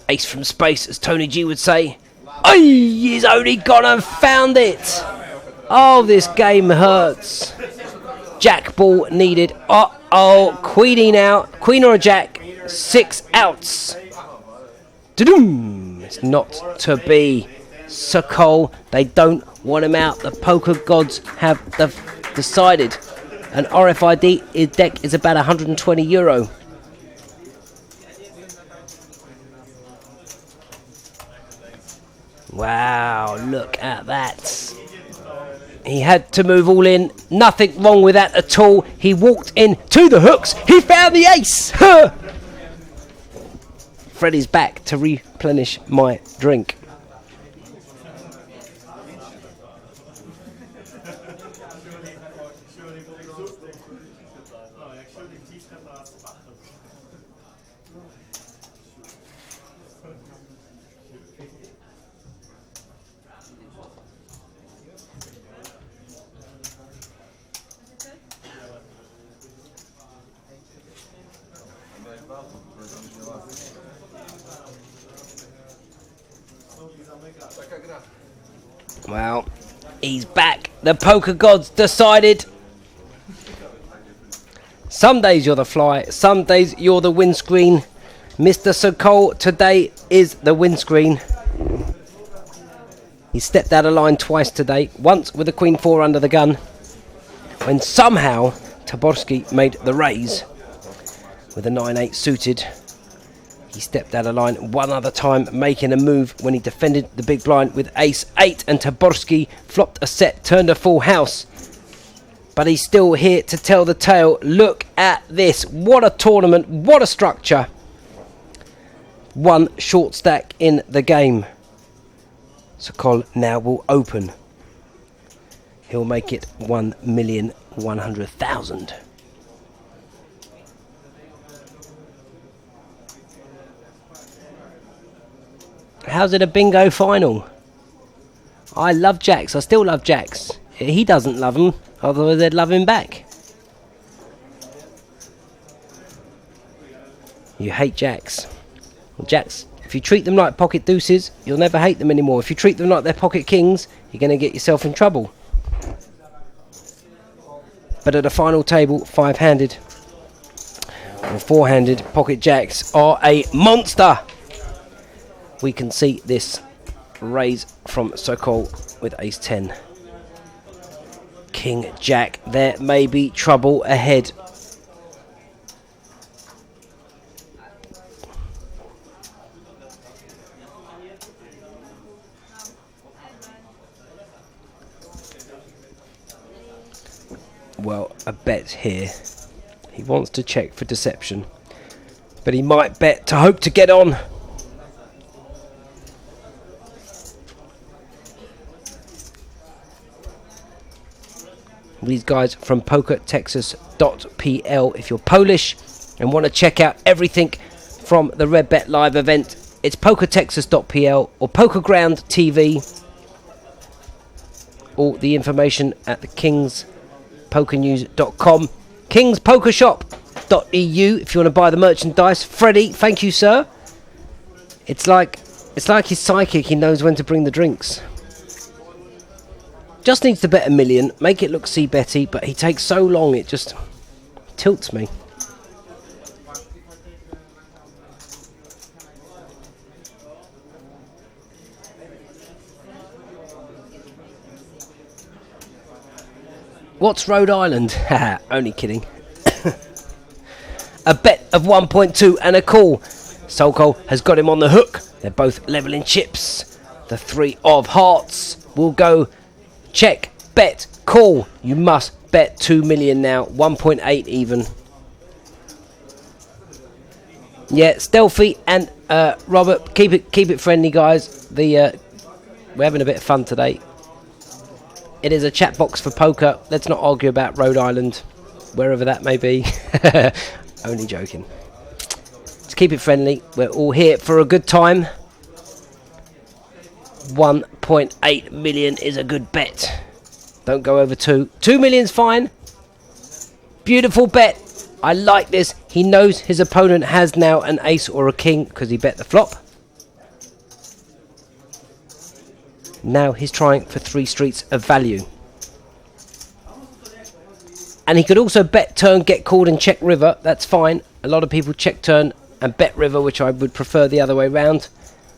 Ace from space, as Tony G would say. Oh, he's only gone and found it. Oh, this game hurts. Jack ball needed. Uh-oh, queening out. Queen or a jack. 6 outs. Da-doom. It's not to be. Sokol, they don't want him out. The poker gods have decided. An RFID his deck is about €120. Wow, look at that. He had to move all in. Nothing wrong with that at all. He walked in to the hooks. He found the ace. Freddie's back to replenish my drink. Well, he's back. The poker gods decided. Some days you're the fly, some days you're the windscreen. Mr. Sokol today is the windscreen. He stepped out of line twice today, once with a Queen 4 under the gun, when somehow Taborski made the raise with a 9-8 suited. He stepped out of line one other time, making a move when he defended the big blind with Ace 8, and Taborski flopped a set, turned a full house. But he's still here to tell the tale. Look at this. What a tournament. What a structure. One short stack in the game. Sokol now will open. He'll make it 1,100,000. How's it a bingo final? I love jacks. I still love jacks. He doesn't love them, otherwise they'd love him back. You hate jacks. Well, jacks, if you treat them like pocket deuces, you'll never hate them anymore. If you treat them like they're pocket kings, you're going to get yourself in trouble. But at the final table, 5-handed or 4-handed pocket jacks are a monster. We can see this raise from Sokol with ace 10. King jack, there may be trouble ahead. Well, a bet here. He wants to check for deception, but he might bet to hope to get on. These guys from pokertexas.pl. If you're Polish and want to check out everything from the Redbet live event, it's pokertexas.pl or Pokerground TV. All the information at the kingspokernews.com, kingspokershop.eu if you want to buy the merchandise. Freddie, thank you, sir. It's like he's psychic. He knows when to bring the drinks. Just needs to bet $1 million, make it look see Betty, but he takes so long it just tilts me. What's Rhode Island? Haha, only kidding. A bet of 1.2 and a call. Sokol has got him on the hook. They're both leveling chips. The 3 of hearts will go check, bet, call. You must bet 2 million now. 1.8 even. Yeah, Stealthy and Robert, keep it friendly, guys. We're having a bit of fun today. It is a chat box for poker. Let's not argue about Rhode Island, wherever that may be. Only joking. Let's keep it friendly. We're all here for a good time. 1.8 million is a good bet. Don't go over 2. 2 million's fine. Beautiful bet. I like this. He knows his opponent has now an ace or a king because he bet the flop. Now he's trying for 3 streets of value. And he could also bet turn, get called and check river. That's fine. A lot of people check turn and bet river, which I would prefer the other way round.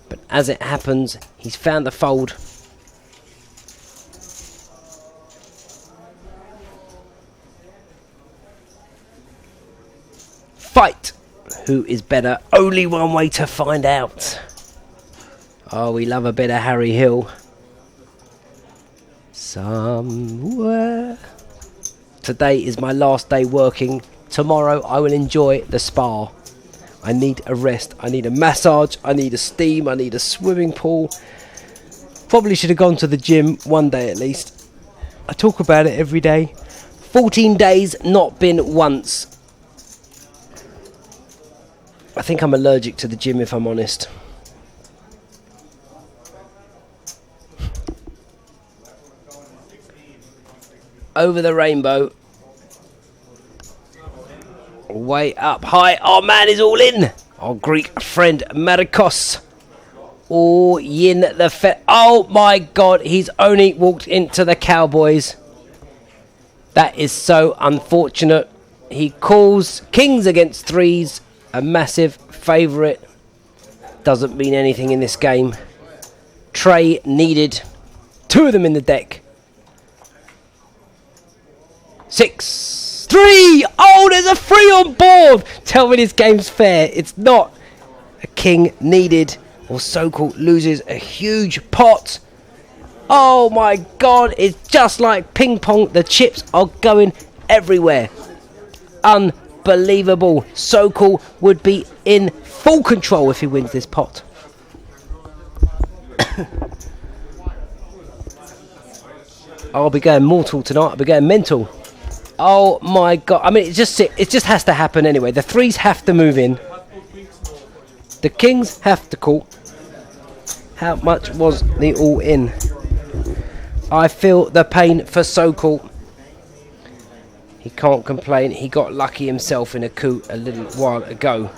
But as it happens, he's found the fold. Fight! Who is better? Only one way to find out. Oh, we love a bit of Harry Hill. Somewhere. Today is my last day working. Tomorrow I will enjoy the spa. I need a rest. I need a massage. I need a steam. I need a swimming pool. Probably should have gone to the gym one day at least. I talk about it every day. 14 days, not been once. I think I'm allergic to the gym if I'm honest. Over the rainbow. Way up high. Our man is all in. Our Greek friend Marikos. All in the oh my god, he's only walked into the Cowboys. That is so unfortunate. He calls kings against 3s. A massive favourite. Doesn't mean anything in this game. Tray needed. 2 of them in the deck. 6, 3. Oh, there's a 3 on board. Tell me this game's fair. It's not. A king needed. Or Sokol loses a huge pot. Oh my god. It's just like ping pong. The chips are going everywhere. Unbelievable. Sokol would be in full control if he wins this pot. I'll be going mortal tonight. I'll be going mental. Oh my god. I mean, it just has to happen anyway. The 3s have to move in. The kings have to call. How much was the all in? I feel the pain for Sokol. He can't complain. He got lucky himself in a coup a little while ago.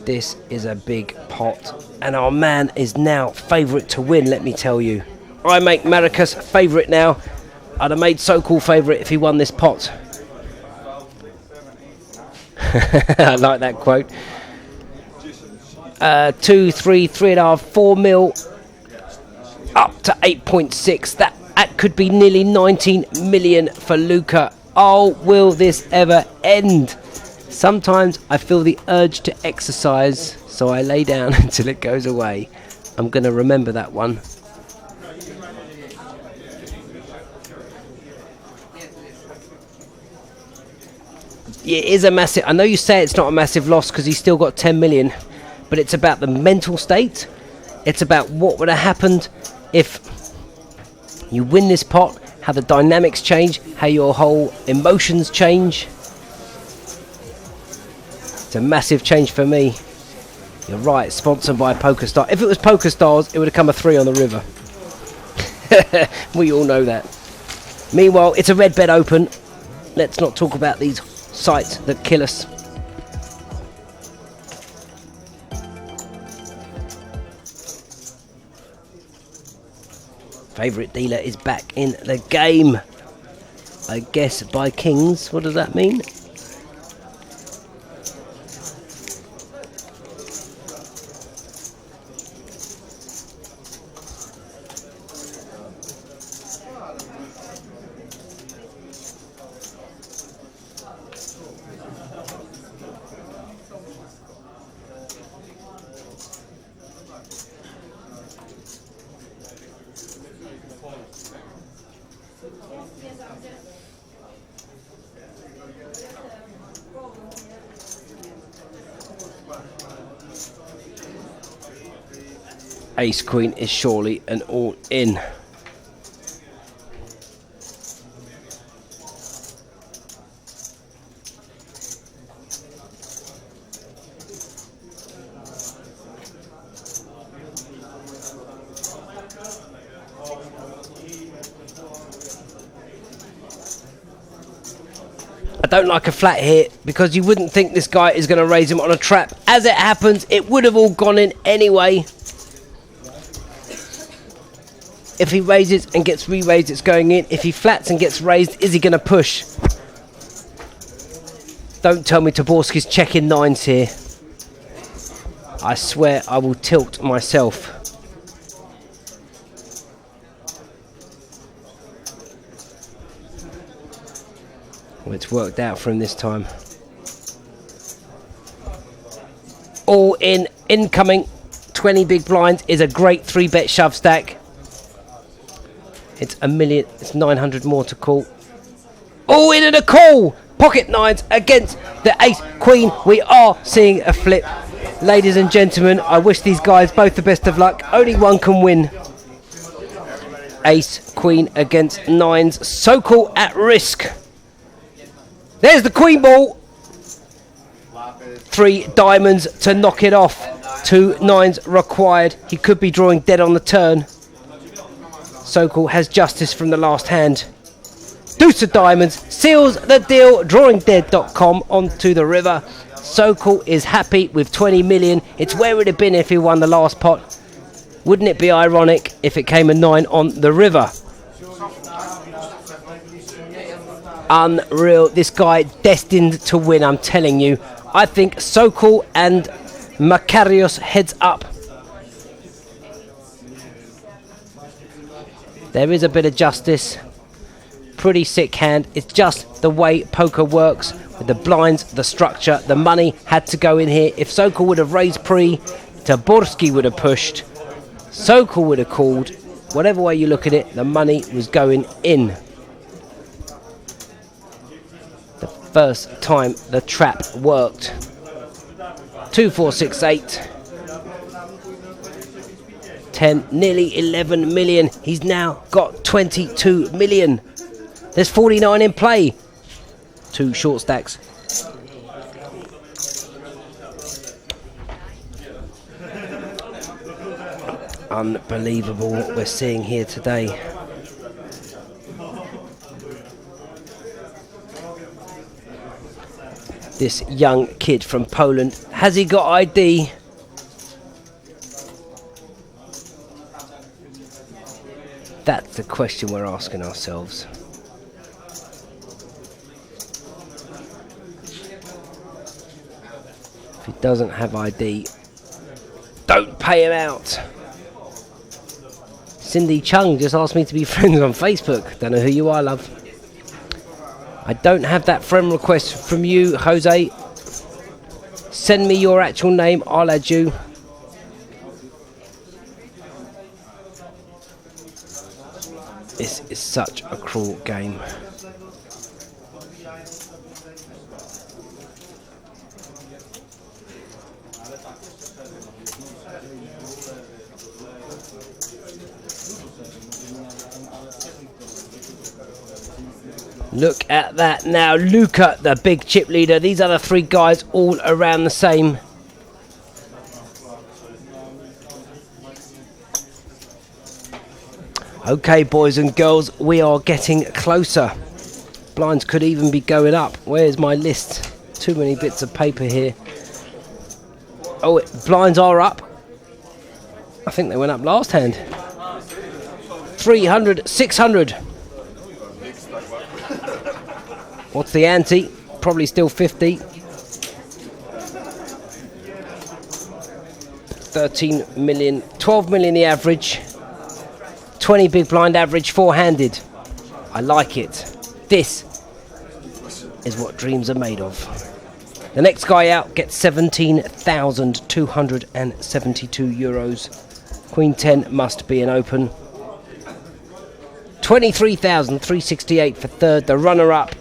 This is a big pot, and our man is now favourite to win, let me tell you. I make Maracas favourite now. I'd have made So-Called favourite if he won this pot. I like that quote. 2, 3, 3.5, 4 mil, up to 8.6. That could be nearly 19 million for Luca. Oh, will this ever end? Sometimes I feel the urge to exercise, so I lay down until it goes away. I'm going to remember that one. It is a massive... I know you say it's not a massive loss because he's still got 10 million, but it's about the mental state. It's about what would have happened if you win this pot, how the dynamics change, how your whole emotions change. It's a massive change for me. You're right, sponsored by PokerStars. If it was PokerStars, it would have come a 3 on the river. We all know that. Meanwhile, it's a Redbet Open. Let's not talk about these sites that kill us. Favourite dealer is back in the game. I guess by Kings. What does that mean? Ace Queen is surely an all-in. I don't like a flat here because you wouldn't think this guy is going to raise him on a trap. As it happens, it would have all gone in anyway. If he raises and gets re-raised, it's going in. If he flats and gets raised, is he going to push? Don't tell me Taborski's checking 9s here. I swear I will tilt myself. Well, it's worked out for him this time. All in, incoming. 20 big blinds is a great 3-bet shove stack. It's a million, it's 900 more to call. Oh, in and a call! Pocket 9s against the Ace Queen. We are seeing a flip. Ladies and gentlemen, I wish these guys both the best of luck. Only one can win. Ace Queen against 9s. So-Called at risk. There's the Queen ball. 3 diamonds to knock it off. 2 9s required. He could be drawing dead on the turn. So-Called has justice from the last hand. Deuce of diamonds seals the deal. DrawingDead.com onto the river. So-Called is happy with 20 million. It's where it would have been if he won the last pot. Wouldn't it be ironic if it came a 9 on the river? Unreal. This guy destined to win, I'm telling you. I think So-Called and Makarios heads up. There is a bit of justice. Pretty sick hand. It's just the way poker works. With the blinds, the structure, the money had to go in here. If So-Called would have raised pre, Taborski would have pushed. So-Called would have called. Whatever way you look at it, the money was going in. The first time the trap worked. 2, 4, 6, 8. 10, nearly 11 million. He's now got 22 million. There's 49 in play. 2 short stacks. Unbelievable what we're seeing here today. This young kid from Poland. Has he got ID? That's the question we're asking ourselves. If he doesn't have ID, don't pay him out. Cindy Chung just asked me to be friends on Facebook. Don't know who you are, love. I don't have that friend request from you, Jose. Send me your actual name, I'll add you. This is such a cruel game. Look at that now. Luca, the big chip leader. These are the three guys all around the same. Okay, boys and girls, we are getting closer. Blinds could even be going up. Where's my list? Too many bits of paper here. Oh, blinds are up. I think they went up last hand. 300, 600. What's the ante? Probably still 50. 13 million, 12 million the average. 20 big blind average, four-handed. I like it. This is what dreams are made of. The next guy out gets 17,272 euros. Queen 10 must be an open. 23,368 for third. The runner-up,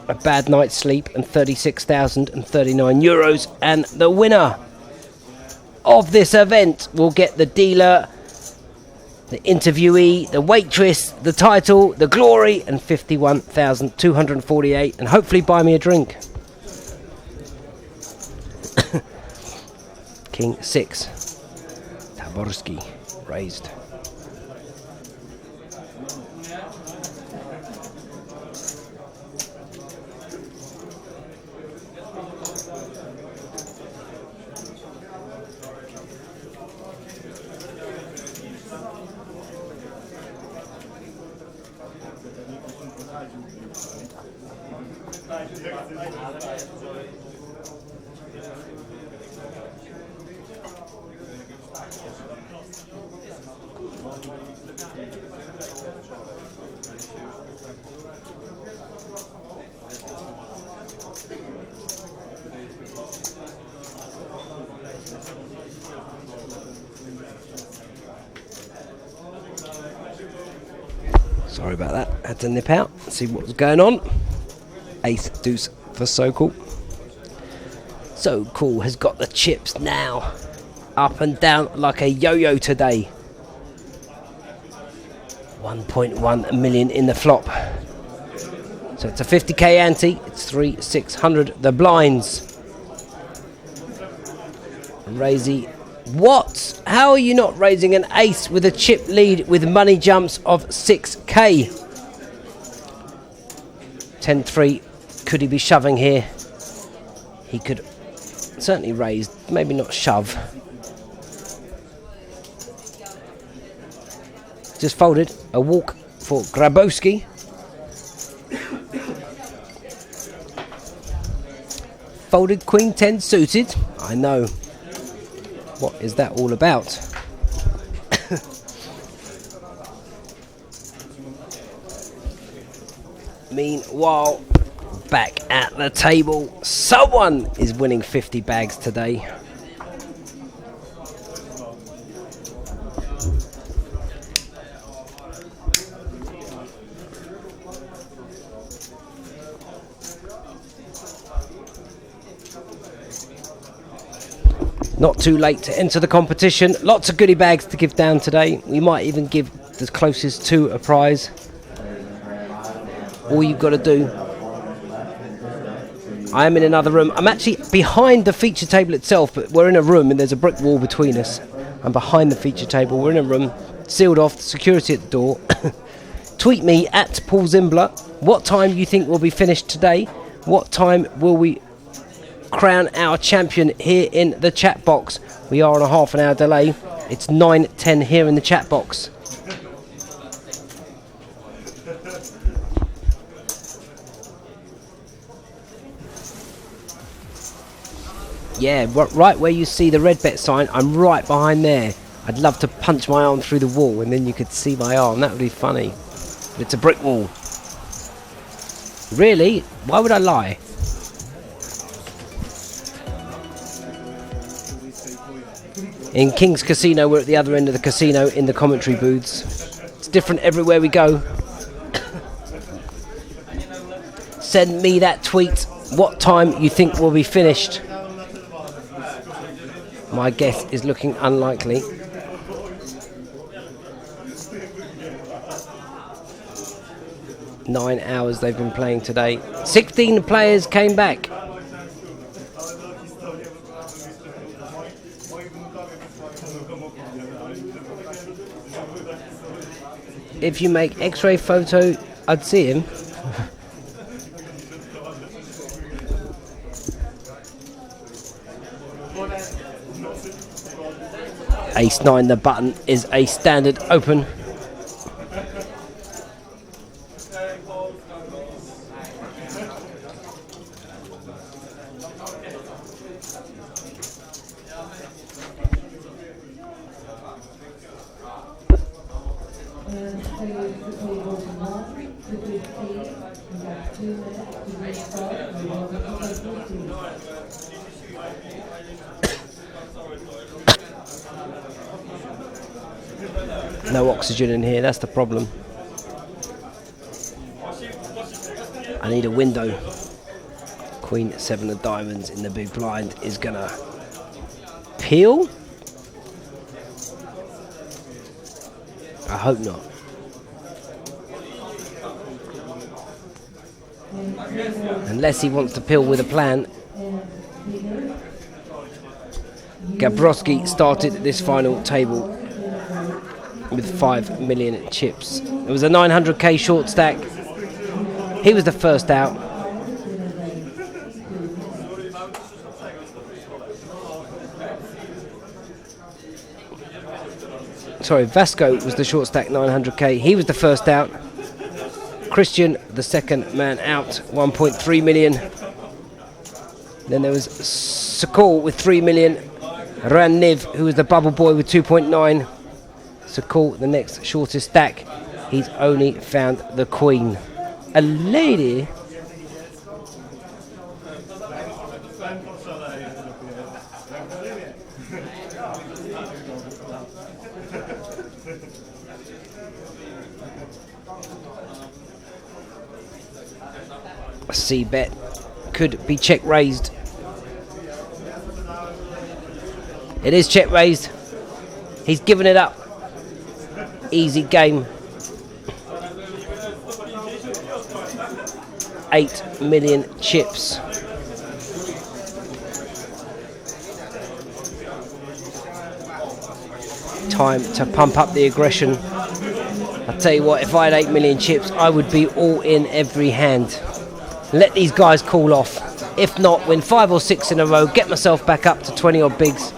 a bad night's sleep, and 36,039 euros. And the winner of this event will get the dealer, the interviewee, the waitress, the title, the glory, and 51,248, and hopefully buy me a drink. King 6. Taborski raised. Sorry about that. Had to nip out, see what was going on. Ace deuce for Sokol. Sokol has got the chips now. Up and down like a yo-yo today. 1.1 million in the flop. So it's a 50k ante. It's 3,600. The blinds. Raisey. What? How are you not raising an ace with a chip lead with money jumps of 6k? 10-3. Could he be shoving here? He could certainly raise, maybe not shove. Just folded. A walk for Grabowski. Folded Queen 10 suited. I know. What is that all about? Meanwhile, back at the table, someone is winning 50 bags today. Not too late to enter the competition. Lots of goodie bags to give down today. We might even give the closest to a prize. All you've got to do. I am in another room. I'm actually behind the feature table itself, but we're in a room and there's a brick wall between us. I'm behind the feature table. We're in a room, sealed off, security at the door. Tweet me at Paul Zimbler what time you think will be finished today. What time will we crown our champion here in the chat box? We are on a half an hour delay. It's 9:10 here in the chat box. Yeah, right where you see the Redbet sign, I'm right behind there. I'd love to punch my arm through the wall and then you could see my arm. That would be funny. But it's a brick wall. Really? Why would I lie? In King's Casino, we're at the other end of the casino in the commentary booths. It's different everywhere we go. Send me that tweet. What time you think we'll be finished? My guess is looking unlikely. Nine hours they've been playing today. 16 players came back. If you make X-ray photo, I'd see him. Ace 9, the button is a standard open. No oxygen in here, that's the problem. I need a window. Queen 7 of diamonds in the big blind is gonna peel. I hope not. Unless he wants to peel with a plan. Gabrowski started this final table with 5 million chips. It was a 900k short stack. He was the first out. Sorry, Vasco was the short stack 900k. He was the first out. Christian, the second man out, 1.3 million. Then there was Sakul with 3 million. Ran Niv, who was the bubble boy, with 2.9. Sakul, the next shortest stack. He's only found the queen. A lady. A C bet could be check raised. It is check raised. He's given it up. Easy game. 8 million chips. Time to pump up the aggression. I'll tell you what, if I had 8 million chips, I would be all in every hand. Let these guys cool off. If not, win 5 or 6 in a row, get myself back up to 20 odd bigs.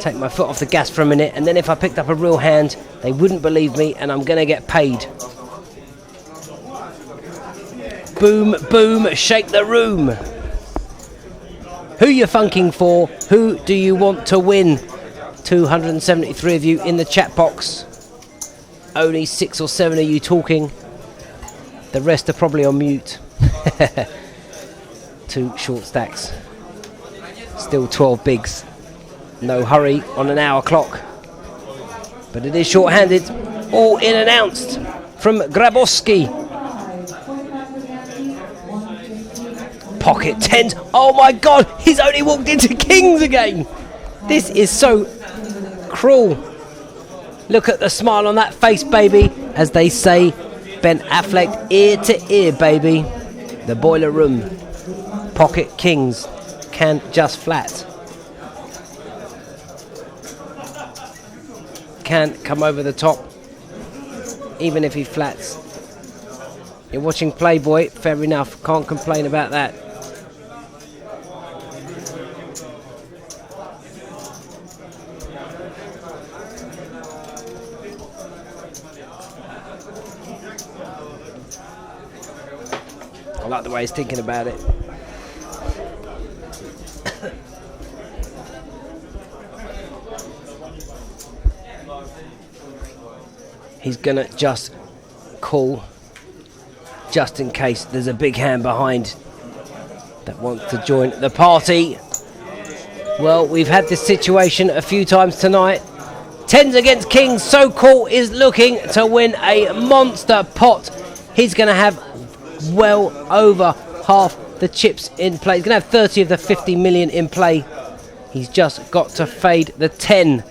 Take my foot off the gas for a minute, and then if I picked up a real hand, they wouldn't believe me, and I'm going to get paid. Boom, boom, shake the room. Who you funking for? Who do you want to win? 273 of you in the chat box. Only 6 or 7 of you talking. The rest are probably on mute. 2 short stacks. Still 12 bigs. No hurry on an hour clock. But it is short-handed. All in announced from Grabowski. Pocket 10s. Oh my god, he's only walked into kings again. This is so cruel. Look at the smile on that face, baby. As they say, Ben Affleck ear to ear, baby. The boiler room. Pocket kings can just flat. Can come over the top. Even if he flats. You're watching Playboy, fair enough. Can't complain about that. I like the way he's thinking about it. He's gonna just call, just in case there's a big hand behind that wants to join the party. Well, we've had this situation a few times tonight. Tens against kings. So Cool is looking to win a monster pot. He's gonna have well over half the chips in play. He's gonna have 30 of the 50 million in play. He's just got to fade the 10.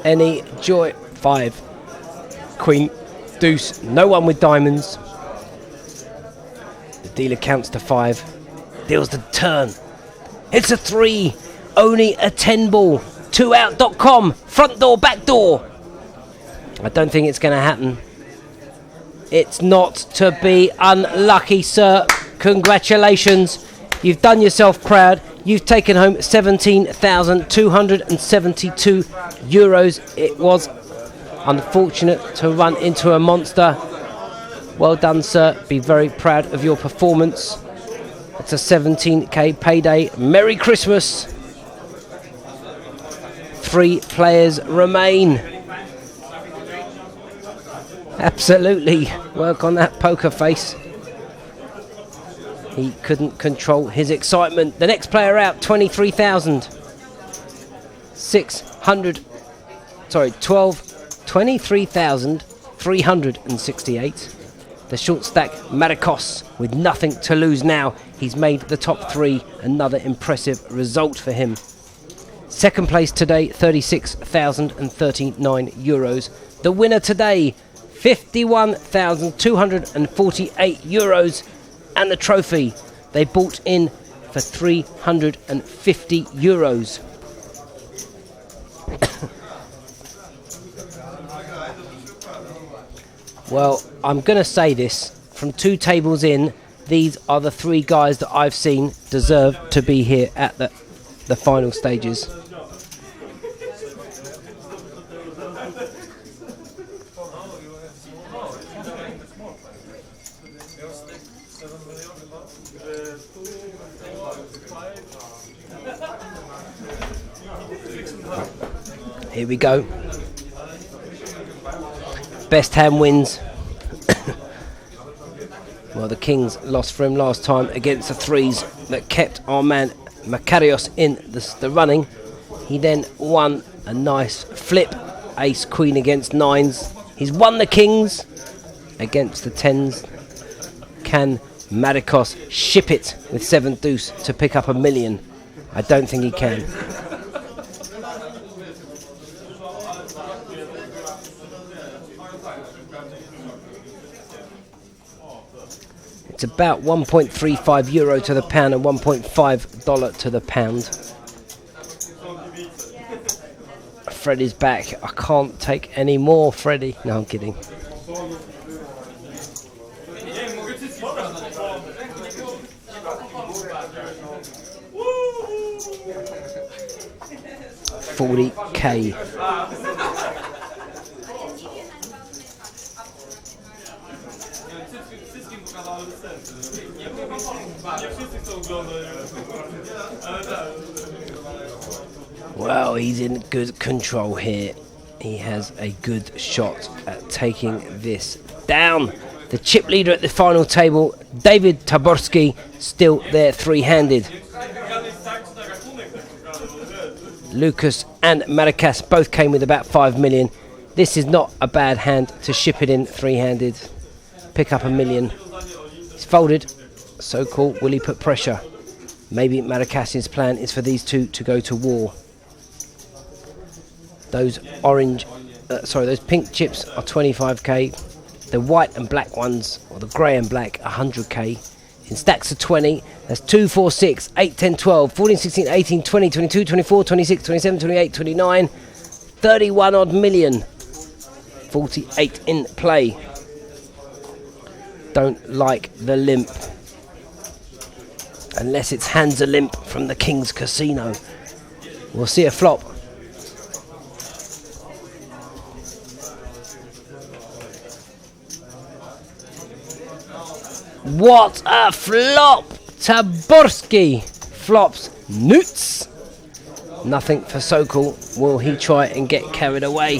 Any joy? 5. Queen, deuce, no one with diamonds. The dealer counts to 5. Deals the turn. It's a 3. Only a 10 ball. 2out.com. Front door, back door. I don't think it's going to happen. It's not to be. Unlucky, sir. Congratulations. You've done yourself proud. You've taken home 17,272 euros. It was unfortunate to run into a monster. Well done, sir. Be very proud of your performance. It's a 17k payday. Merry Christmas. 3 players remain. Absolutely. Work on that poker face. He couldn't control his excitement. The next player out, 23,368. The short stack, Maricos, with nothing to lose now. He's made the top 3. Another impressive result for him. Second place today, 36,039 euros. The winner today, 51,248 euros. And the trophy they bought in for 350 euros. Well, I'm going to say this. From 2 tables in, these are the 3 guys that I've seen deserve to be here at the final stages. Here we go. Best hand wins. Well, the kings lost for him last time against the 3s that kept our man Makarios in the running. He then won a nice flip. Ace queen against 9s. He's won the kings against the 10s. Can Maricos ship it with 7 deuce to pick up $1 million? I don't think he can. It's about 1.35 euro to the pound and $1.5 to the pound. Freddie's back. I can't take any more, Freddie. No, I'm kidding. $40k. Well, he's in good control here. He has a good shot at taking this down. The chip leader at the final table, David Taborski, still there 3-handed. Lucas and Maricas both came with about 5 million. This is not a bad hand to ship it in 3-handed. Pick up $1 million. He's folded. So Cool. Will he put pressure? Maybe Maricas's plan is for these 2 to go to war. Those those pink chips are 25k. The white and black ones, or the grey and black, 100k. In stacks of 20, that's 2, 4, 6, 8, 10, 12, 14, 16, 18, 20, 22, 24, 26, 27, 28, 29, 31 odd million. 48 in play. Don't like the limp. Unless it's hands a limp from the King's Casino. We'll see a flop. What a flop! Taborski flops Newts. Nothing for Sokol. Will he try and get carried away?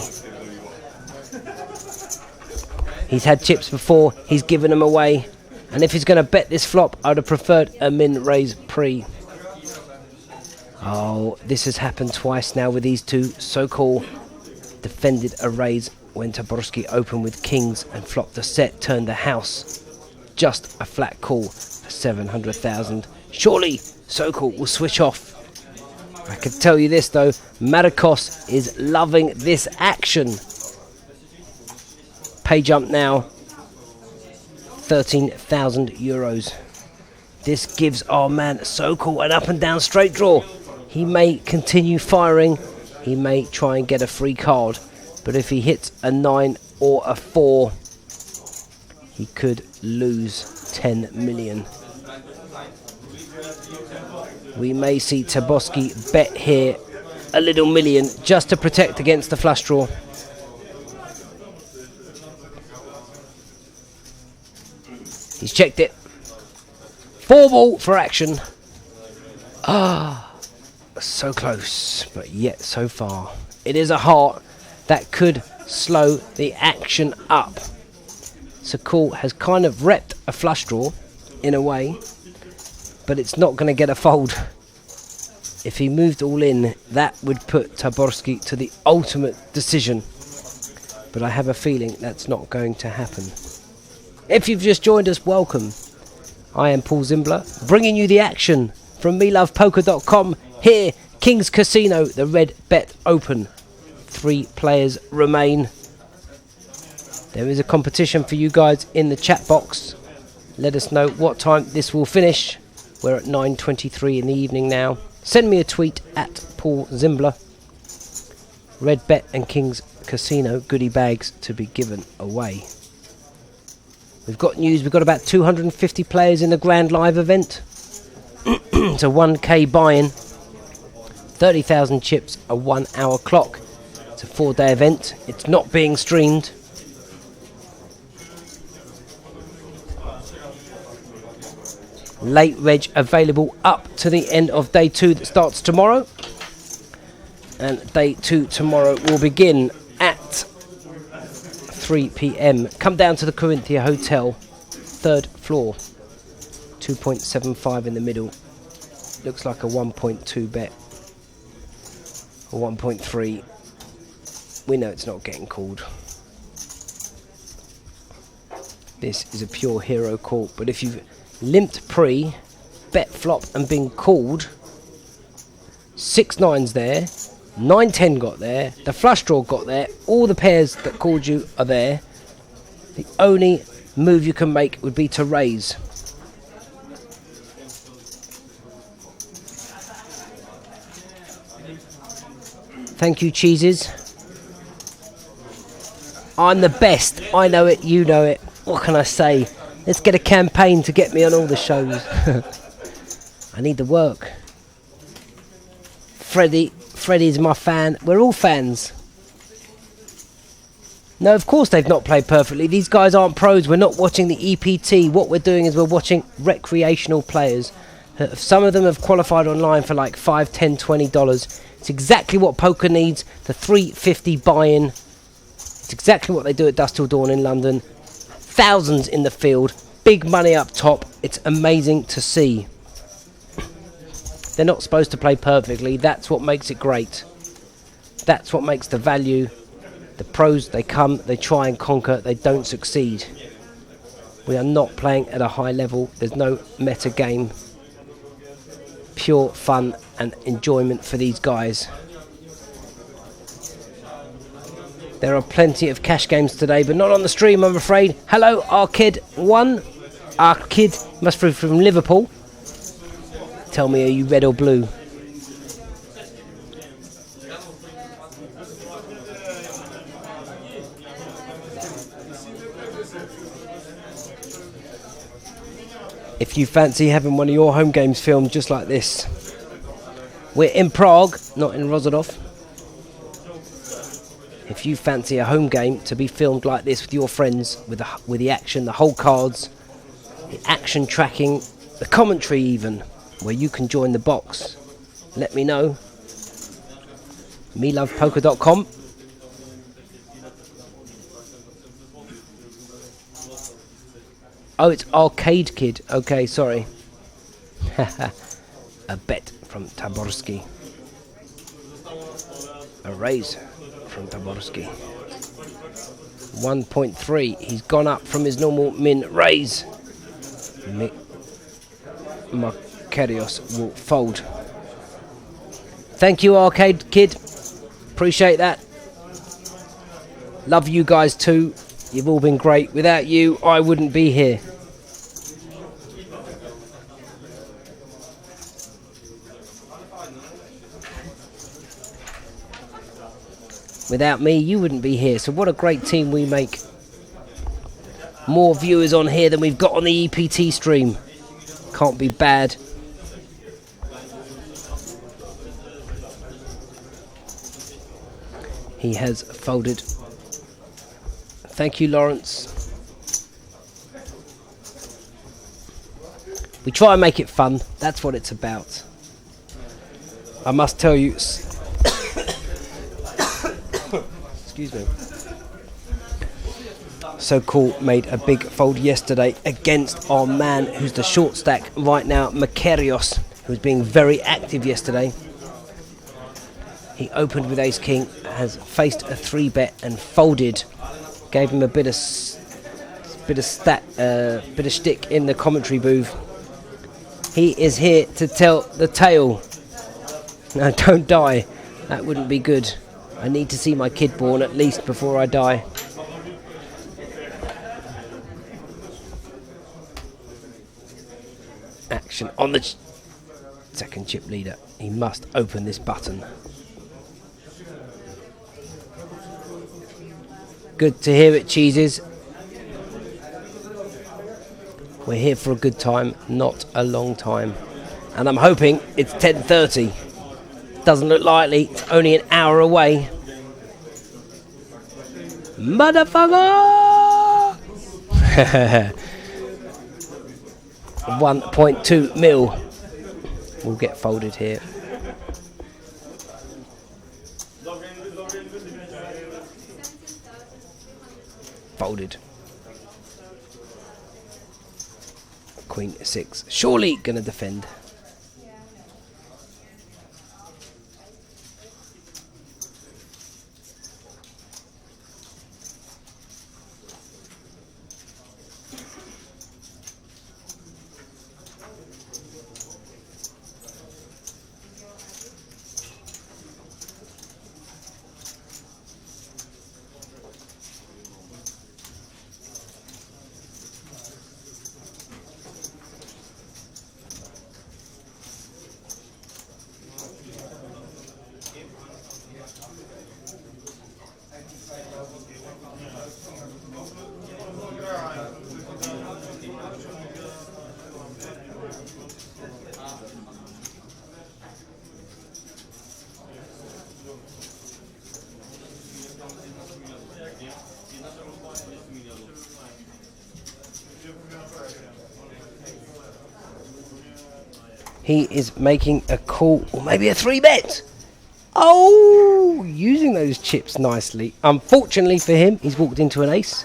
He's had chips before. He's given them away. And if he's going to bet this flop, I would have preferred a min raise pre. Oh, this has happened twice now with these two. Sokol defended a raise when Taborski opened with kings and flopped the set, turned the house. Just a flat call for 700,000. Surely Sokol will switch off. I can tell you this though, Marikos is loving this action. Pay jump now, 13,000 euros. This gives our man Sokol an up and down straight draw. He may continue firing, he may try and get a free card, but if he hits a 9 or a 4, he could lose 10 million. We may see Taborski bet here a little million just to protect against the flush draw. He's checked it. 4-ball for action. Ah, so close, but yet so far. It is a heart that could slow the action up. Sokol has kind of repped a flush draw in a way, but it's not going to get a fold. If he moved all in, that would put Taborski to the ultimate decision. But I have a feeling that's not going to happen. If you've just joined us, welcome. I am Paul Zimbler, bringing you the action from melovepoker.com. Here, King's Casino, the Redbet Open. 3 players remain. There is a competition for you guys in the chat box. Let us know what time this will finish. We're at 9:23 in the evening now. Send me a tweet at Paul Zimbler. Redbet and King's Casino goodie bags to be given away. We've got news. We've got about 250 players in the Grand Live event. It's a 1k buy-in. 30,000 chips, a 1 hour clock. It's a 4-day event. It's not being streamed. Late reg available up to the end of day 2 that starts tomorrow. And day 2 tomorrow will begin at 3 p.m. Come down to the Corinthia Hotel, 3rd floor. 2.75 in the middle. Looks like a 1.2 bet. Or 1.3. We know it's not getting called. This is a pure hero call, but if you've limped pre, bet flop and been called, 6 9s there, 9-10 got there, the flush draw got there, all the pairs that called you are there. The only move you can make would be to raise. Thank you, cheeses. I'm the best. I know it, you know it. What can I say? Let's get a campaign to get me on all the shows. I need the work. Freddie's my fan. We're all fans. No, of course they've not played perfectly. These guys aren't pros. We're not watching the EPT. What we're doing is we're watching recreational players. Some of them have qualified online for like $5, $10, $20. It's exactly what poker needs. The $3.50 buy-in. It's exactly what they do at Dusk Till Dawn in London. Thousands in the field. Big money up top. It's amazing to see. They're not supposed to play perfectly. That's what makes it great. That's what makes the value. The pros, they come, they try and conquer, they don't succeed. We are not playing at a high level. There's no meta game. Pure fun and enjoyment for these guys. There are plenty of cash games today, but not on the stream, I'm afraid. Hello, Arkid1. Arkid must be from Liverpool. Tell me, are you red or blue? If you fancy having one of your home games filmed just like this. We're in Prague, not in Rozadov. If you fancy a home game to be filmed like this with your friends, with the action, the whole cards, the action tracking, the commentary even, where you can join the box, let me know. melovepoker.com. Oh, it's Arcade Kid. Okay, sorry. A bet from Taborski. A raise from Taborski. 1.3. He's gone up from his normal min raise. Makarios will fold. Thank you, Arcade Kid. Appreciate that. Love you guys too. You've all been great. Without you, I wouldn't be here. Without me, you wouldn't be here. So what a great team we make. More viewers on here than we've got on the EPT stream. Can't be bad. He has folded. Thank you, Lawrence. We try and make it fun. That's what it's about. I must tell you... Excuse me. So Cool made a big fold yesterday against our man who's the short stack right now, Makarios, who's being very active yesterday. He opened with Ace King, has faced a 3-bet and folded. Gave him a bit of shtick in the commentary booth. He is here to tell the tale. No, don't die. That wouldn't be good. I need to see my kid born at least before I die. Action on the second chip leader. He must open this button. Good to hear it, cheeses. We're here for a good time, not a long time. And I'm hoping it's 10:30. Doesn't look likely. It's only an hour away. Motherfucker! 1.2 mil will get folded here. Folded. Queen 6. Surely gonna defend. He is making a call, or maybe a 3-bet. Oh, using those chips nicely. Unfortunately for him, he's walked into an ace.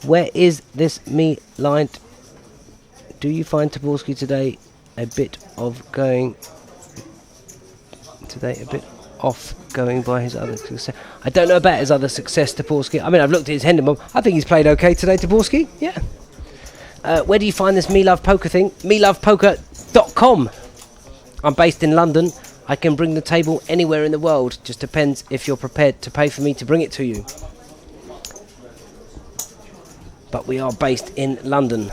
Where is this me lined? Do you find Taborski today a bit off going by his other success? I don't know about his other success, Taborski. I mean, I've looked at his Hendon. I think he's played okay today, Taborski. Yeah. Where do you find this Me Love Poker thing? melovepoker.com. I'm based in London. I can bring the table anywhere in the world. Just depends if you're prepared to pay for me to bring it to you. But we are based in London.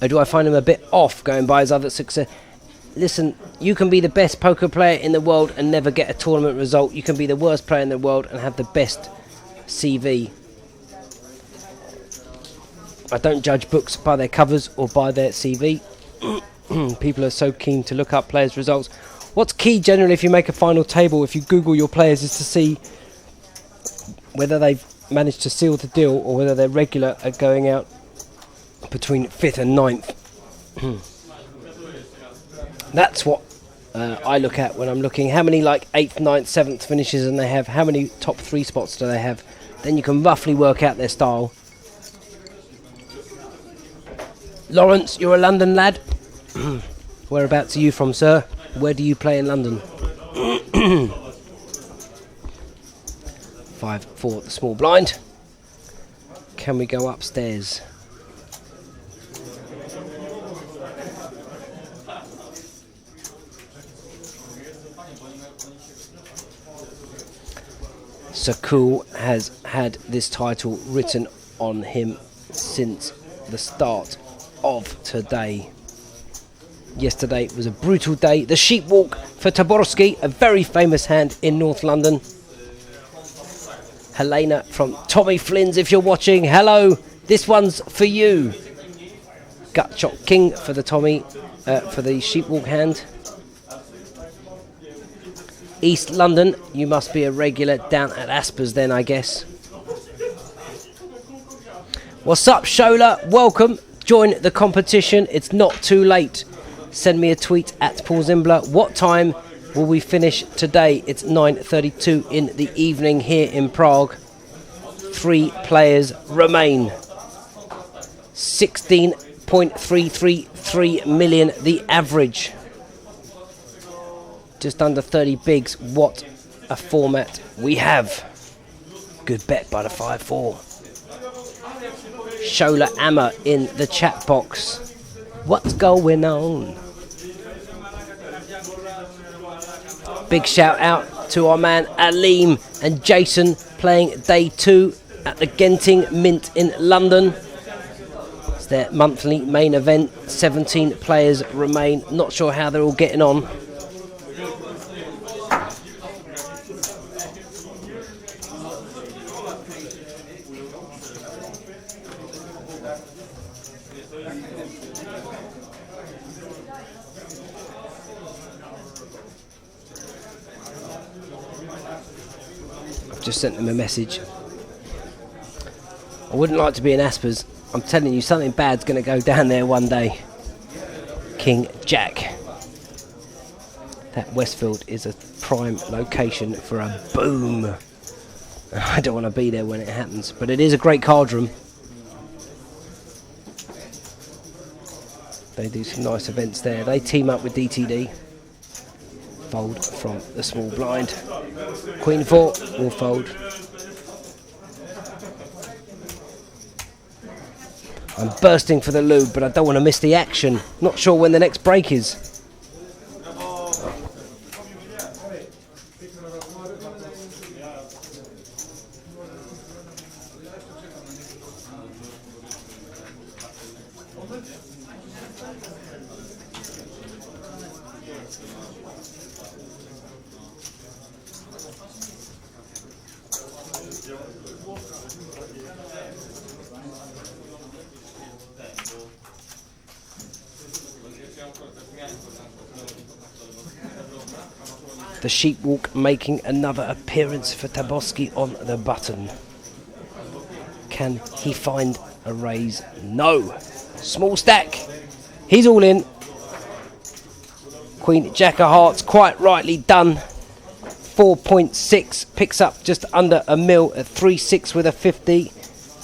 Or do I find him a bit off going by his other success? Listen, you can be the best poker player in the world and never get a tournament result. You can be the worst player in the world and have the best CV. I don't judge books by their covers or by their CV. People are so keen to look up players' results. What's key generally if you make a final table, if you Google your players, is to see whether they've managed to seal the deal or whether they're regular at going out between 5th and 9th. That's what I look at when I'm looking. How many like 8th, 9th, 7th finishes and they have? How many top 3 spots do they have? Then you can roughly work out their style. Lawrence, you're a London lad. Whereabouts are you from, sir? Where do you play in London? 5-4 the small blind. Can we go upstairs? Sakul has had this title written on him since the start of today. Yesterday was a brutal day. The sheep walk for Taborski, a very famous hand in North London. Helena from Tommy Flynn's, if you're watching, hello, this one's for you. Gut shot king for the Tommy, for the sheep walk hand. East London, you must be a regular down at Aspers then, I guess. What's up, Shola? Welcome. Join the competition. It's not too late. Send me a tweet at Paul Zimbler. What time will we finish today? It's 9:32 in the evening here in Prague. 3 players remain. 16.333 million the average. Just under 30 bigs. What a format we have. Good bet by the 5-4. Shola Amma in the chat box. What's going on? Big shout out to our man Aleem and Jason playing day 2 at the Genting Mint in London. It's their monthly main event. 17 players remain. Not sure how they're all getting on. Just sent them a message. I wouldn't like to be in Aspers. I'm telling you, something bad's going to go down there one day. King Jack. That Westfield is a prime location for a boom. I don't want to be there when it happens, but it is a great card room. They do some nice events there. They team up with DTD. Fold from the small blind. Queen 4 will fold. I'm bursting for the lube, but I don't want to miss the action. Not sure when the next break is. The sheepwalk making another appearance for Taboski on the button. Can he find a raise? No. Small stack. He's all in. Queen Jack of Hearts, quite rightly done. 4.6, picks up just under a mil at 3.6 with a 50.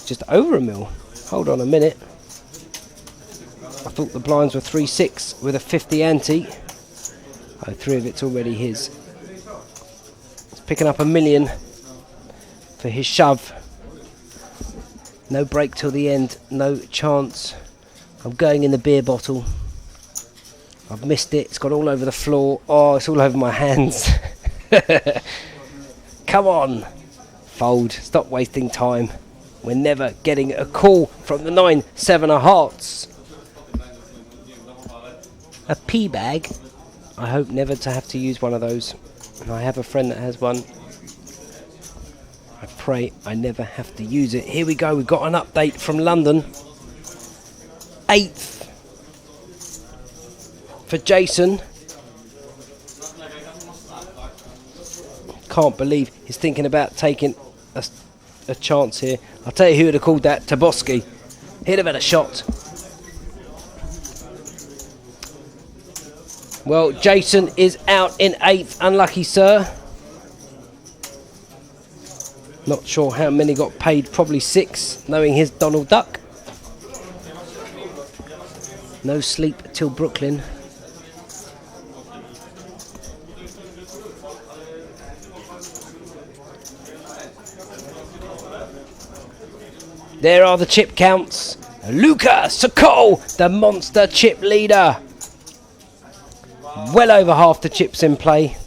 Just over a mil. Hold on a minute. I thought the blinds were 3.6 with a 50 ante. Oh, 3 of it's already his. It's picking up $1 million for his shove. No break till the end. No chance. I'm going in the beer bottle. I've missed it. It's got all over the floor. Oh, it's all over my hands. Come on. Fold. Stop wasting time. We're never getting a call from the 9-7 of hearts. A pea bag. I hope never to have to use one of those. And I have a friend that has one. I pray I never have to use it. Here we go, we've got an update from London. 8th for Jason. Can't believe he's thinking about taking a chance here. I'll tell you who would have called that, Taboski. He'd have had a shot. Well, Jason is out in 8th. Unlucky, sir. Not sure how many got paid. Probably 6, knowing his Donald Duck. No sleep till Brooklyn. There are the chip counts. Luka Sokol, the monster chip leader. Well over half the chips in play.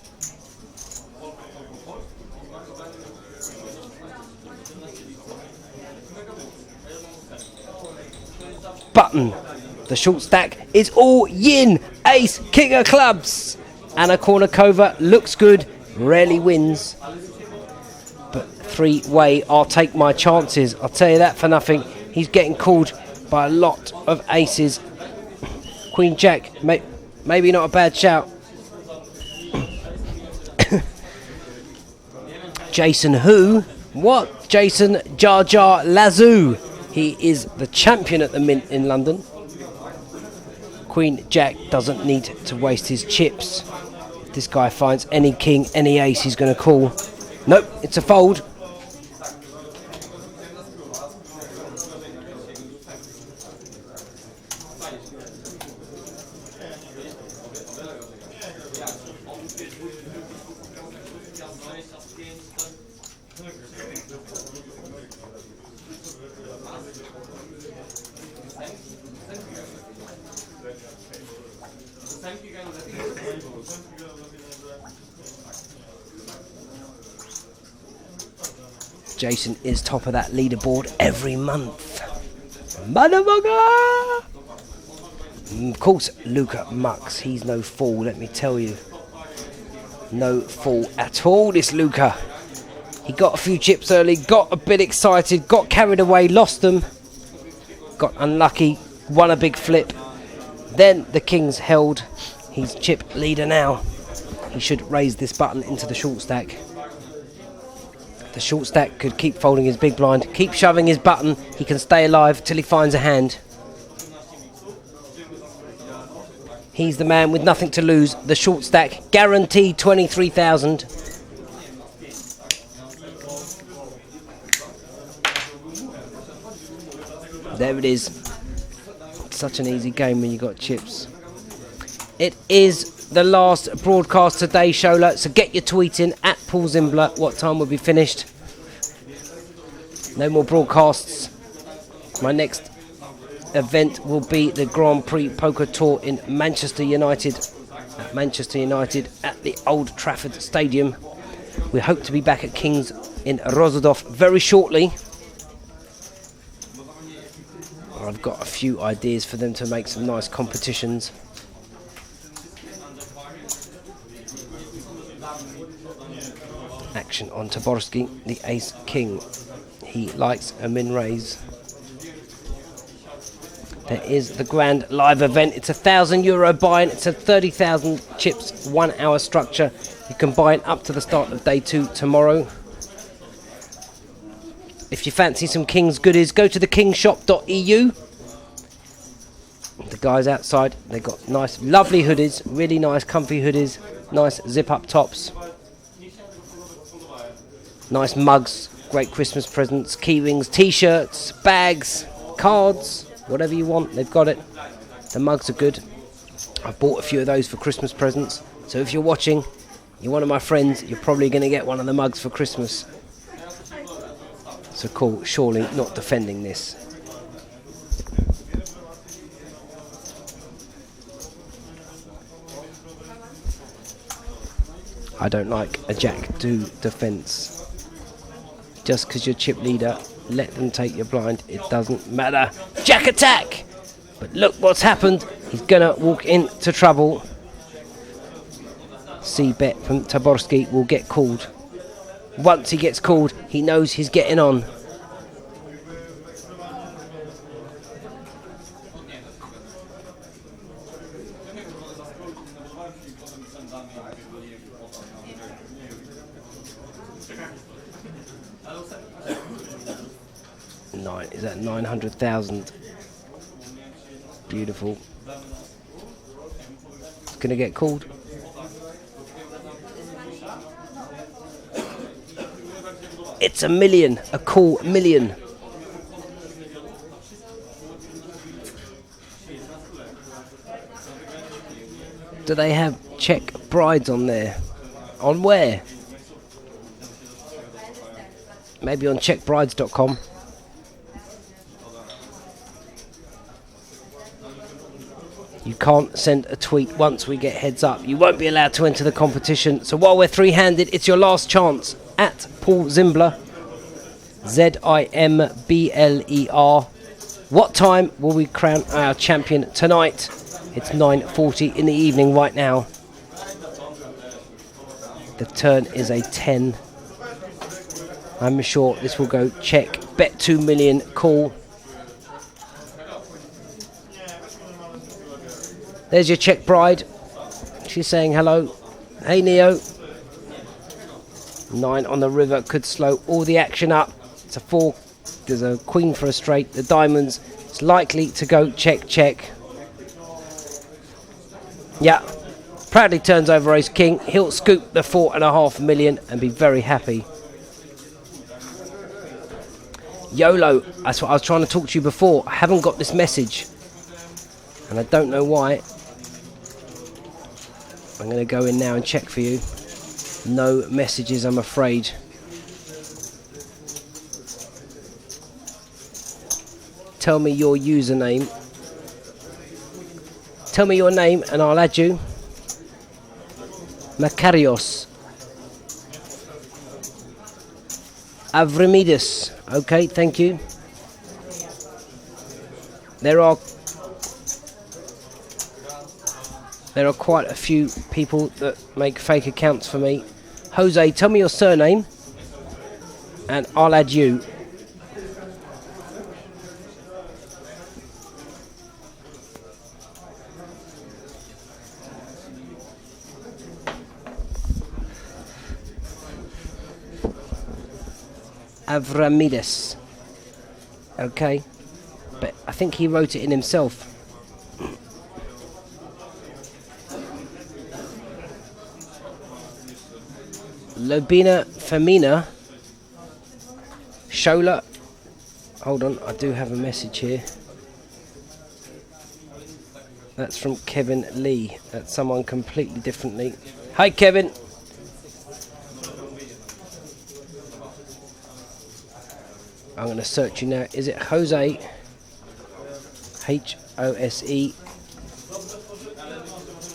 Button. The short stack is all yin. Ace, king of clubs. Anna Kournikova looks good. Rarely wins. But 3-way, I'll take my chances. I'll tell you that for nothing. He's getting called by a lot of aces. Queen Jack, maybe not a bad shout. Jason who? What? Jason Jar Jar Lazoo. He is the champion at the Mint in London. Queen Jack doesn't need to waste his chips. If this guy finds any king, any ace, he's going to call. Nope, it's a fold. Jason is top of that leaderboard every month. Motherfucker! Of course, Luka Mux. He's no fool, let me tell you. No fool at all, this Luka. He got a few chips early, got a bit excited, got carried away, lost them. Got unlucky, won a big flip. Then the Kings held. He's chip leader now. He should raise this button into the short stack. The short stack could keep folding his big blind, keep shoving his button. He can stay alive till he finds a hand. He's the man with nothing to lose. The short stack, guaranteed 23,000. There it is. Such an easy game when you got chips. It is the last broadcast today, Shola. So get your tweet in at Paul Zimbler. What time will be finished? No more broadcasts. My next event will be the Grand Prix Poker Tour in Manchester United. At Manchester United at the Old Trafford Stadium. We hope to be back at King's in Rozadov very shortly. I've got a few ideas for them to make some nice competitions. Action on Taborsky, the ace king. He likes a min raise. There is the grand live event. It's €1,000 buy-in. It's a 30,000 chips, 1 hour structure. You can buy it up to the start of day 2 tomorrow. If you fancy some King's goodies, go to thekingshop.eu. The guys outside, they've got nice, lovely hoodies, really nice, comfy hoodies, nice zip-up tops, nice mugs, great Christmas presents, key rings, T-shirts, bags, cards, whatever you want, they've got it. The mugs are good. I've bought a few of those for Christmas presents. So if you're watching, you're one of my friends, you're probably going to get one of the mugs for Christmas. So cool, surely not defending this. I don't like a jack-do defence. Just because you're chip leader, let them take your blind, it doesn't matter. Jack attack! But look what's happened. He's going to walk into trouble. C-bet from Taborski will get called. Once he gets called, he knows he's getting on. Is that 900,000? Beautiful. It's going to get called. It's a million, a cool million. Do they have Czech brides on there? On where? Maybe on czechbrides.com. You can't send a tweet once we get heads up. You won't be allowed to enter the competition. So while we're three-handed, it's your last chance. At Paul Zimbler, Zimbler. What time will we crown our champion tonight? It's 9:40 in the evening right now. The turn is a 10. I'm sure this will go check. Bet 2 million, call. There's your Czech bride. She's saying hello. Hey, Neo. 9 on the river could slow all the action up. It's a 4. There's a queen for a straight. The diamonds. It's likely to go check, check. Yeah. Proudly turns over ace king. He'll scoop the 4.5 million and be very happy. YOLO. That's what I was trying to talk to you before. I haven't got this message. And I don't know why. I'm going to go in now and check for you. No messages, I'm afraid. Tell me your username. Tell me your name and I'll add you. Makarios. Avramidis. Okay, thank you. There are quite a few people that make fake accounts for me. Jose, tell me your surname and I'll add you. Avramides. Okay. But I think he wrote it in himself. Lobina Femina Shola. Hold on, I do have a message here. That's from Kevin Lee. That's someone completely differently. Hi Kevin. I'm going to search you now. Is it Jose? H-O-S-E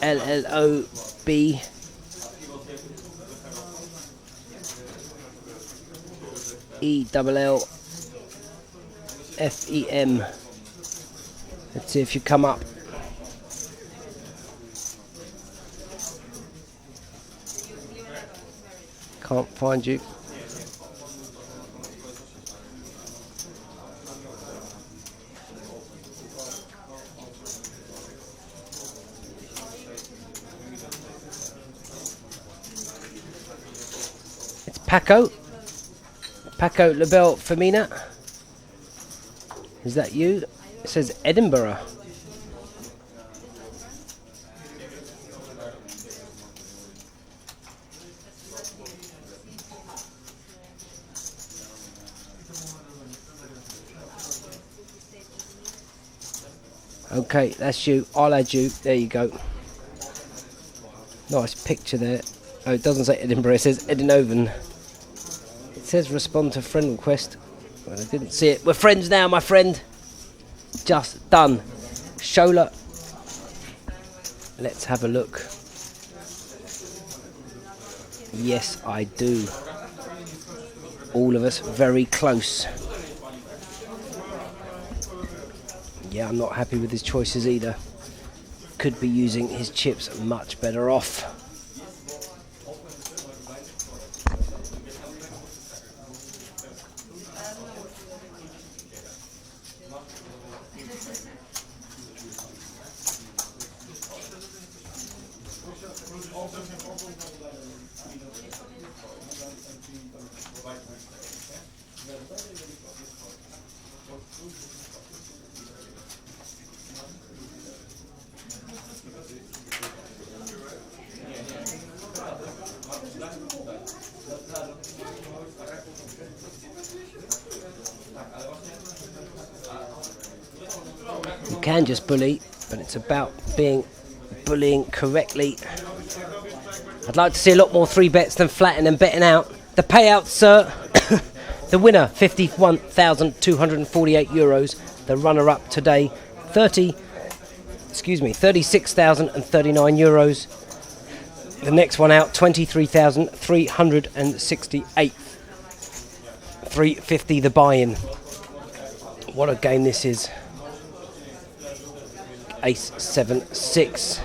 L-L-O-B E-double-L-F-E-M. Let's see if you come up. Can't find you. It's Paco. Paco Labelle Femina. Is that you? It says Edinburgh. Okay, that's you. I'll add you. There you go. Nice picture there. Oh, it doesn't say Edinburgh. It says Edinoven. It says respond to friend request. Well, I didn't see it. We're friends now, my friend. Just done. Shola. Let's have a look. Yes, I do. All of us very close. Yeah, I'm not happy with his choices either. Could be using his chips much better off. You can just bully, but it's about bullying correctly. I'd like to see a lot more 3 bets than flatting and betting out. The payouts, sir. The winner, €51,248. The runner-up today, €36,039. The next one out, 23,368. 350 the buy-in. What a game this is. Ace 7 6.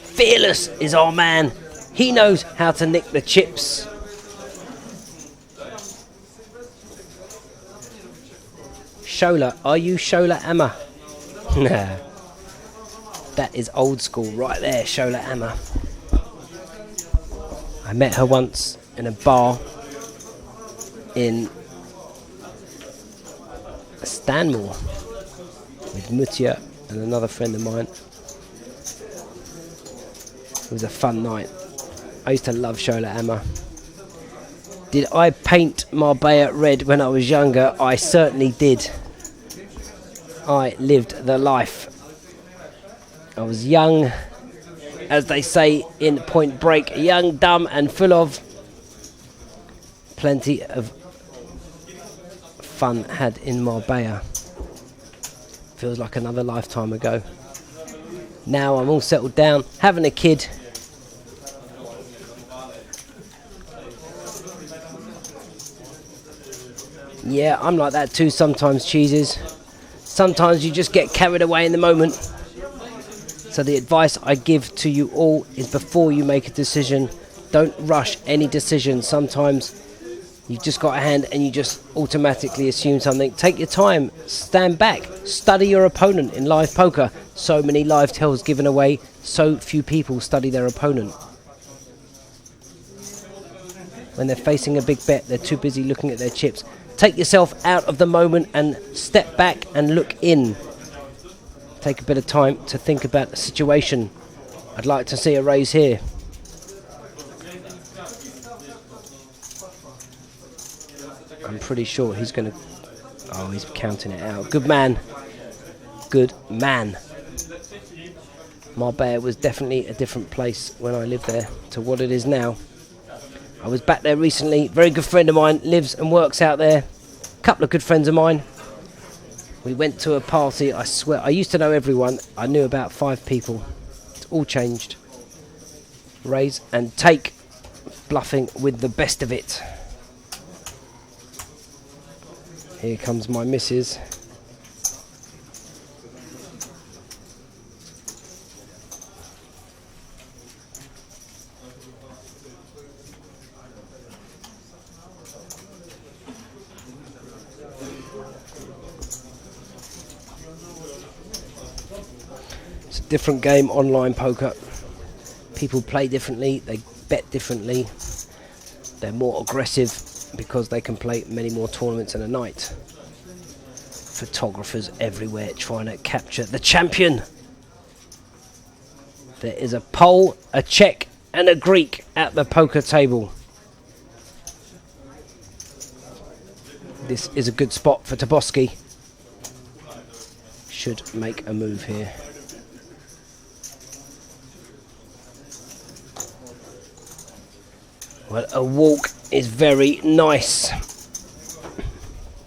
Fearless is our man. He knows how to nick the chips. Shola, are you Shola Amma? Nah. That is old school right there, Shola Amma. I met her once in a bar in Stanmore with Mutia and another friend of mine. It was a fun night. I used to love Shola Amma. Did I paint Marbella red when I was younger? I certainly did. I lived the life. I was young, as they say in Point Break, young, dumb and full of plenty of fun had in Marbella. Feels like another lifetime ago. Now I'm all settled down, having a kid. Yeah, I'm like that too sometimes, cheeses. Sometimes you just get carried away in the moment. So the advice I give to you all is before you make a decision, don't rush any decision. Sometimes you've just got a hand and you just automatically assume something. Take your time, stand back, study your opponent in live poker. So many live tells given away, so few people study their opponent. When they're facing a big bet, they're too busy looking at their chips. Take yourself out of the moment and step back and look in. Take a bit of time to think about the situation. I'd like to see a raise here. I'm pretty sure he's going to... Oh, he's counting it out. Good man. Good man. Marbella was definitely a different place when I lived there to what it is now. I was back there recently. Very good friend of mine lives and works out there. A couple of good friends of mine. We went to a party. I swear, I used to know everyone. I knew about 5 people. It's all changed. Raise and take. Bluffing with the best of it. Here comes my missus. It's a different game, online poker. People play differently, they bet differently. They're more aggressive because they can play many more tournaments in a night. Photographers everywhere trying to capture the champion. There is a Pole, a Czech and a Greek at the poker table. This is a good spot for Toboski. Should make a move here. Well, a walk is very nice.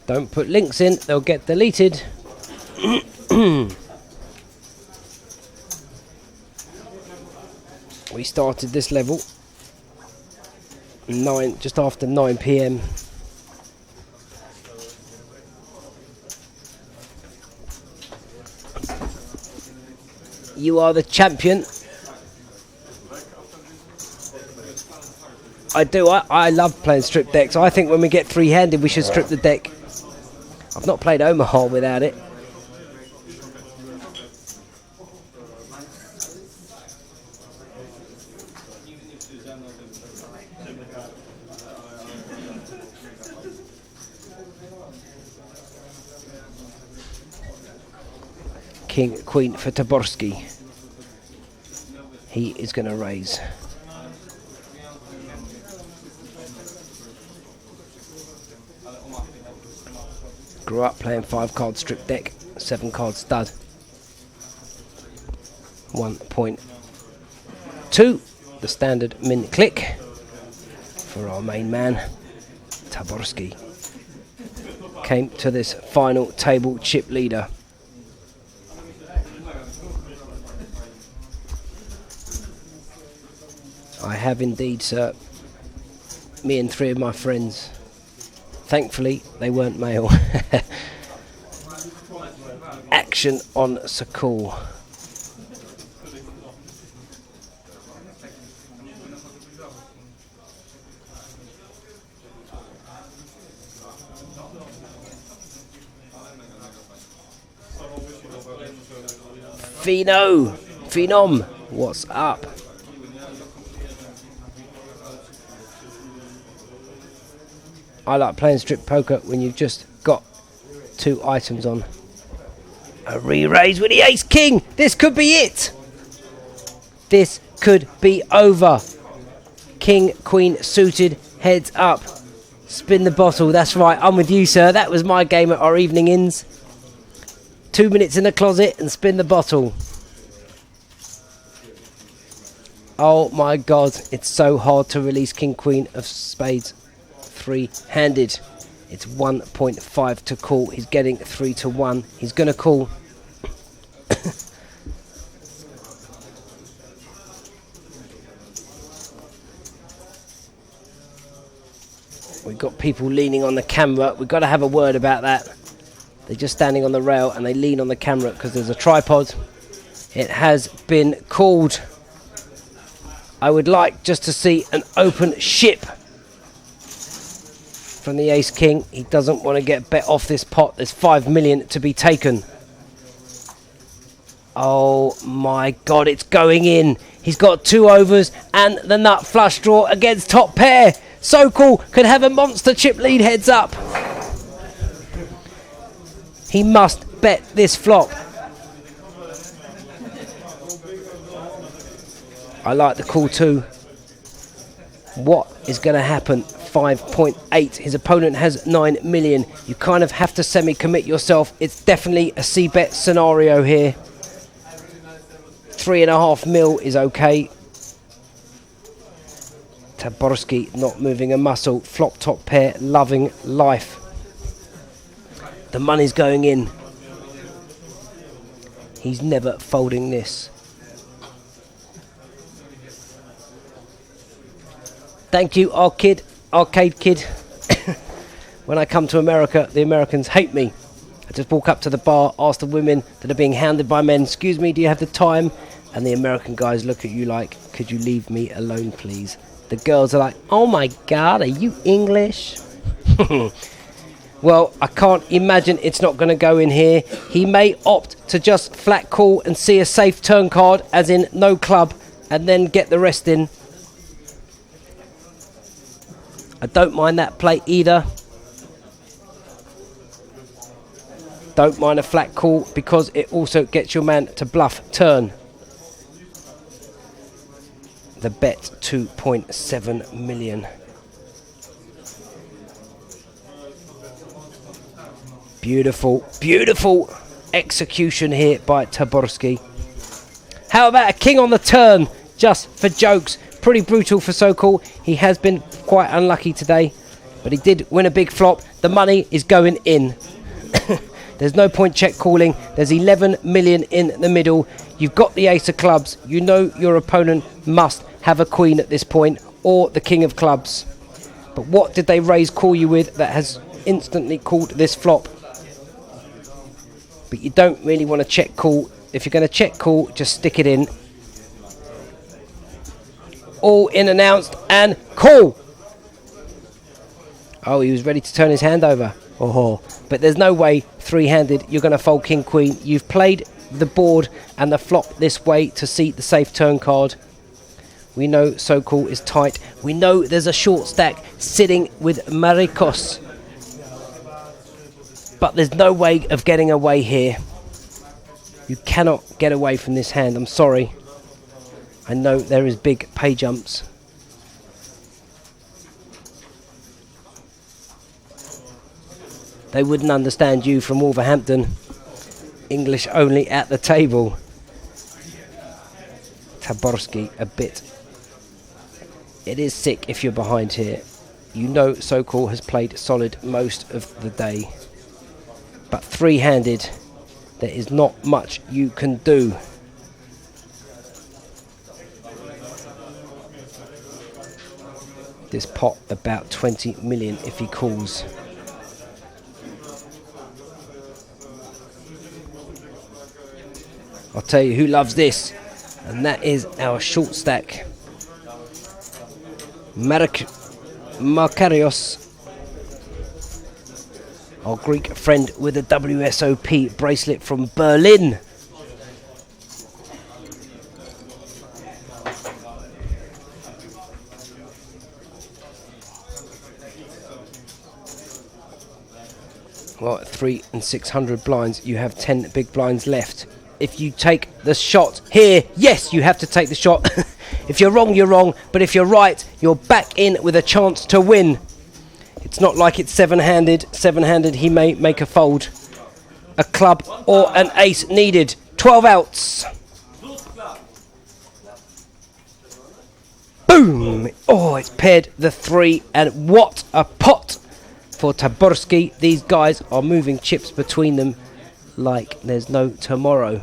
Don't put links in, they'll get deleted. We started this level just after 9 PM. You are the champion. I do. I love playing strip decks. I think when we get three-handed, we should strip the deck. I've not played Omaha without it. King, queen for Taborski. He is going to raise. Grew up playing 5-card strip deck, 7-card stud. 1.2, the standard min click for our main man, Taborski. Came to this final table chip leader. I have indeed, sir. Me and 3 of my friends. Thankfully, they weren't male. Action on Sakul. Phenom, what's up? I like playing strip poker when you've just got 2 items on. A re-raise with the ace king. This could be it. This could be over. King, queen suited, heads up. Spin the bottle. That's right. I'm with you, sir. That was my game at our evening inns. 2 minutes in the closet and spin the bottle. Oh my god. It's so hard to release king, queen of spades. 3-handed. It's 1.5 to call. He's getting 3 to 1. He's going to call. We've got people leaning on the camera. We've got to have a word about that. They're just standing on the rail and they lean on the camera because there's a tripod. It has been called. I would like just to see an open ship from the ace king. He doesn't want to get bet off this pot. There's 5 million to be taken. Oh my god, it's going in. He's got 2 overs and the nut flush draw against top pair. Sokol could have a monster chip lead, heads up. He must bet this flop. I like the call too. What is going to happen? 5.8. His opponent has 9 million. You kind of have to semi-commit yourself. It's definitely a c-bet scenario here. 3.5 mil is okay. Taborski not moving a muscle. Flop top pair, loving life. The money's going in. He's never folding this. Thank you, Arcade Kid. When I come to America, the Americans hate me. I just walk up to the bar, ask the women that are being hounded by men, excuse me, do you have the time? And the American guys look at you like, could you leave me alone, please? The girls are like, oh my god, are you English? Well, I can't imagine it's not going to go in here. He may opt to just flat call and see a safe turn card, as in no club, and then get the rest in. I don't mind that play either. Don't mind a flat call because it also gets your man to bluff turn. The bet 2.7 million. Beautiful, beautiful execution here by Taborski. How about a king on the turn? Just for jokes. Pretty brutal for Sokol. He has been quite unlucky today, but he did win a big flop. The money is going in. There's no point check calling. There's 11 million in the middle. You've got the ace of clubs. You know your opponent must have a queen at this point, or the king of clubs. But what did they raise call you with that has instantly called this flop? But you don't really want to check call. If you're going to check call, just stick it in. All in announced and call. Oh, he was ready to turn his hand over. Oh, but there's no way three-handed you're going to fold king queen. You've played the board and the flop this way to see the safe turn card. We know Sokol is tight. We know there's a short stack sitting with Marikos. But there's no way of getting away here. You cannot get away from this hand, I'm sorry. I know there is big pay jumps. They wouldn't understand you from Wolverhampton. English only at the table. Taborski a bit. It is sick if you're behind here. You know Sokol has played solid most of the day. But three-handed, there is not much you can do. This pot about 20 million if he calls. I'll tell you who loves this, and that is our short stack. Makarios, our Greek friend with a WSOP bracelet from Berlin. Well, at 3 and 600 blinds, you have 10 big blinds left. If you take the shot here, yes, you have to take the shot. If you're wrong, you're wrong. But if you're right, you're back in with a chance to win. It's not like it's seven-handed. Seven-handed, he may make a fold. A club or an ace needed. 12 outs. Boom! Oh, it's paired the 3. And what a pot for Taborski. These guys are moving chips between them like there's no tomorrow.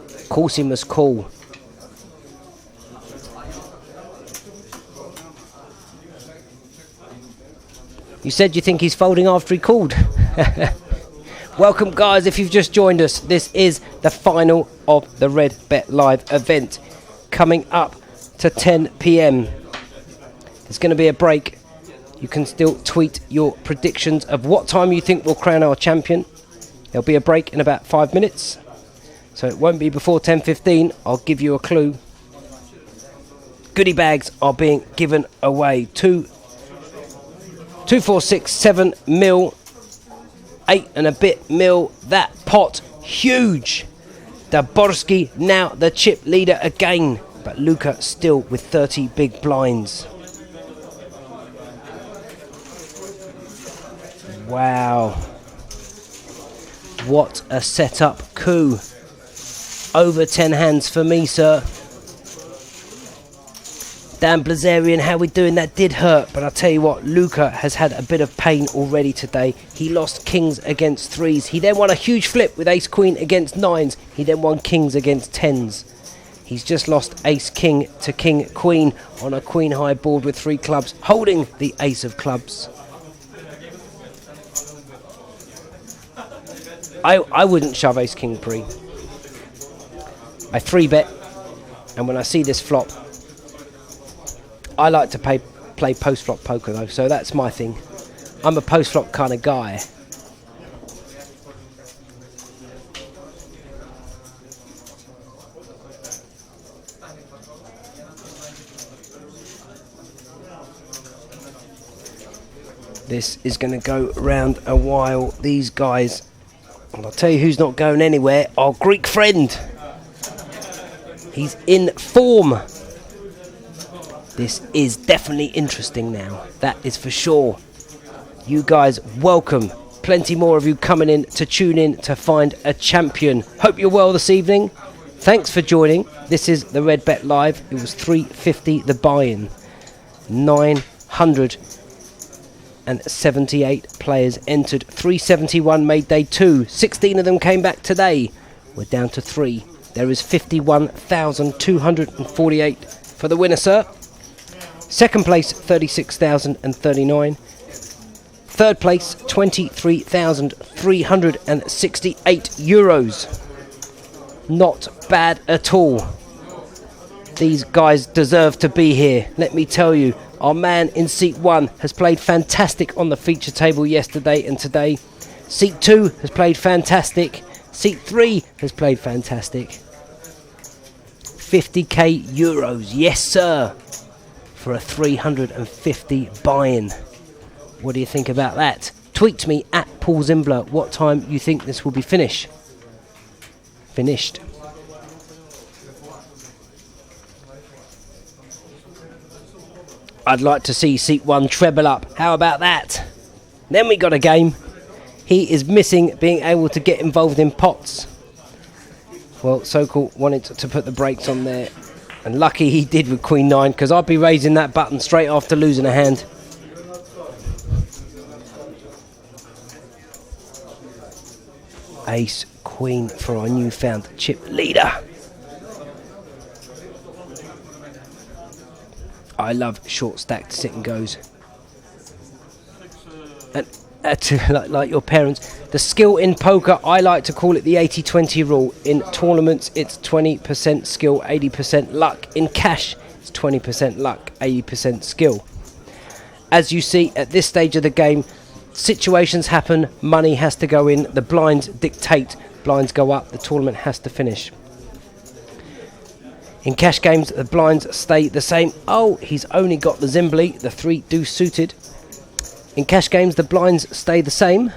Of course he must call. You said you think he's folding after he called. Welcome guys, if you've just joined us, this is the final of the Redbet Live event. Coming up to 10 PM. There's going to be a break. You can still tweet your predictions of what time you think we'll crown our champion. There'll be a break in about 5 minutes, so it won't be before 10:15. I'll give you a clue. Goodie bags are being given away. 2, 4, 6, 7 mil, 8 and a bit mil. That pot huge. Daborski now the chip leader again, but Luca still with 30 big blinds. Wow. What a setup coup. Over 10 hands for me, sir. Dan Blazarian, how we doing? That did hurt, but I'll tell you what, Luca has had a bit of pain already today. He lost kings against 3s. He then won a huge flip with ace-queen against 9s. He then won kings against 10s. He's just lost ace-king to king-queen on a queen-high board with 3 clubs, holding the ace of clubs. I wouldn't shove ace-king pre. I 3-bet, and when I see this flop, I like to play post-flop poker though, so that's my thing. I'm a post-flop kind of guy. This is going to go round a while. These guys, and I'll tell you who's not going anywhere, our Greek friend. He's in form. This is definitely interesting now, that is for sure. You guys, welcome. Plenty more of you coming in to tune in to find a champion. Hope you're well this evening. Thanks for joining. This is the Redbet Live. It was $350 the buy-in. 978 players entered. 371 made day 2. 16 of them came back today. We're down to 3. There is 51,248 for the winner, sir. Second place, 36,039. Third place, 23,368 euros. Not bad at all. These guys deserve to be here. Let me tell you, our man in seat 1 has played fantastic on the feature table yesterday and today. Seat 2 has played fantastic. Seat 3 has played fantastic. 50k euros, yes sir, for a 350 buy-in. What do you think about that? Tweet me at Paul Zimbler what time you think this will be finished. finished. I'd like to see seat 1 treble up. How about that? Then we got a game. He is missing being able to get involved in pots. Well, Sokol wanted to put the brakes on there. And lucky he did with Queen 9, because I'd be raising that button straight after losing a hand. Ace, Queen for our newfound chip leader. I love short stacked sit and goes. And like your parents, the skill in poker, I like to call it the 80-20 rule. In tournaments, it's 20% skill, 80% luck. In cash, it's 20% luck, 80% skill. As you see at this stage of the game, situations happen, money has to go in, the blinds dictate, blinds go up, the tournament has to finish. In cash games, the blinds stay the same. Oh, he's only got the Zimbly, the 3 deuce suited. In cash games, the blinds stay the same.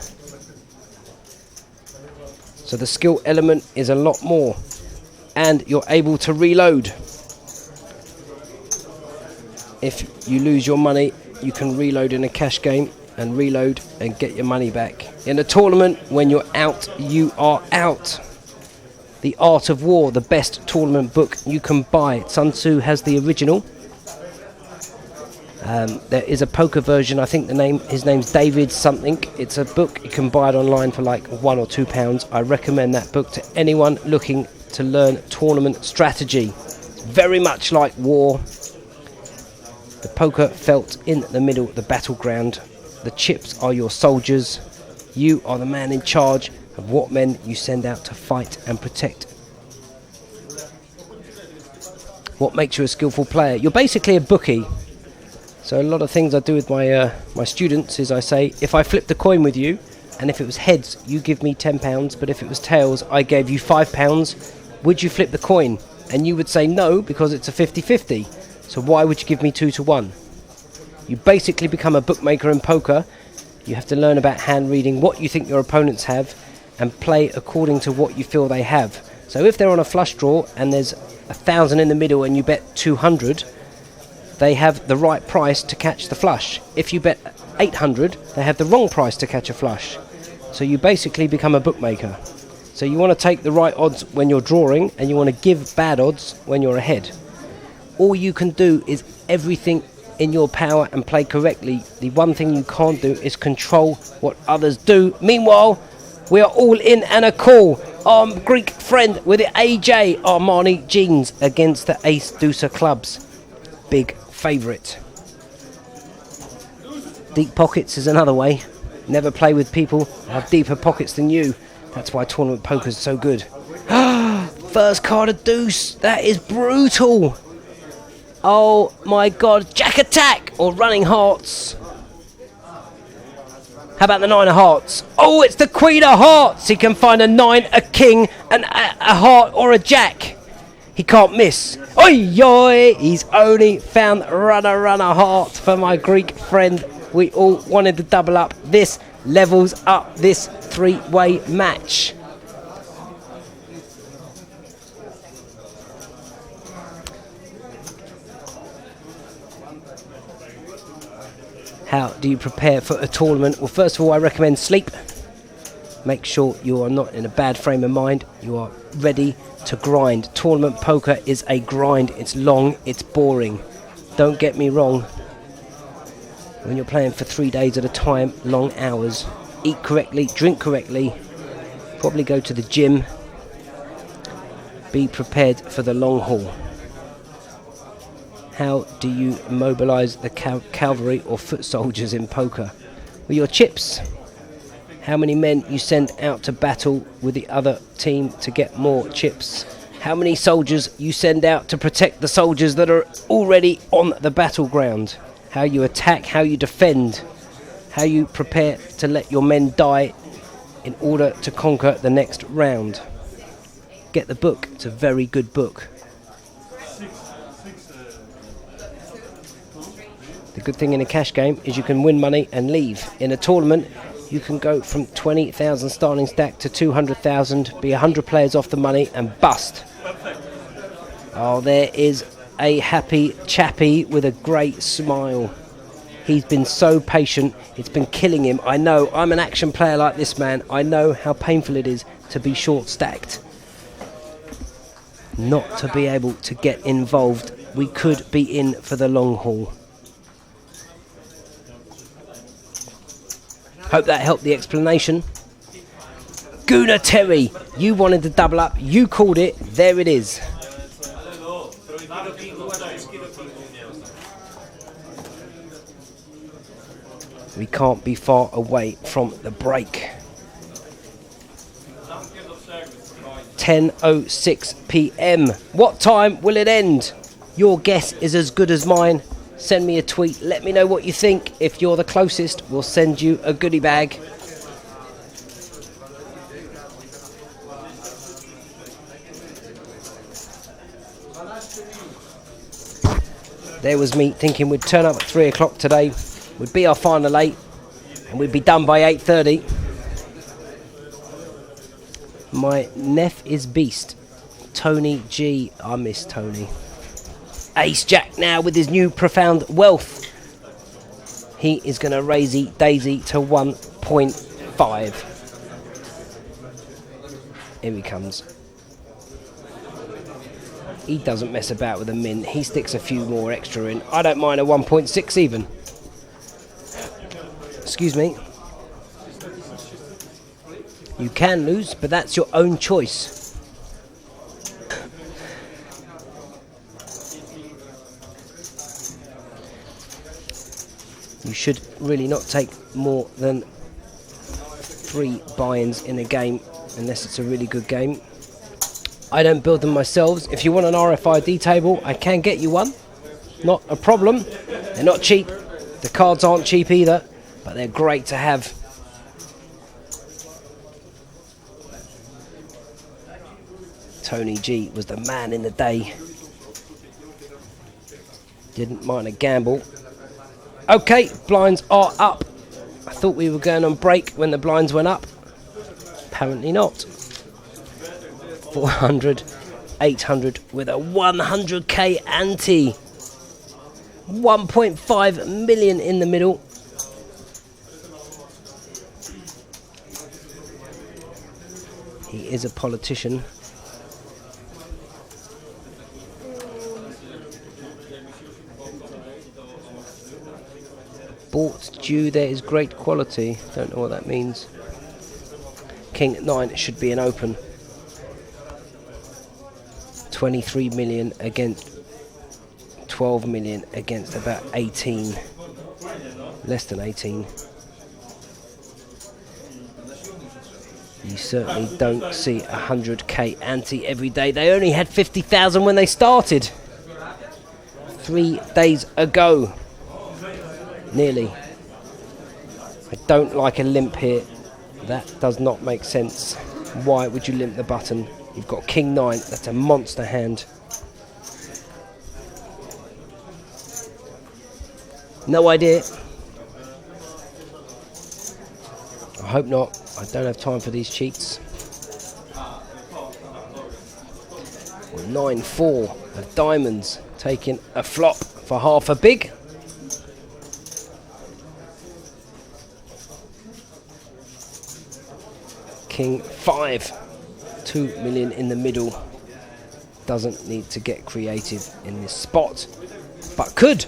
So the skill element is a lot more. And you're able to reload. If you lose your money, you can reload in a cash game and reload and get your money back. In a tournament, when you're out, you are out. The Art of War, the best tournament book you can buy. Sun Tzu has the original. There is a poker version. I think his name's David something. It's a book. You can buy it online for like £1 or £2. I recommend that book to anyone looking to learn tournament strategy. It's very much like war. The poker felt in the middle, the battleground. The chips are your soldiers. You are the man in charge of what men you send out to fight and protect. What makes you a skillful player? You're basically a bookie. So a lot of things I do with my students is I say, if I flipped the coin with you, and if it was heads, you give me £10, but if it was tails, I gave you £5, would you flip the coin? And you would say no, because it's a 50-50. So why would you give me 2-1? You basically become a bookmaker in poker. You have to learn about hand reading, what you think your opponents have, and play according to what you feel they have. So if they're on a flush draw and there's 1,000 in the middle and you bet 200, they have the right price to catch the flush. If you bet 800, they have the wrong price to catch a flush. So you basically become a bookmaker. So you want to take the right odds when you're drawing, and you want to give bad odds when you're ahead. All you can do is everything in your power and play correctly. The one thing you can't do is control what others do. Meanwhile, we are all in and a call. Our Greek friend with the AJ Armani jeans against the Ace Deucer clubs. Big favourite. Deep pockets is another way. Never play with people who have deeper pockets than you. That's why tournament poker is so good. First card of deuce. That is brutal. Oh my god. Jack attack or running hearts. How about the 9 of hearts? Oh, it's the Queen of hearts. He can find a 9, a king, and a heart or a jack. He can't miss. Oi, oi! He's only found runner heart for my Greek friend. We all wanted to double up. This levels up this 3-way match. How do you prepare for a tournament? Well, first of all, I recommend sleep. Make sure you are not in a bad frame of mind. You are ready to grind. Tournament poker is a grind. It's long, it's boring. Don't get me wrong. When you're playing for 3 days at a time, long hours, eat correctly, drink correctly, probably go to the gym. Be prepared for the long haul. How do you mobilize the cavalry or foot soldiers in poker? With your chips. How many men you send out to battle with the other team to get more chips. How many soldiers you send out to protect the soldiers that are already on the battleground. How you attack, how you defend. How you prepare to let your men die in order to conquer the next round. Get the book. It's a very good book. The good thing in a cash game is you can win money and leave. In a tournament, you can go from 20,000 starting stack to 200,000, be 100 players off the money and bust. Oh, there is a happy chappy with a great smile. He's been so patient, it's been killing him. I know, I'm an action player like this man. I know how painful it is to be short stacked. Not to be able to get involved. We could be in for the long haul. Hope that helped the explanation. Guna Terry, you wanted to double up, you called it, there it is. We can't be far away from the break. 10:06 p.m. What time will it end? Your guess is as good as mine. Send me a tweet. Let me know what you think. If you're the closest, we'll send you a goodie bag. There was me thinking we'd turn up at 3 o'clock today. Would be our final 8, and we'd be done by 8:30. My neph is beast. Tony G. I miss Tony. Ace Jack now with his new profound wealth. He is going to raise Daisy to 1.5. Here he comes. He doesn't mess about with a min. He sticks a few more extra in. I don't mind a 1.6 even. Excuse me. You can lose, but that's your own choice. You should really not take more than 3 buy-ins in a game, unless it's a really good game. I don't build them myself. If you want an RFID table, I can get you one. Not a problem. They're not cheap. The cards aren't cheap either, but they're great to have. Tony G was the man in the day. Didn't mind a gamble. Okay, blinds are up. I thought we were going on break when the blinds went up. Apparently not. 400, 800 with a 100k ante. 1.5 million in the middle. He is a politician. Bought due, there is great quality. Don't know what that means. King 9 should be an open. 23 million against 12 million against about 18. Less than 18. You certainly don't see 100k ante every day. They only had 50,000 when they started. 3 days ago. Nearly. I don't like a limp here. That does not make sense. Why would you limp the button? You've got King 9. That's a monster hand. No idea. I hope not. I don't have time for these cheats. 9-4 of diamonds. Taking a flop for half a big. King 5, 2 million in the middle. Doesn't need to get creative in this spot, but could.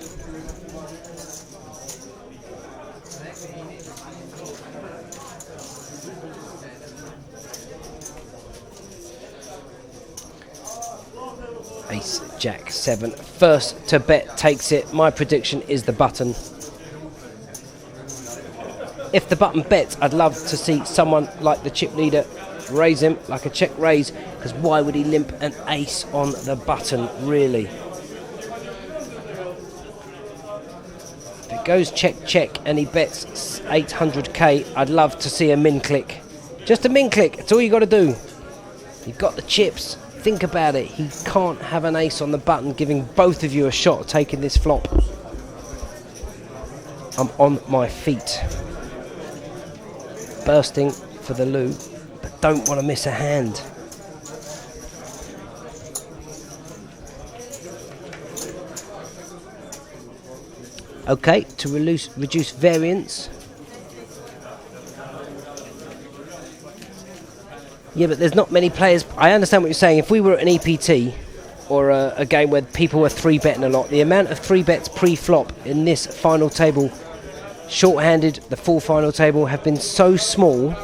Ace, Jack, 7. First to bet takes it. My prediction is the button. If the button bets, I'd love to see someone like the chip leader raise him like a check raise, because why would he limp an ace on the button, really? If it goes check check and he bets 800k, I'd love to see a min click. Just a min click, that's all you got to do. You've got the chips, think about it. He can't have an ace on the button giving both of you a shot at taking this flop. I'm on my feet. bursting for the loo, but don't want to miss a hand. Okay, to reduce variance. Yeah, but there's not many players. I understand what you're saying. If we were at an EPT or a game where people were 3-betting a lot, the amount of 3-bets pre-flop in this final table, short-handed, the full final table, have been so small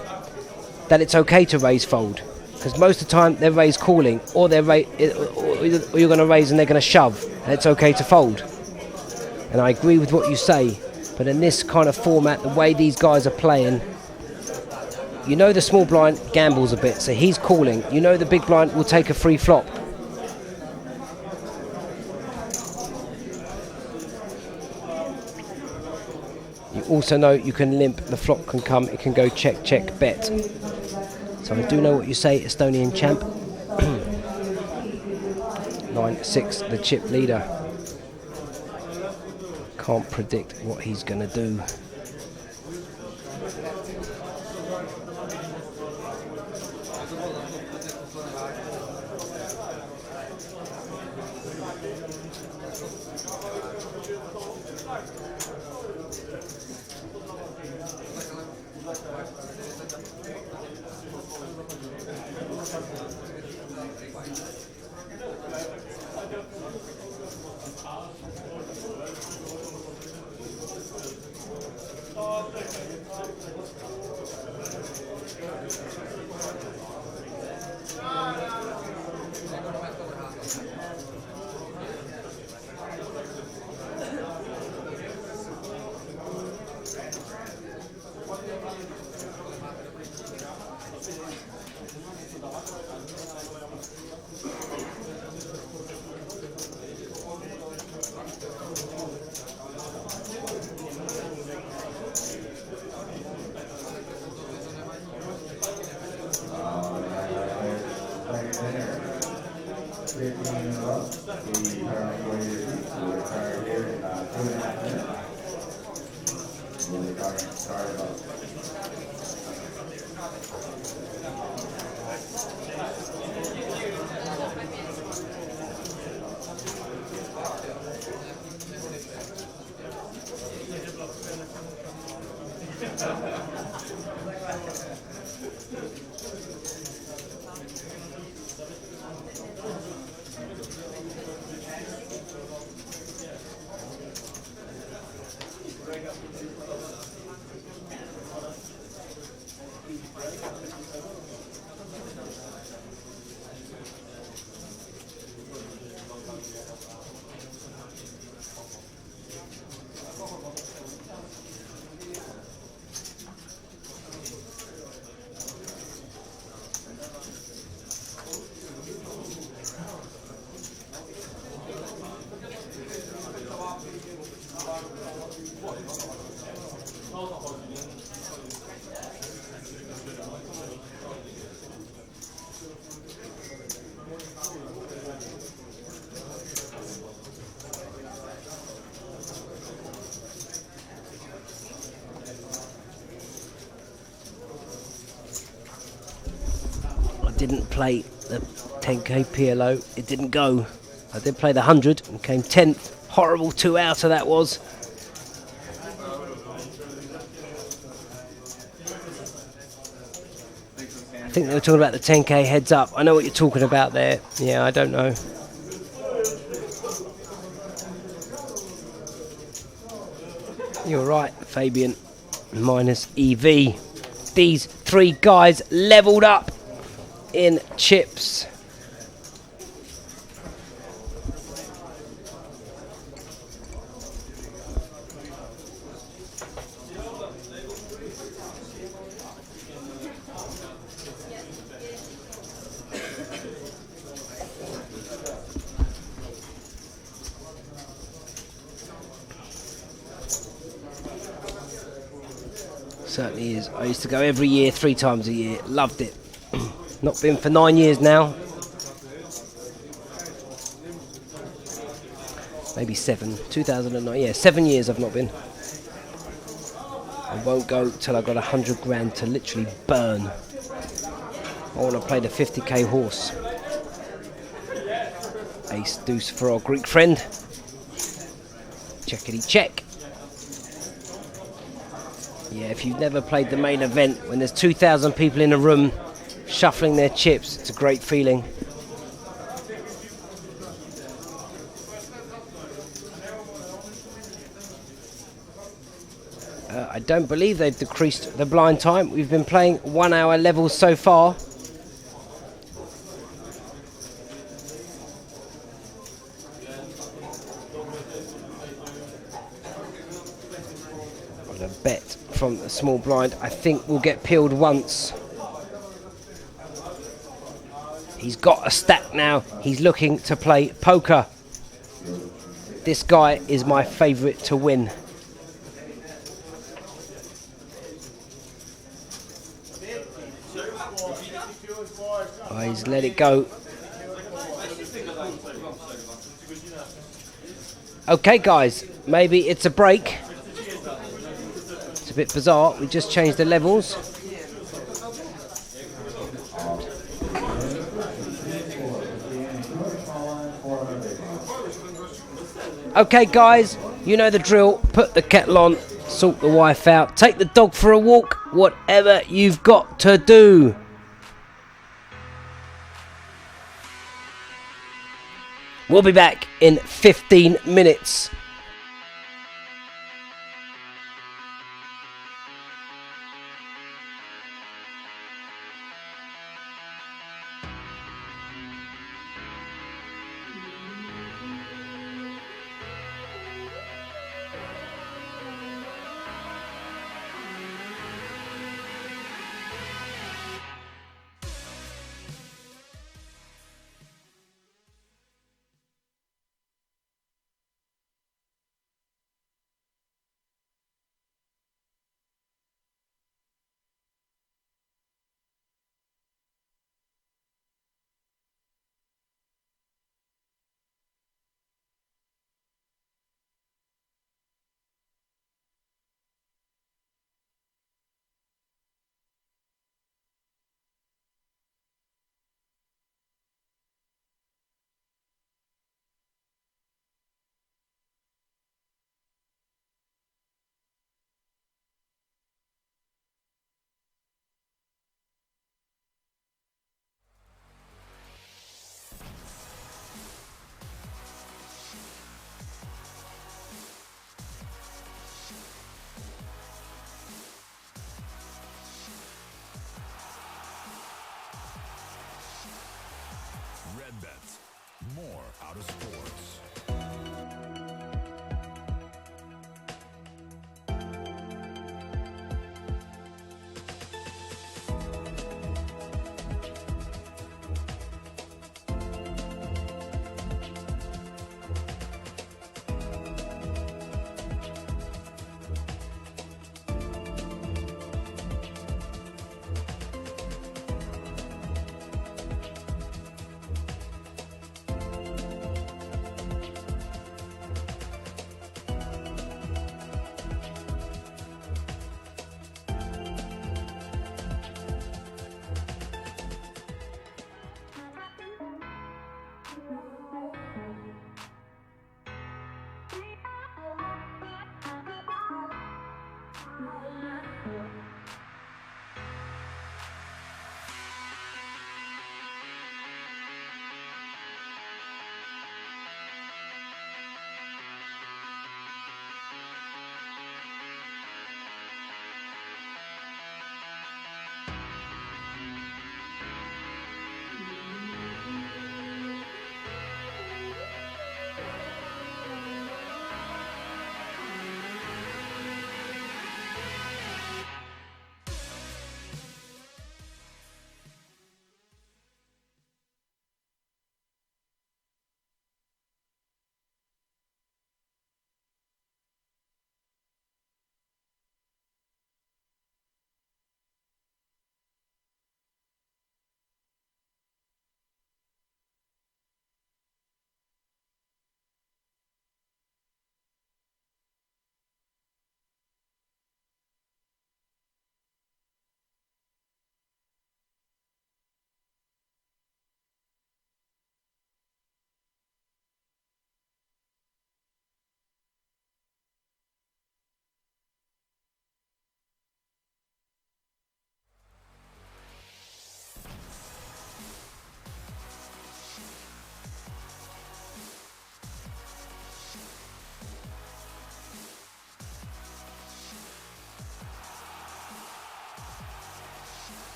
that it's okay to raise fold. Because most of the time they're raise calling, or or you're going to raise and they're going to shove, and it's okay to fold. And I agree with what you say, but in this kind of format, the way these guys are playing, you know the small blind gambles a bit, so he's calling. You know the big blind will take a free flop. You also know you can limp, the flop can come, it can go check, check, bet. So I do know what you say, Estonian champ. 9-6, the chip leader. Can't predict what he's going to do. Didn't play the 10k PLO, it didn't go. I did play the 100 and came 10th. Horrible 2 outer that was. I think they were talking about the 10k heads up. I know what you're talking about there. Yeah, I don't know. You're right, Fabian. Minus EV. These 3 guys leveled up in chips. Certainly is. I used to go every year, 3 times a year. Loved it. Not been for 9 years now. Maybe 7. 2009. Yeah, 7 years I've not been. I won't go till I got 100 grand to literally burn. I want to play the 50k horse. Ace deuce for our Greek friend. Checkity check. Yeah, if you've never played the main event, when there's 2,000 people in a room shuffling their chips, it's a great feeling. I don't believe they've decreased the blind time. We've been playing 1 hour levels so far. A bet from the small blind, I think we'll get peeled once. He's got a stack now. He's looking to play poker. This guy is my favourite to win. Oh, he's let it go. Okay guys, maybe it's a break. It's a bit bizarre, we just changed the levels. Okay guys, you know the drill. Put the kettle on, sort the wife out, take the dog for a walk, whatever you've got to do. We'll be back in 15 minutes.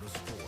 out of sports.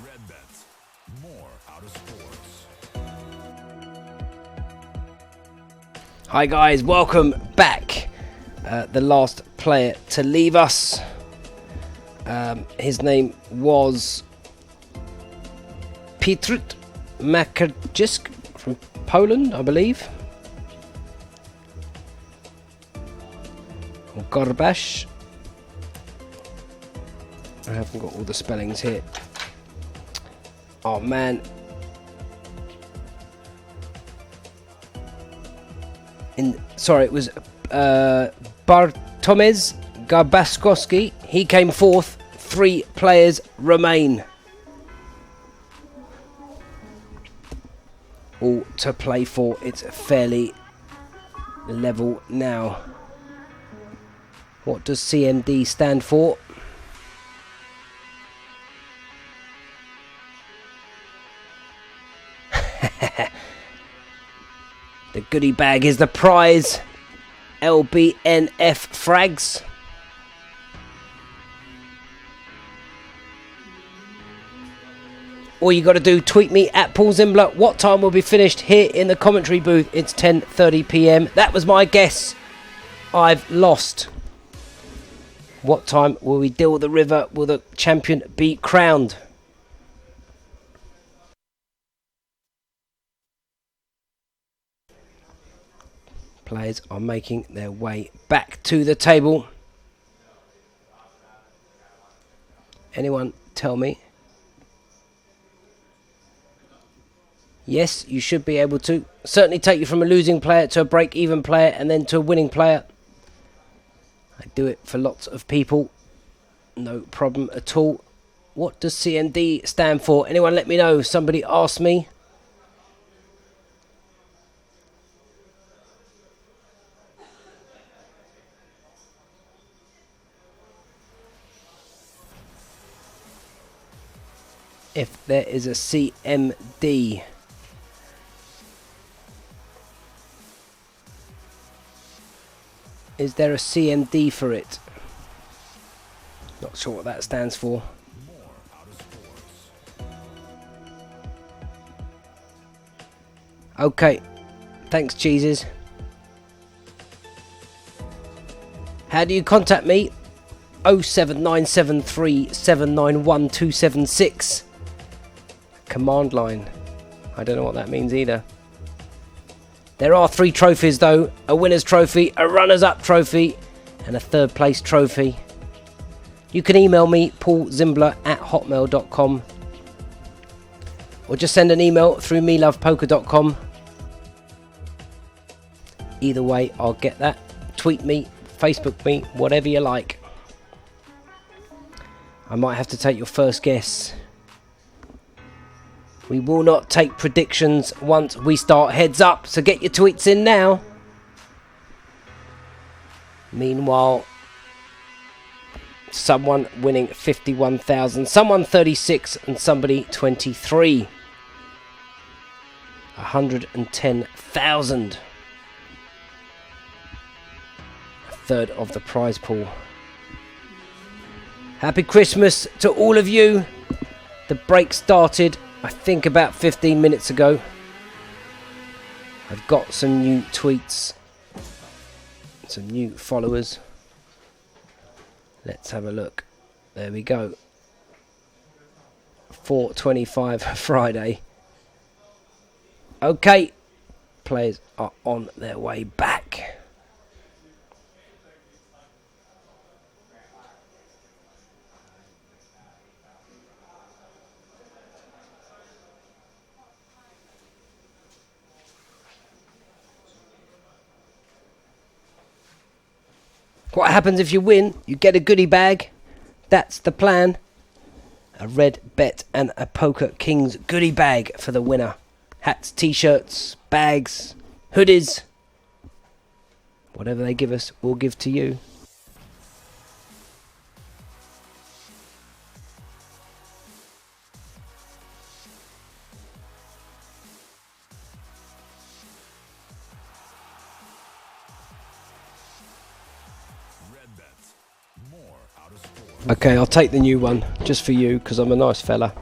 Redbet. More out of sports. Hi guys, welcome back. The last player to leave us. His name was Piotr Makarczyk from Poland, I believe. Or Gorbash. I haven't got all the spellings here. Oh man. Sorry, it was Bartomiz Gabaskowski. He came fourth. 3 players remain. All to play for. It's fairly level now. What does CMD stand for? The goodie bag is the prize. LBNF frags. All you got to do, tweet me at Paul Zimbler. What time will be finished here in the commentary booth? It's 10:30 p.m. That was my guess. I've lost. What time will we deal with the river? Will the champion be crowned? Players are making their way back to the table. Anyone tell me? Yes, you should be able to. Certainly take you from a losing player to a break-even player and then to a winning player. I do it for lots of people. No problem at all. What does CMD stand for? Anyone let me know? Somebody asked me. If there is a CMD. Is there a CMD for it? Not sure what that stands for. Okay, Thanks, cheeses. How do you contact me? 07973 791 276. Command line. I don't know what that means either. There are 3 trophies though. A winner's trophy, a runners-up trophy, and a third place trophy. You can email me, paulzimbler@hotmail.com, or just send an email through melovepoker.com. Either way, I'll get that. Tweet me, Facebook me, whatever you like. I might have to take your first guess. We will not take predictions once we start heads up, so get your tweets in now. Meanwhile, someone winning 51,000, someone 36, and somebody 23. 110,000. A third of the prize pool. Happy Christmas to all of you. The break started, I think, about 15 minutes ago. I've got some new tweets, some new followers. Let's have a look. There we go. 4:25 Friday. Okay, players are on their way back. What happens if you win? You get a goodie bag. That's the plan. A Redbet and a Poker Kings goodie bag for the winner. Hats, t-shirts, bags, hoodies. Whatever they give us, we'll give to you. Okay, I'll take the new one, just for you, because I'm a nice fella.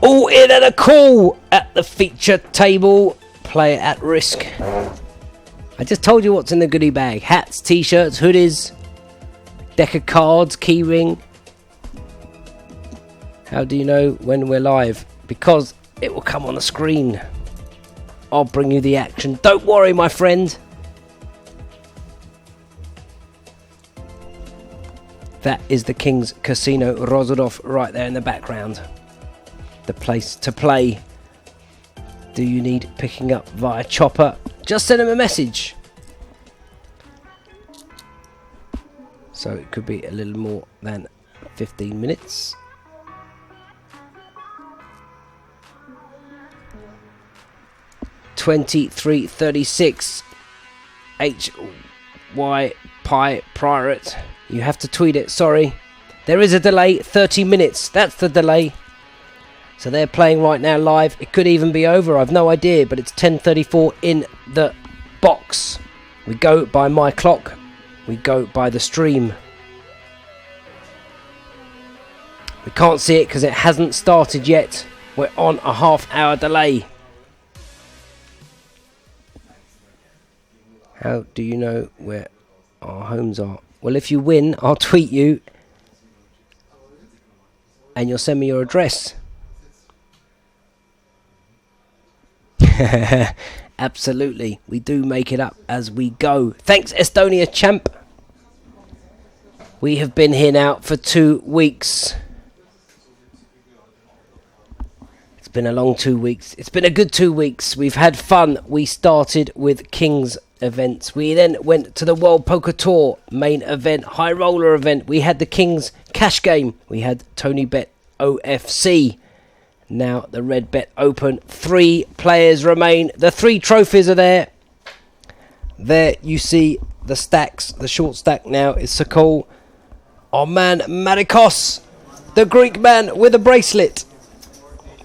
All in at a call at the feature table. Player at risk. I just told you what's in the goodie bag. Hats, t-shirts, hoodies, deck of cards, key ring. How do you know when we're live? Because it will come on the screen. I'll bring you the action. Don't worry, my friend. That is the King's Casino Rozhodov right there in the background. The place to play. Do you need picking up via chopper? Just send him a message. So it could be a little more than 15 minutes. $23.36 HY Pi Pirate. You have to tweet it, sorry. There is a delay, 30 minutes. That's the delay. So they're playing right now live. It could even be over, I've no idea, but it's 10:34 in the box. We go by my clock. We go by the stream. We can't see it because it hasn't started yet. We're on a half-hour delay. How do you know where our homes are? Well, if you win, I'll tweet you and you'll send me your address. Absolutely. We do make it up as we go. Thanks, Estonia champ. We have been here now for 2 weeks. It's been a long 2 weeks. It's been a good 2 weeks. We've had fun. We started with King's events. We then went to the World Poker Tour main event, high roller event. We had the King's cash game. We had Tony Bet OFC. Now the Redbet Open. 3 players remain. The 3 trophies are there. There you see the stacks. The short stack now is Sokol. Our man Marikos, the Greek man with a bracelet.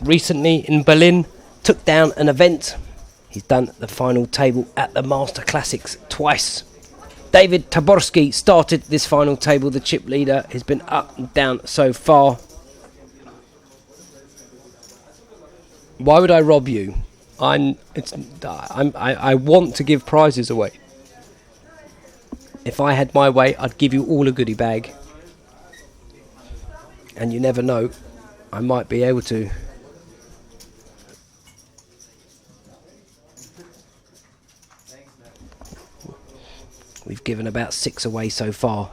Recently in Berlin, took down an event. He's done the final table at the Master Classics twice. David Taborski started this final table. The chip leader has been up and down so far. Why would I rob you? I want to give prizes away. If I had my way, I'd give you all a goodie bag. And you never know, I might be able to. We've given about 6 away so far.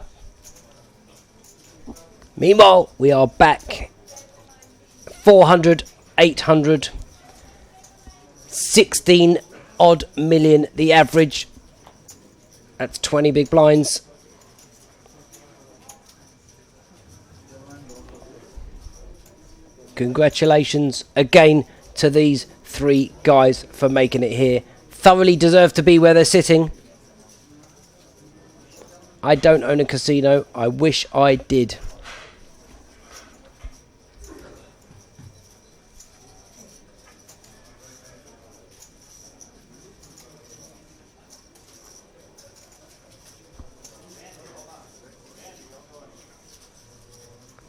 Meanwhile, we are back. 400, 800, 16 odd million, the average. That's 20 big blinds. Congratulations again to these 3 guys for making it here. Thoroughly deserve to be where they're sitting. I don't own a casino. I wish I did.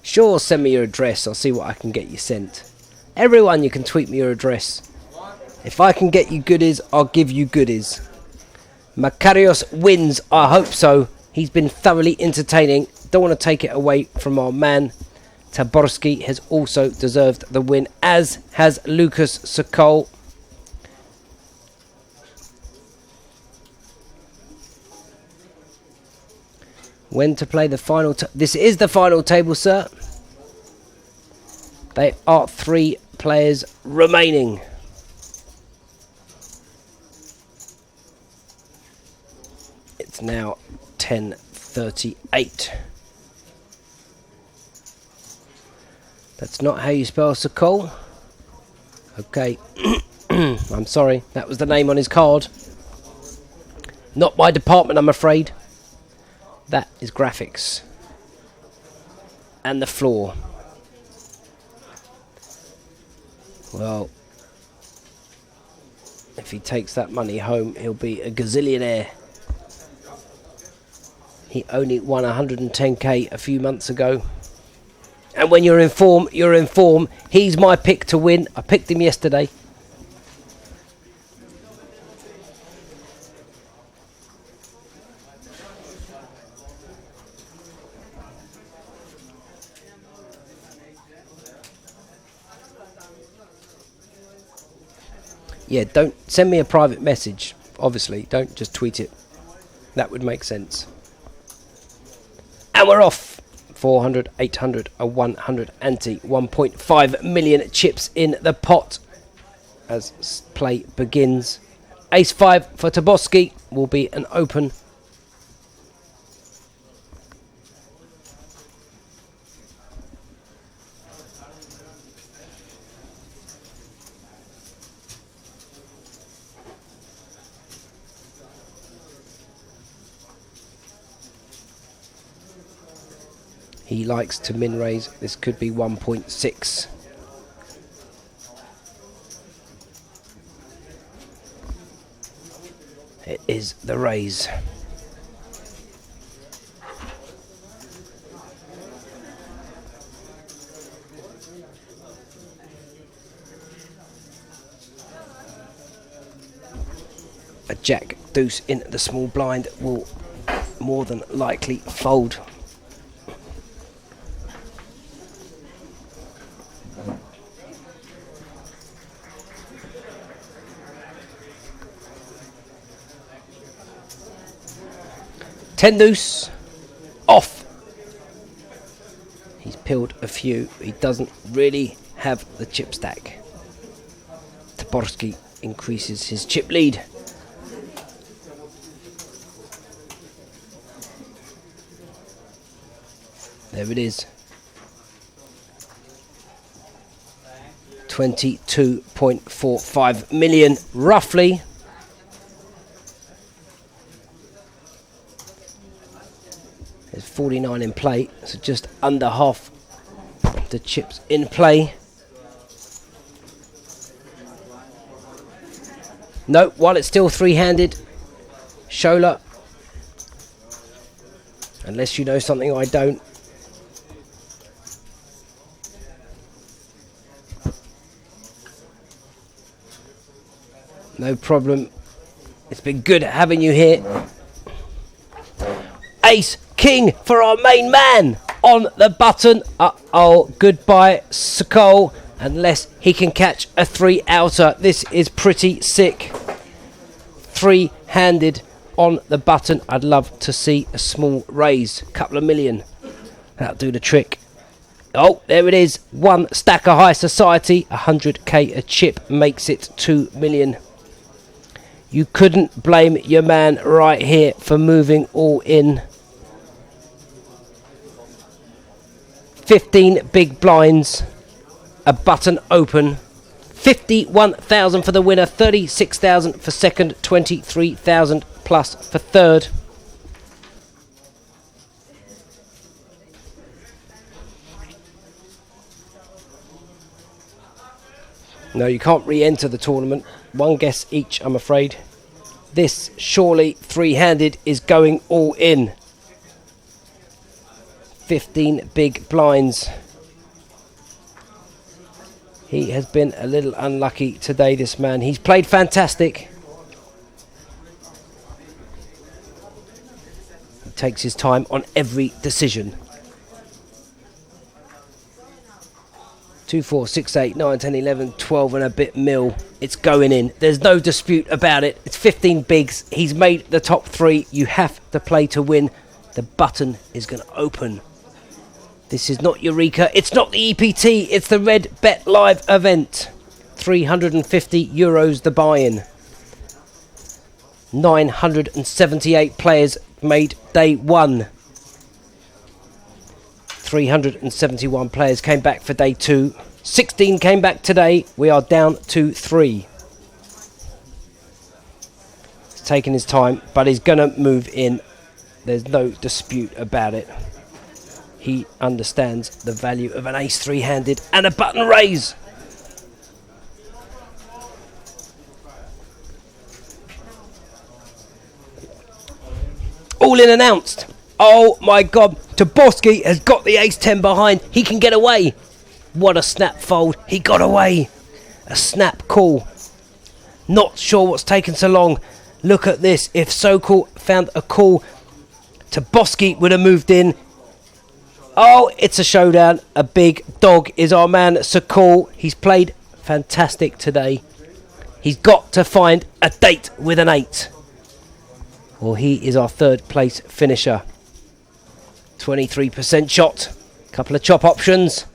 Sure, send me your address. I'll see what I can get you sent. Everyone, you can tweet me your address. If I can get you goodies, I'll give you goodies. Makarios wins. I hope so. He's been thoroughly entertaining. Don't want to take it away from our man. Taborski has also deserved the win, as has Lucas Sokol. When to play the final... This is the final table, sir. They are 3 players remaining. It's now 10:38. That's not how you spell Sokol. Okay. I'm sorry. That was the name on his card. Not my department, I'm afraid. That is graphics. And the floor. Well, if he takes that money home, he'll be a gazillionaire. He only won 110k a few months ago. And when you're in form, you're in form. He's my pick to win. I picked him yesterday. Yeah, don't send me a private message, obviously. Don't just tweet it. That would make sense. And we're off. 400, 800, a 100 ante. 1.5 million chips in the pot as play begins. Ace 5 for Taborski will be an open. He likes to min raise. This could be 1.6. It is the raise. A jack deuce in the small blind will more than likely fold. Ten deuce off. He's peeled a few. He doesn't really have the chip stack. Taborski increases his chip lead. There it is. 22.45 million, roughly. There's 49 in play, so just under half the chips in play. No, while it's still three-handed, Shola, unless you know something I don't. No problem. It's been good having you here. Ace King for our main man on the button. Uh-oh, goodbye Sokol, unless he can catch a 3-outer. This is pretty sick. 3-handed on the button. I'd love to see a small raise, couple of million. That'll do the trick. Oh, there it is. One stack of high society. 100k a chip makes it 2 million. You couldn't blame your man right here for moving all in. 15 big blinds. A button open. 51,000 for the winner. 36,000 for second. 23,000 plus for third. No, you can't re-enter the tournament. One guess each, I'm afraid. This, surely, 3-handed, is going all in. 15 big blinds. He has been a little unlucky today, this man. He's played fantastic. He takes his time on every decision. 2, 4, 6, 8, 9, 10, 11, 12 and a bit mil. It's going in. There's no dispute about it. It's 15 bigs. He's made the top 3. You have to play to win. The button is going to open. This is not Eureka. It's not the EPT. It's the Redbet live event. €350 the buy-in. 978 players made day 1. 371 players came back for day 2. 16 came back today. We are down to 3. He's taking his time, but he's going to move in. There's no dispute about it. He understands the value of an ace 3-handed and a button raise. All in announced. Oh my God, Toboski has got the ace-10 behind. He can get away. What a snap fold. He got away. A snap call. Not sure what's taken so long. Look at this. If Sokol found a call, Toboski would have moved in. Oh, it's a showdown. A big dog is our man Sokol. He's played fantastic today. He's got to find a date with an 8. Well, he is our 3rd place finisher. 23% shot. Couple of chop options.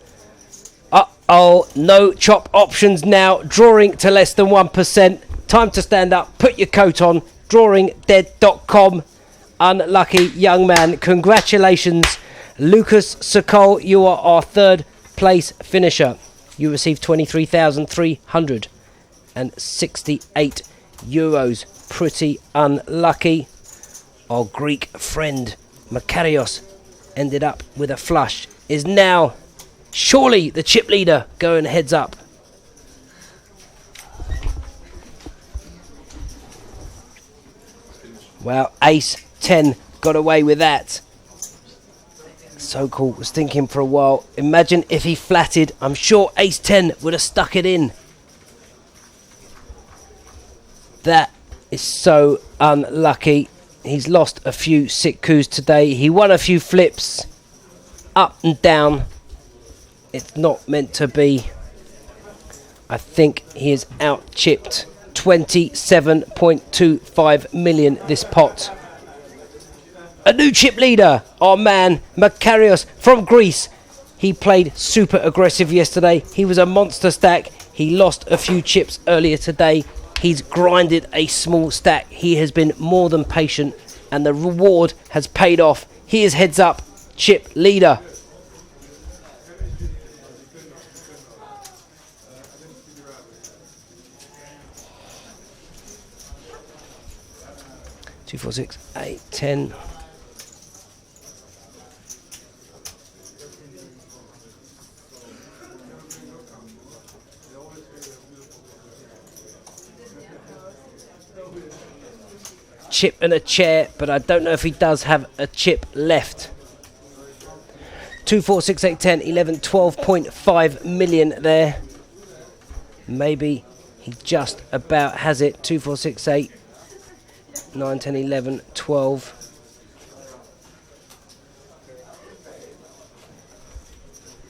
Uh-oh, no chop options now. Drawing to less than 1%. Time to stand up. Put your coat on. Drawingdead.com. Unlucky young man. Congratulations, Lucas Sokol. You are our 3rd place finisher. You received €23,368. Pretty unlucky. Our Greek friend, Makarios, ended up with a flush, is now surely the chip leader going heads up. Well, ace 10 got away with that. Sokol was thinking for a while. Imagine if he flatted. I'm sure ace 10 would have stuck it in. That is so unlucky. He's lost a few sick coups today. He won a few flips. Up and down. It's not meant to be. I think he is out chipped. 27.25 million this pot. A new chip leader. Our man Makarios from Greece. He played super aggressive yesterday. He was a monster stack. He lost a few chips earlier today. He's grinded a small stack. He has been more than patient, and the reward has paid off. He is heads up chip leader. Two, 4, 6, 8, 10. Chip and a chair, but I don't know if he does have a chip left. 2, 4, 6, 8, 10, 11, 12.5 million there. Maybe He just about has it. 2, 4, 6, 8, 9, 10, 11, 12.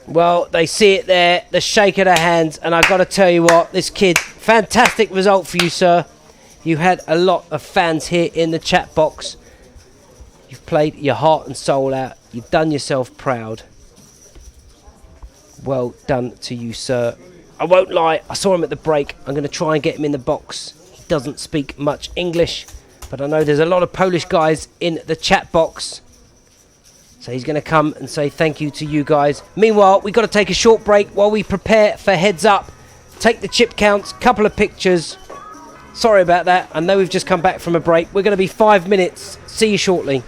Well, they see it there, the shake of their hands, and I've got to tell you what, this kid, fantastic result for you, sir. You had a lot of fans here in the chat box. You've played your heart and soul out. You've done yourself proud. Well done to you, sir. I won't lie, I saw him at the break. I'm going to try and get him in the box. He doesn't speak much English, but I know there's a lot of Polish guys in the chat box. So he's going to come and say thank you to you guys. Meanwhile, we've got to take a short break while we prepare for Heads Up. Take the chip counts, couple of pictures. Sorry about that. I know we've just come back from a break. We're going to be 5 minutes. See you shortly.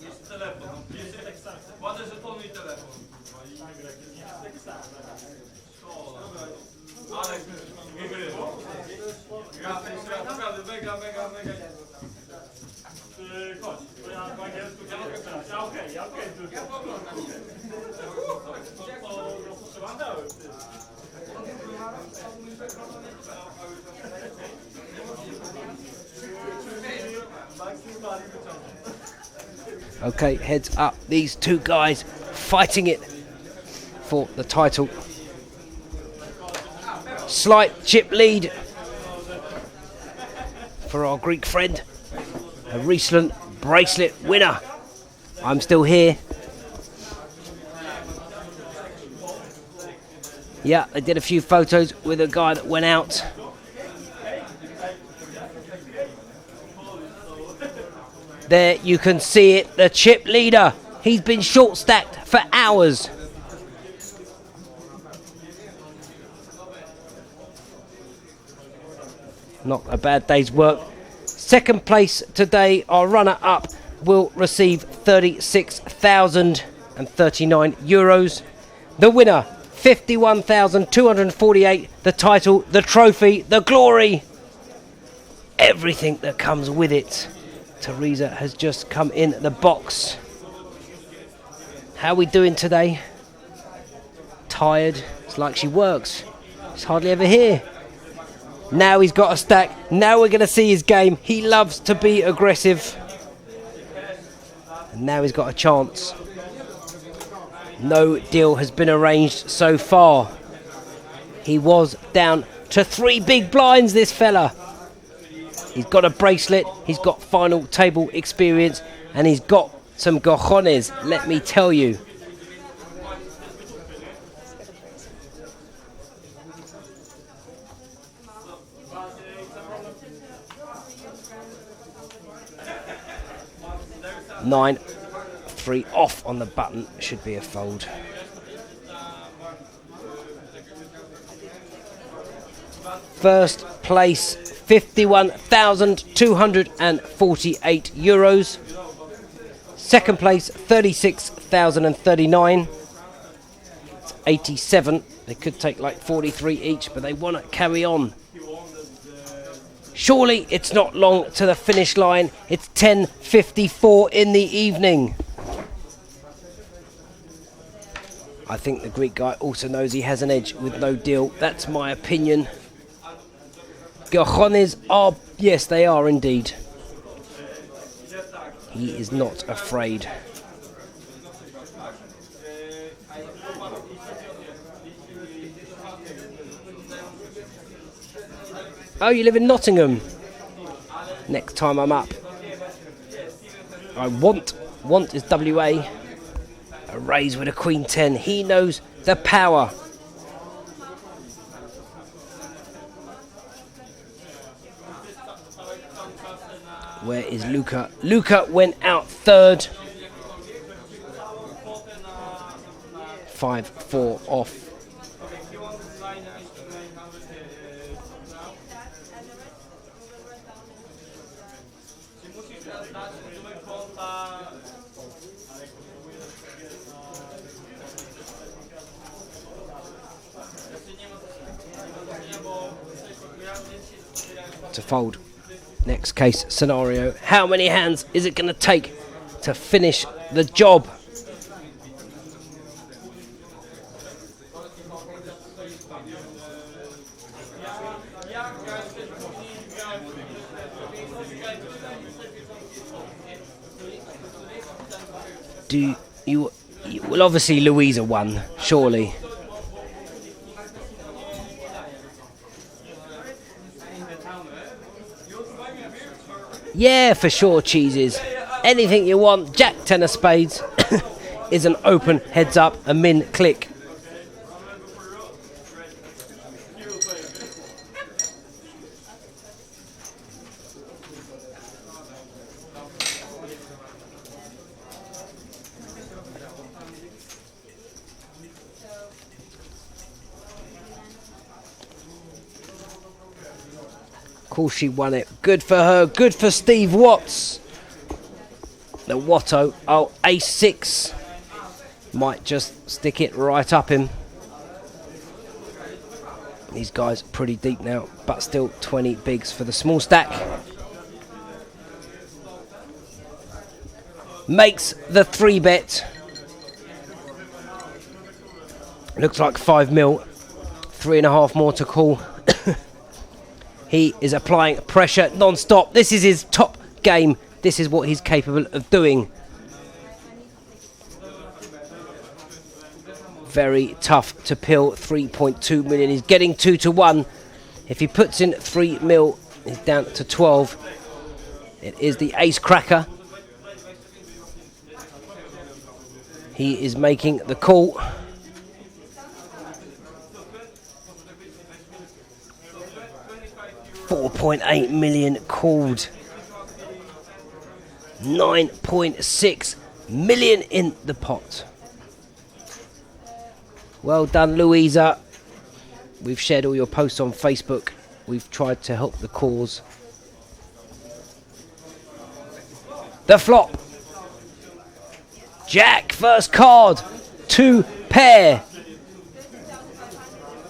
Jest telefon. Ładę żetony i telefon. Ale wygrywa. Naprawdę mega. Chodź, bo ja po angielsku nie mogę grać. Ja okej. To trzeba dałem. Okay, heads up. These two guys fighting it for the title. Slight chip lead for our Greek friend. A recent bracelet winner. I'm still here. Yeah, they did a few photos with a guy that went out. There you can see it, the chip leader. He's been short stacked for hours. Not a bad day's work. Second place today, our runner-up will receive €36,039. The winner, 51,248. The title, the trophy, the glory. Everything that comes with it. Teresa has just come in the box. How are we doing today? Tired. It's like she works. She's hardly ever here. Now he's got a stack. Now we're going to see his game. He loves to be aggressive. And now he's got a chance. No deal has been arranged so far. He was down to 3 big blinds, this fella. He's got a bracelet, he's got final table experience, and he's got some cojones, let me tell you. Nine, 3 off on the button, should be a fold. First place, €51,248. Second place, 36,039. It's 87. They could take like 43 each, but they want to carry on. Surely it's not long to the finish line. It's 10:54 in the evening. I think the Greek guy also knows he has an edge with no deal. That's my opinion. Cojones are, yes, they are indeed. He is not afraid. Oh, you live in Nottingham? Next time I'm up. I want is WA. A raise with a Queen 10. He knows the power. Where is Luca? Luca went out third. 5-4 off. To fold. Next case scenario. How many hands is it going to take to finish the job? Do you well, obviously Louisa won, surely. Yeah, for sure, cheeses. Anything you want. Jack 10 of spades is an open heads up, a min click. Of course she won it. Good for her. Good for Steve Watts. The Watto. Oh, ace 6. Might just stick it right up him. These guys pretty deep now, but still 20 bigs for the small stack. Makes the 3-bet. Looks like 5 mil. 3.5 more to call. He is applying pressure non-stop. This is his top game. This is what he's capable of doing. Very tough to pill. 3.2 million. He's getting 2 to 1. If he puts in 3 mil, he's down to 12. It is the ace cracker. He is making the call. $4.8 million called. 9.6 million in the pot. Well done, Louisa. We've shared all your posts on Facebook. We've tried to help the cause. The flop. Jack, first card. 2 pair.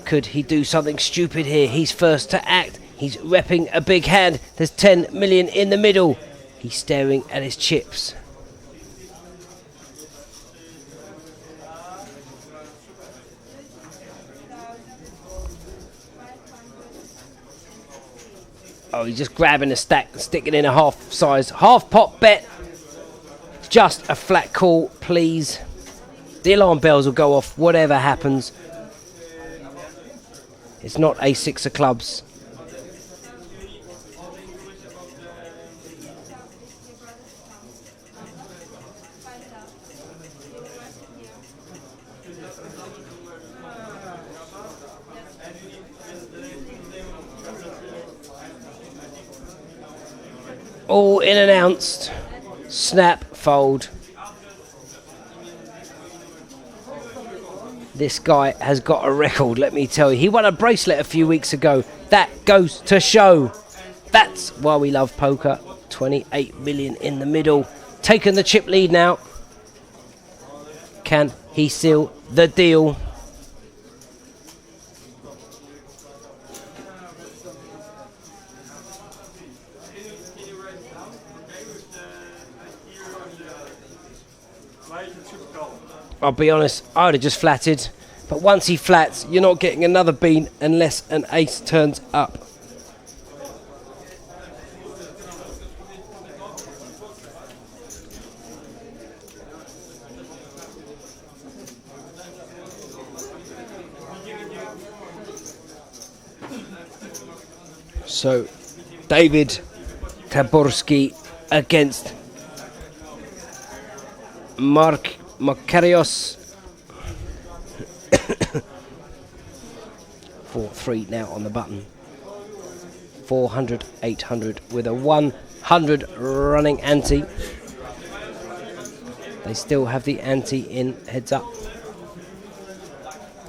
Could he do something stupid here? He's first to act. He's repping a big hand. There's 10 million in the middle. He's staring at his chips. Oh, he's just grabbing a stack and sticking in a half size. Half pot bet. Just a flat call, please. The alarm bells will go off, whatever happens. It's not a 6 of clubs. All in announced. Snap, fold. This guy has got a record, let me tell you. He won a bracelet a few weeks ago. That goes to show. That's why we love poker. 28 million in the middle. Taking the chip lead now. Can he seal the deal? I'll be honest, I would have just flatted. But once he flats, you're not getting another bean unless an ace turns up. So, David Taborski against Mark Makarios. 4-3 now on the button. 400, 800 with a 100 running ante. They still have the ante in heads up.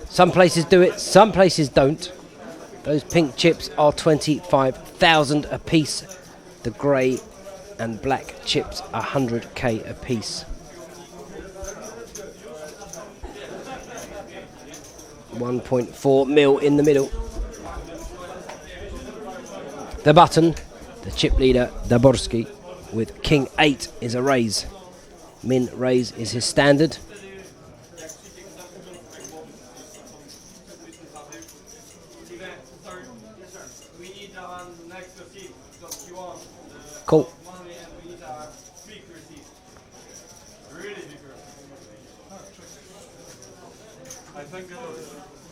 Some places do it, some places don't. Those pink chips are 25,000 a piece. The grey and black chips 100k a piece. 1.4 mil in the middle. The button, the chip leader Daborski with King 8 is a raise. Min raise is his standard. Cool.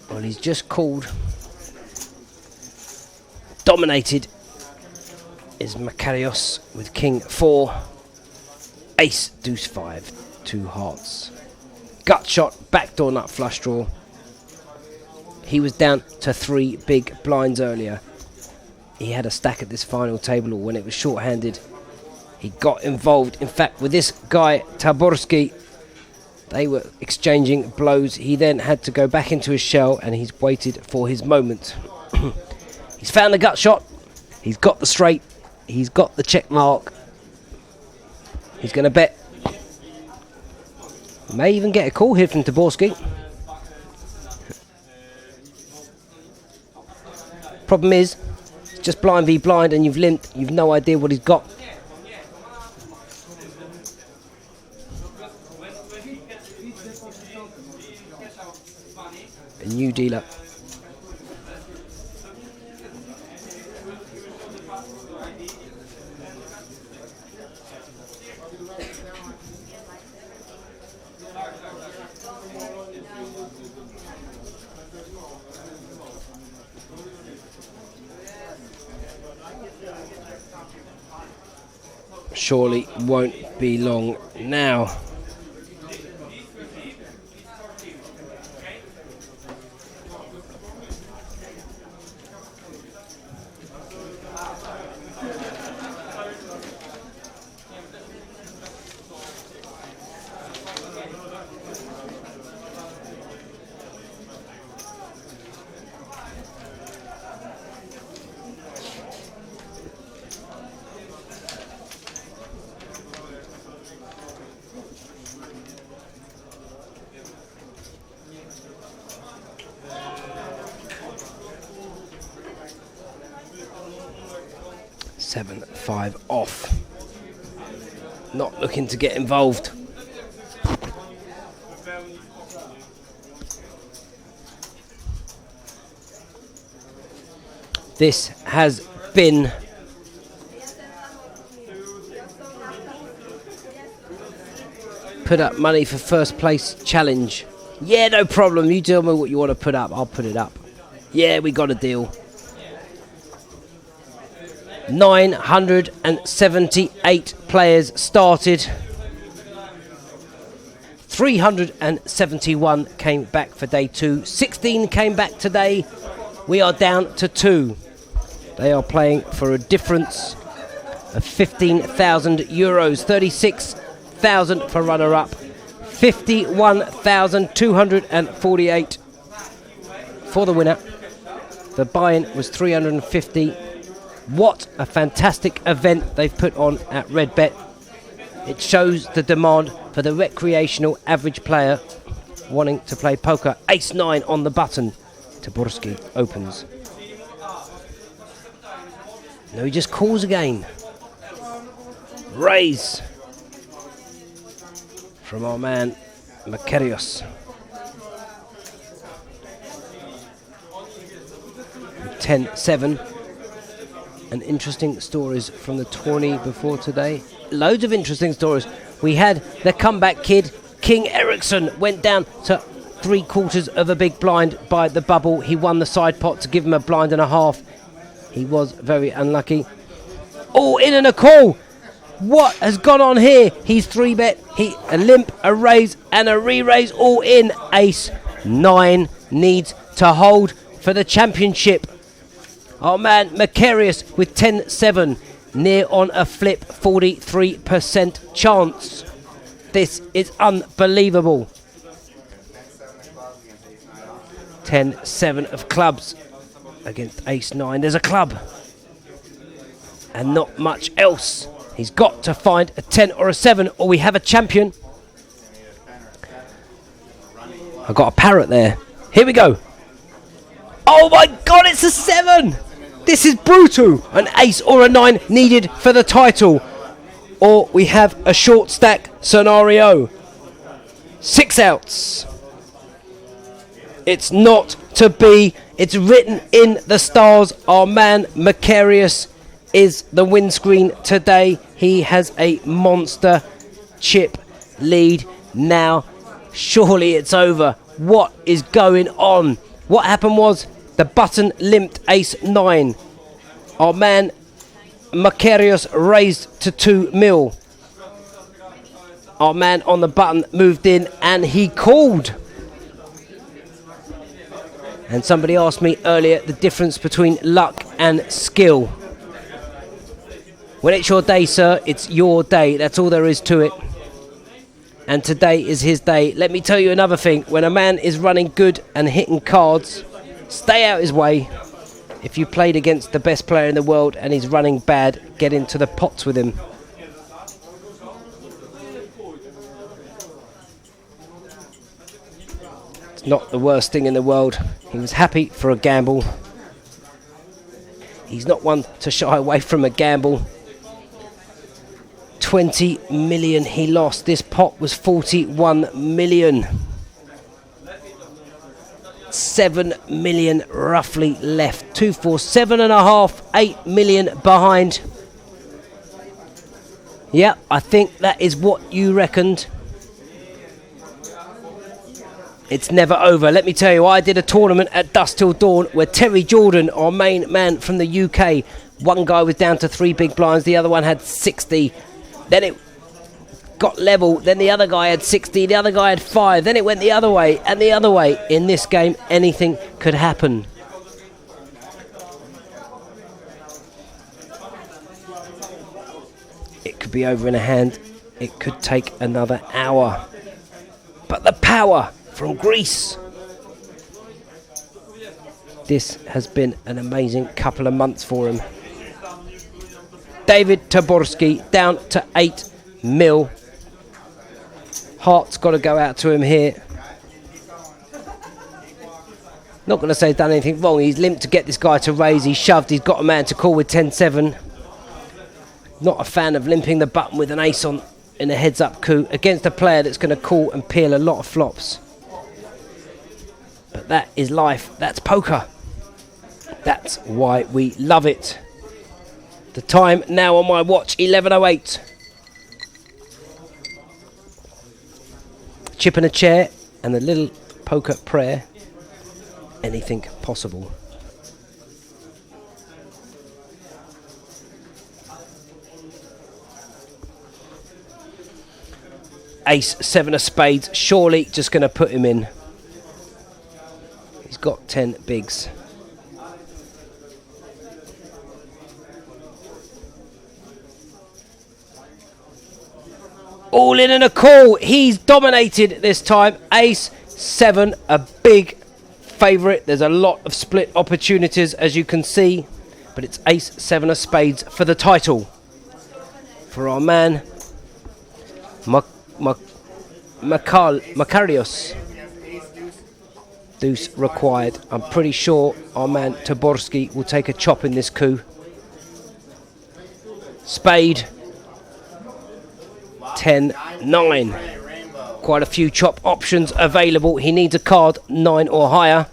Well, he's just called. Dominated is Makarios with King 4. Ace, Deuce 5, 2 hearts. Gut shot, backdoor nut flush draw. He was down to 3 big blinds earlier. He had a stack at this final table when it was short-handed. He got involved. In fact, with this guy, Taborski, they were exchanging blows. He then had to go back into his shell and he's waited for his moment. He's found the gut shot. He's got the straight. He's got the check mark. He's going to bet. May even get a call here from Taborski. Problem is, it's just blind v blind and you've limped. You've no idea what he's got. A new dealer. Surely won't be long now. Five off. Not looking to get involved. This has been put up money for first place challenge. Yeah, no problem. You tell me what you want to put up. I'll put it up. Yeah, we got a deal. 978 players started. 371 came back for day 2. 16 came back today. We are down to 2. They are playing for a difference of 15,000 euros. 36,000 for runner-up. 51,248 for the winner. The buy-in was 350. What a fantastic event they've put on at Redbet. It shows the demand for the recreational average player wanting to play poker. Ace-9 on the button. Taborski opens. No, he just calls again. Raise from our man Makarios. 10-7. And interesting stories from the tourney before today. Loads of interesting stories. We had the comeback kid, King Eriksson, went down to 3/4 of a big blind by the bubble. He won the side pot to give him a blind and a half. He was very unlucky. All in and a call. What has gone on here? He's 3-bet. A limp, a raise, and a re-raise. All in. Ace-9 needs to hold for the championship. Our man Makarios with 10-7, near on a flip, 43% chance. This is unbelievable. 10-7 of clubs against Ace-9. There's a club and not much else. He's got to find a 10 or a 7 or we have a champion. I've got a parrot there. Here we go. Oh my God, it's a 7! This is brutal. An ace or a 9 needed for the title. Or we have a short stack scenario. 6 outs. It's not to be. It's written in the stars. Our man Makarios is the windscreen today. He has a monster chip lead now. Surely it's over. What is going on? What happened was the button limped Ace-9. Our man Makarios raised to 2 mil. Our man on the button moved in and he called. And somebody asked me earlier the difference between luck and skill. When it's your day, sir, it's your day. That's all there is to it. And today is his day. Let me tell you another thing. When a man is running good and hitting cards, stay out his way. If you played against the best player in the world and he's running bad, get into the pots with him. It's not the worst thing in the world. He was happy for a gamble. He's not one to shy away from a gamble. 20 million he lost. This pot was 41 million. 7 million roughly left. 2, 4, 7.5, 8 million behind. Yeah, I think that is what you reckoned. It's never over. Let me tell you, I did a tournament at Dusk Till Dawn where Terry Jordan, our main man from the UK, one guy was down to 3 big blinds, the other one had 60. Then it got level, then the other guy had 60, the other guy had 5, then it went the other way and the other way. In this game, anything could happen. It could be over in a hand. It could take another hour. But the power from Greece. This has been an amazing couple of months for him. David Taborski down to 8 mil. Heart's got to go out to him here. Not going to say he's done anything wrong. He's limped to get this guy to raise. He's shoved. He's got a man to call with 10-7. Not a fan of limping the button with an ace on in a heads-up coup against a player that's going to call and peel a lot of flops. But that is life. That's poker. That's why we love it. The time now on my watch, 11:08. Chip in a chair and a little poker prayer. Anything possible. Ace, 7 of spades, surely just going to put him in. He's got 10 bigs. All in and a call. He's dominated this time. Ace, 7, a big favourite. There's a lot of split opportunities, as you can see. But it's Ace, 7 of spades for the title. For our man, Makarios. Deuce required. I'm pretty sure our man Taborski will take a chop in this coup. Spade. 10-9. Quite a few chop options available. He needs a card 9 or higher.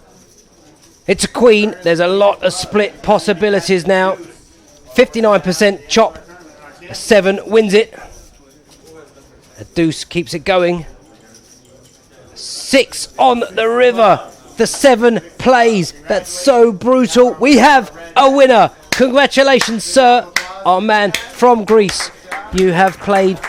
It's a queen. There's a lot of split possibilities now. 59% chop. A 7 wins it. A deuce keeps it going. 6 on the river. The 7 plays. That's so brutal. We have a winner. Congratulations, sir. Our man from Greece. You have played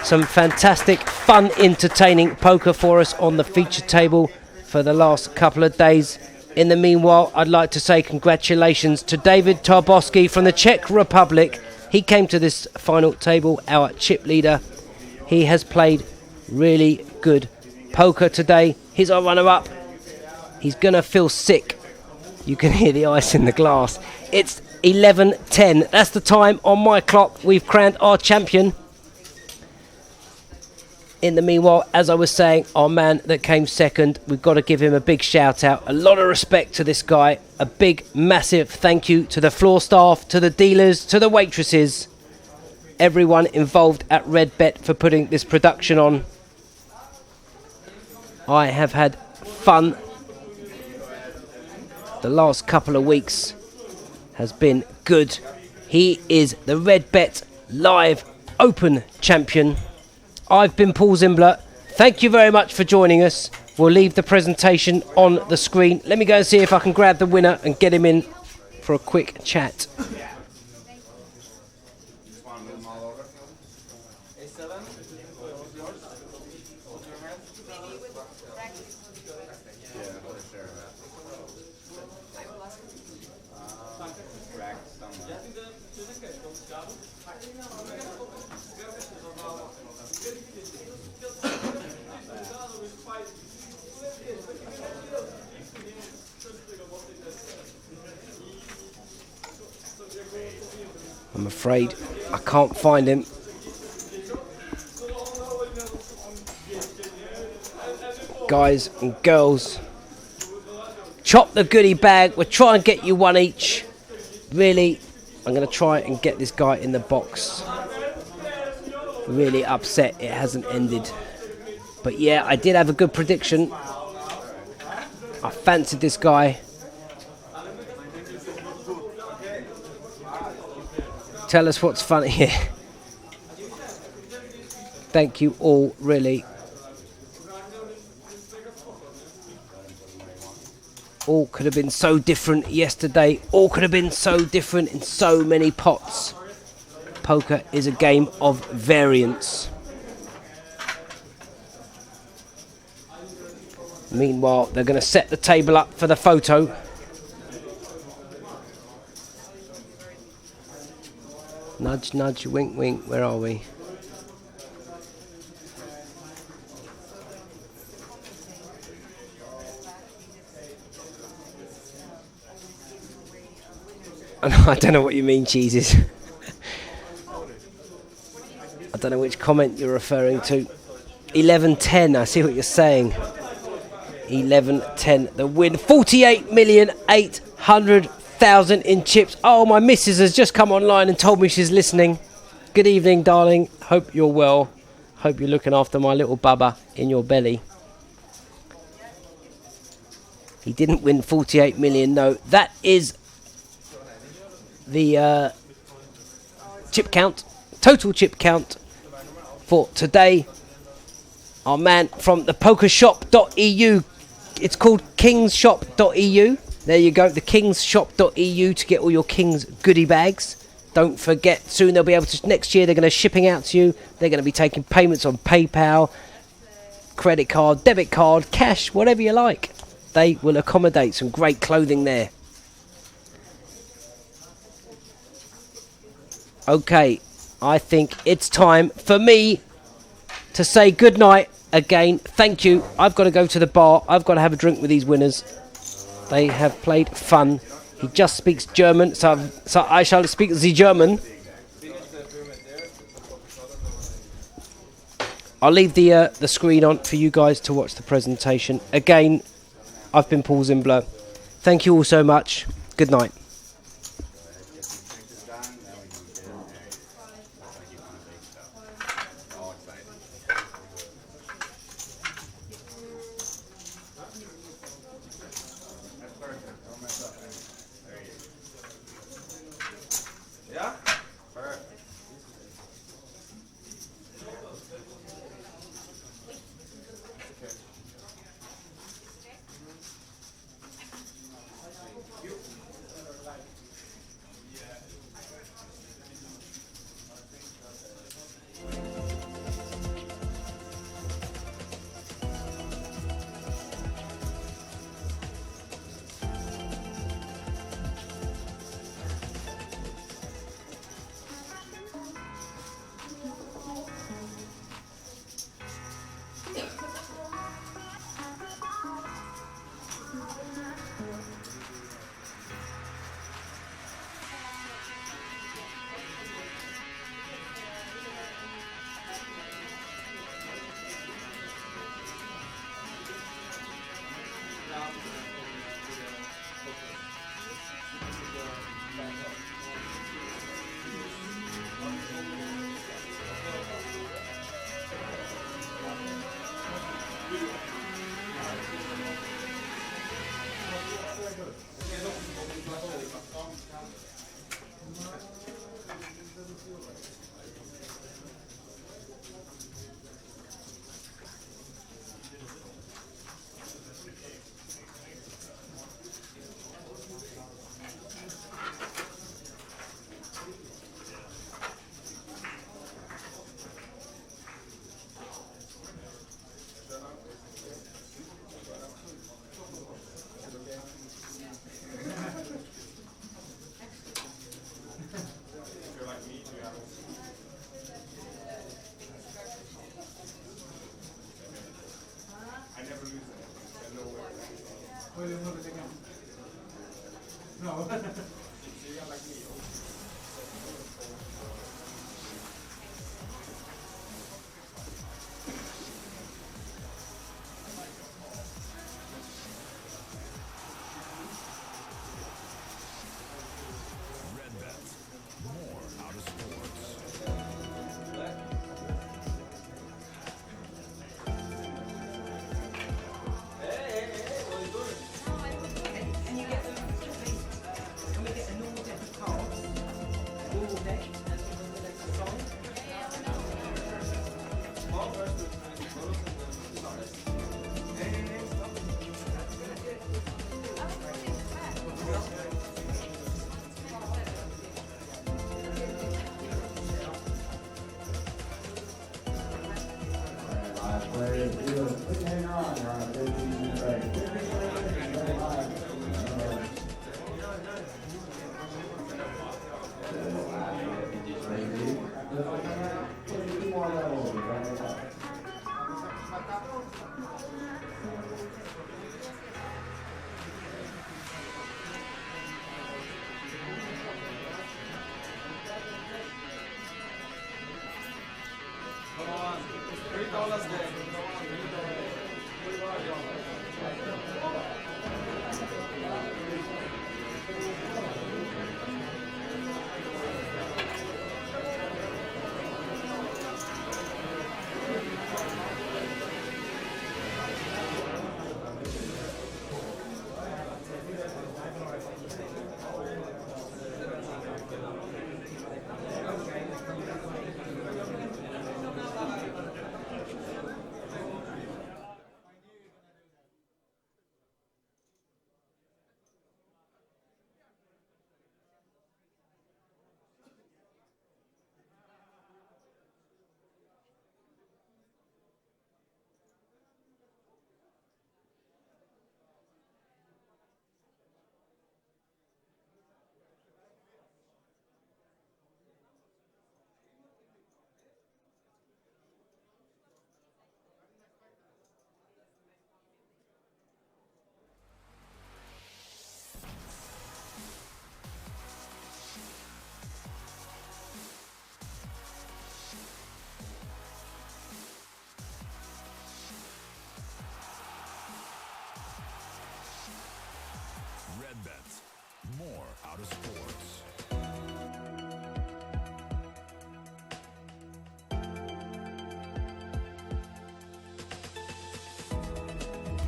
some fantastic, fun, entertaining poker for us on the feature table for the last couple of days. In the meanwhile, I'd like to say congratulations to David Taborski from the Czech Republic. He came to this final table, our chip leader. He has played really good poker today. He's our runner-up. He's going to feel sick. You can hear the ice in the glass. It's 11:10. That's the time on my clock. We've crowned our champion. In the meanwhile, as I was saying, our man that came second, we've got to give him a big shout out. A lot of respect to this guy. A big, massive thank you to the floor staff, to the dealers, to the waitresses. Everyone involved at Redbet for putting this production on. I have had fun. The last couple of weeks has been good. He is the Redbet Live Open champion. I've been Paul Zimbler. Thank you very much for joining us. We'll leave the presentation on the screen. Let me go and see if I can grab the winner and get him in for a quick chat. afraid I can't find him. Guys and girls, chop the goodie bag. We'll try and get you one each. Really, I'm going to try and get this guy in the box. Really upset it hasn't ended. But yeah, I did have a good prediction. I fancied this guy. Tell us what's funny here. Thank you all, really. All could have been so different yesterday. All could have been so different in so many pots. Poker is a game of variance. Meanwhile, they're going to set the table up for the photo. Nudge, nudge, wink, wink. Where are we? I don't know what you mean, cheeses. I don't know which comment you're referring to. 11-10, I see what you're saying. 11-10, the win. 48,800,000 in chips. Oh, my missus has just come online and told me she's listening. Good evening, darling. Hope you're well. Hope you're looking after my little bubba in your belly. He didn't win 48 million, no. That is the chip count, total chip count for today. Our man from the pokershop.eu, it's called kingsshop.eu. There you go, the kingsshop.eu to get all your Kings goodie bags. Don't forget, soon they'll be able to, next year they're going to shipping out to you. They're going to be taking payments on PayPal, credit card, debit card, cash, whatever you like. They will accommodate some great clothing there. Okay, I think it's time for me to say goodnight again. Thank you. I've got to go to the bar. I've got to have a drink with these winners. They have played fun. He just speaks German, so I shall speak the German. I'll leave the screen on for you guys to watch the presentation. Again, I've been Paul Zimbler. Thank you all so much. Good night. No. Redbet. More out of sports.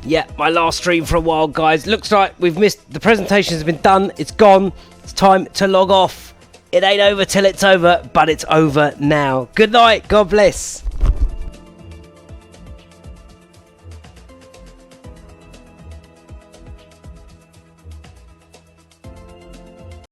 Yeah, my last stream for a while, guys. Looks like we've missed. The presentation has been done. It's gone. It's time to log off. It ain't over till it's over, but it's over now. Good night. God bless.